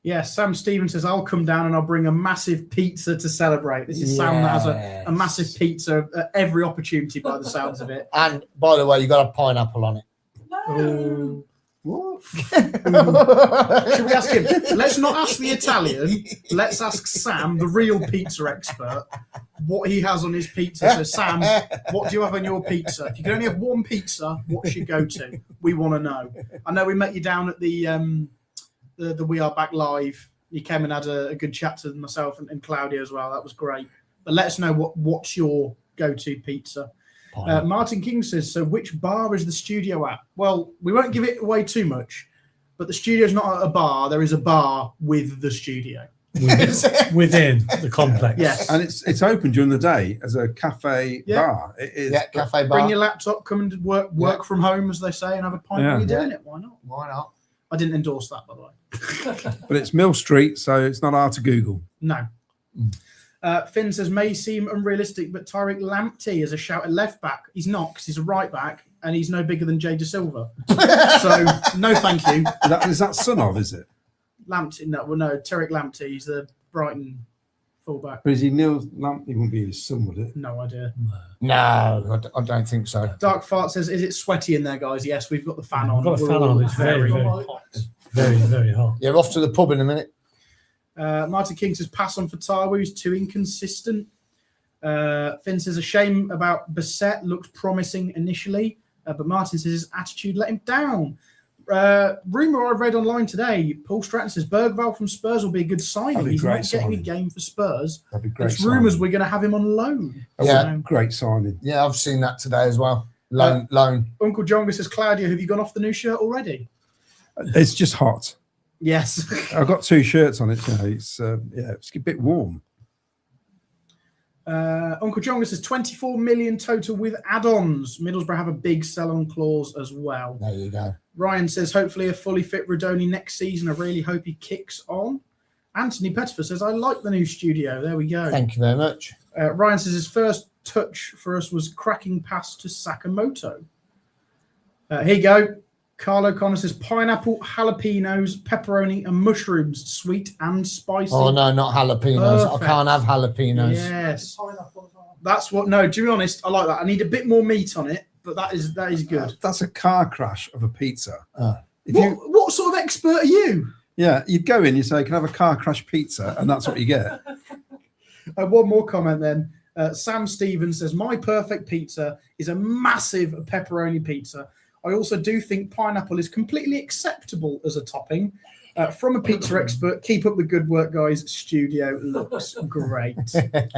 Yes, Sam Stevens says, I'll come down and I'll bring a massive pizza to celebrate. This is Sam that has a massive pizza at every opportunity by the sounds of it. And by the way, you got a pineapple on it. No. What? Should we ask him? Let's not ask the Italian. Let's ask Sam, the real pizza expert, what he has on his pizza. So, Sam, what do you have on your pizza? If you could only have one pizza, what's your go-to? We want to know. I know we met you down at the We Are Back Live. You came and had a good chat to myself and Claudia as well. That was great. But let us know what's your go-to pizza. Martin King says, so which bar is the studio at? Well, we won't give it away too much, but the studio's not at a bar. There is a bar with the studio. Within the complex. Yes. And it's open during the day as a cafe bar. It is. Yeah, cafe bar. Bring your laptop, come and work from home, as they say, and have a pint while you're doing it. Why not? Why not? I didn't endorse that, by the way. But it's Mill Street, so it's not hard to Google. No. Finn says, may seem unrealistic, but Tariq Lamptey is a shout at left back. He's not, because he's a right back, and he's no bigger than Jay De Silva. So, no thank you. Is that son of, is it? Lamptey, no, Tariq Lamptey. He's the Brighton fullback. But is he Neil Lamptey? He wouldn't be his son, would it? No idea. No, I don't think so. Dark Fart says, is it sweaty in there, guys? Yes, we've got the fan on. We've got a fan on. It's very, very hot. Very, very hot. Yeah, we're off to the pub in a minute. Martin King says, pass on for Taiwo. He's too inconsistent. Finn says, a shame about Bassett. Looked promising initially. But Martin says, his attitude let him down. Rumour I read online today, Paul Stratton says, Bergvall from Spurs will be a good signing. He's not getting a game for Spurs. That'd be great. It's rumours we're going to have him on loan. Yeah, great signing. Yeah, I've seen that today as well. Loan. Uncle John says, Claudia, have you gone off the new shirt already? It's just hot. Yes. I've got 2 shirts on it. It's a bit warm. Uncle John says 24 million total with add-ons. Middlesbrough have a big sell-on clause as well. There you go. Ryan says, hopefully a fully fit Rodoni next season. I really hope he kicks on. Anthony Pettifer says, I like the new studio. There we go. Thank you very much. Ryan says his first touch for us was cracking pass to Sakamoto. Here you go. Carl O'Connor says, pineapple, jalapenos, pepperoni, and mushrooms, sweet and spicy. Oh, no, not jalapenos. Perfect. I can't have jalapenos. Yes. That's what, no, to be honest, I like that. I need a bit more meat on it, but that is good. That's a car crash of a pizza. What sort of expert are you? Yeah, you'd go in, you say, can I have a car crash pizza? And that's what you get. One more comment then. Sam Stevens says, my perfect pizza is a massive pepperoni pizza. I also do think pineapple is completely acceptable as a topping. From a pizza expert, keep up the good work, guys. Studio looks great.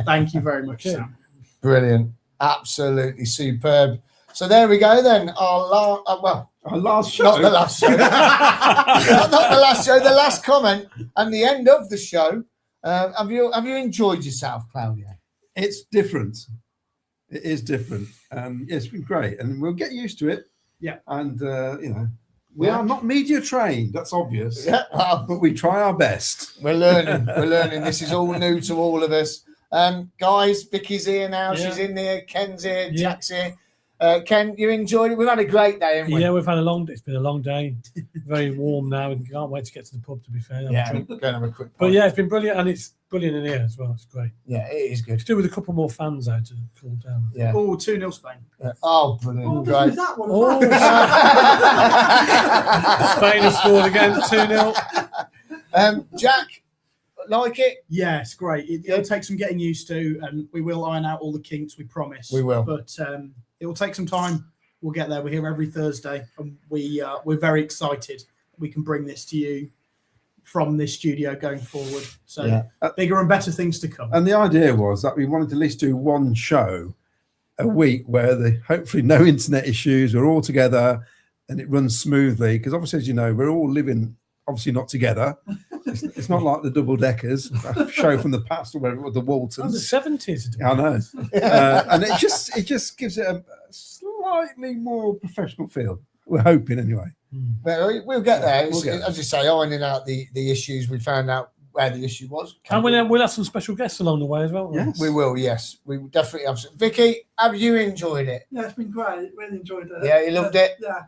Thank you very much, Sam. Brilliant. Absolutely superb. So there we go then. Our last show. Not the last show. not the last show. The last comment and the end of the show. Have you enjoyed yourself, Claudia? It's different. It is different. It's been great. And we'll get used to it. Yeah. And, we are not media trained. That's obvious. Yeah. But we try our best. We're learning. We're learning. This is all new to all of us. Guys, Vicky's here now. Yeah. She's in there. Ken's here. Jack's here. Ken, you enjoyed it? We've had a great day, haven't we? Yeah, it's been a long day. Very warm now. We can't wait to get to the pub, to be fair. Yeah, go and have a quick But pint. yeah, it's been brilliant, and it's brilliant in here as well. It's great. Yeah, it is good. Could do with a couple more fans out to cool down. Yeah. Oh, 2-0 Spain. Oh, brilliant. Oh, Great. is that one? Oh, Spain have scored again, 2-0. Jack, like it? Yeah, it's great. It'll take some getting used to, and we will iron out all the kinks, we promise. We will. But it will take some time. We'll get there. We're here every Thursday, and we're very excited we can bring this to you from this studio going forward. So bigger and better things to come. And the idea was that we wanted to at least do one show a week where hopefully no internet issues, we're all together and it runs smoothly. Because obviously, as you know, we're all living obviously not together. It's not like the double deckers, a show from the past or whatever, the Waltons. The 70s. I know. And it just gives it a slightly more professional feel. We're hoping anyway. But we'll get there. We'll get there. As you say, ironing out the issues, we found out where the issue was. And we'll have some special guests along the way as well. Yes. We will, yes. We will definitely have some. Vicky, have you enjoyed it? Yeah, it's been great. Really enjoyed it. Yeah, you loved it? Yeah.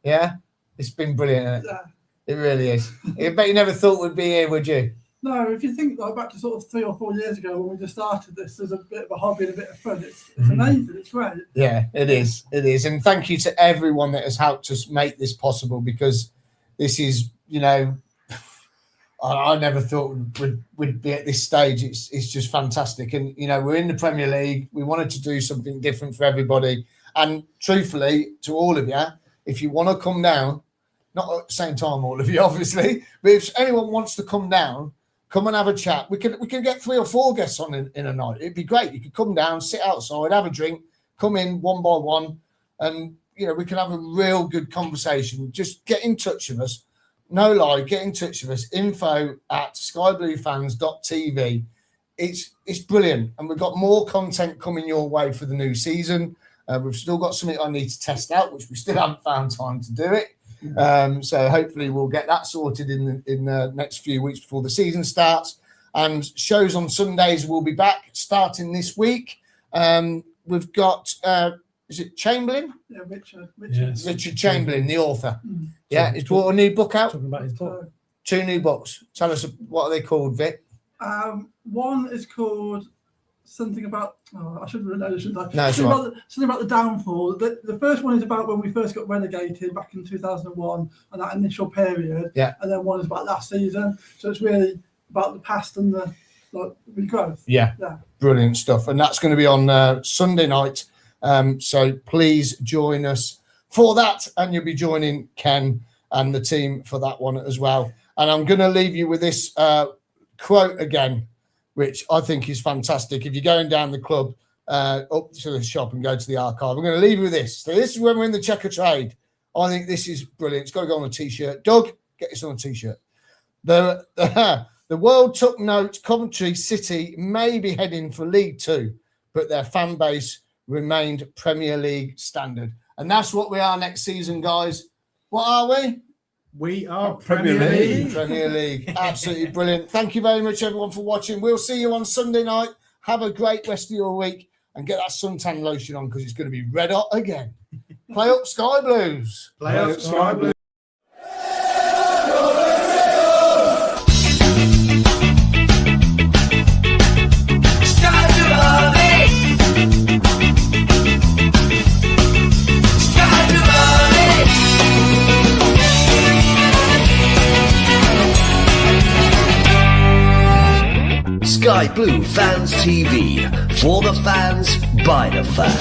Yeah? It's been brilliant, isn't it? Yeah. It really is. I bet you never thought we'd be here, would you? No, if you think like back to sort of 3 or 4 years ago when we just started this as a bit of a hobby and a bit of fun, it's amazing. It's great. Yeah, it is. It is. And thank you to everyone that has helped us make this possible, because this is, I never thought we'd be at this stage. It's just fantastic. And, we're in the Premier League. We wanted to do something different for everybody. And truthfully, to all of you, if you want to come down, not at the same time, all of you, obviously, but if anyone wants to come down, come and have a chat. We can get 3 or 4 guests on in a night. It'd be great. You could come down, sit outside, have a drink, come in one by one, and we can have a real good conversation. Just get in touch with us. No lie, get in touch with us. info@skybluefans.tv. It's brilliant, and we've got more content coming your way for the new season. We've still got something I need to test out, which we still haven't found time to do it. So hopefully we'll get that sorted in the next few weeks before the season starts. And shows on Sundays will be back starting this week. We've got is it Chamberlain? Yeah, Richard. Yes. Richard Chamberlain, the author. Mm. Yeah, he's brought a new book out. Talking about his book. 2 new books. Tell us what are they called, Vic? One is called something about. I shouldn't know, shouldn't I? No, it's something about the downfall. The first one is about when we first got relegated back in 2001 and that initial period. Yeah. And then one is about last season. So it's really about the past and the regrowth. Yeah. Brilliant stuff. And that's going to be on Sunday night. So please join us for that. And you'll be joining Ken and the team for that one as well. And I'm going to leave you with this quote again, which I think is fantastic. If you're going down the club, up to the shop and go to the archive, I'm going to leave you with this. So this is when we're in the checker trade. I think this is brilliant. It's got to go on a T-shirt. Doug, get this on a T-shirt. The world took note. Coventry City may be heading for League 2, but their fan base remained Premier League standard. And that's what we are next season, guys. What are we? We are Premier League. Premier League. Absolutely brilliant. Thank you very much, everyone, for watching. We'll see you on Sunday night. Have a great rest of your week and get that suntan lotion on because it's going to be red hot again. Play up Sky Blues. Play up Sky Blues. Sky Blue Fans TV, for the fans, by the fans.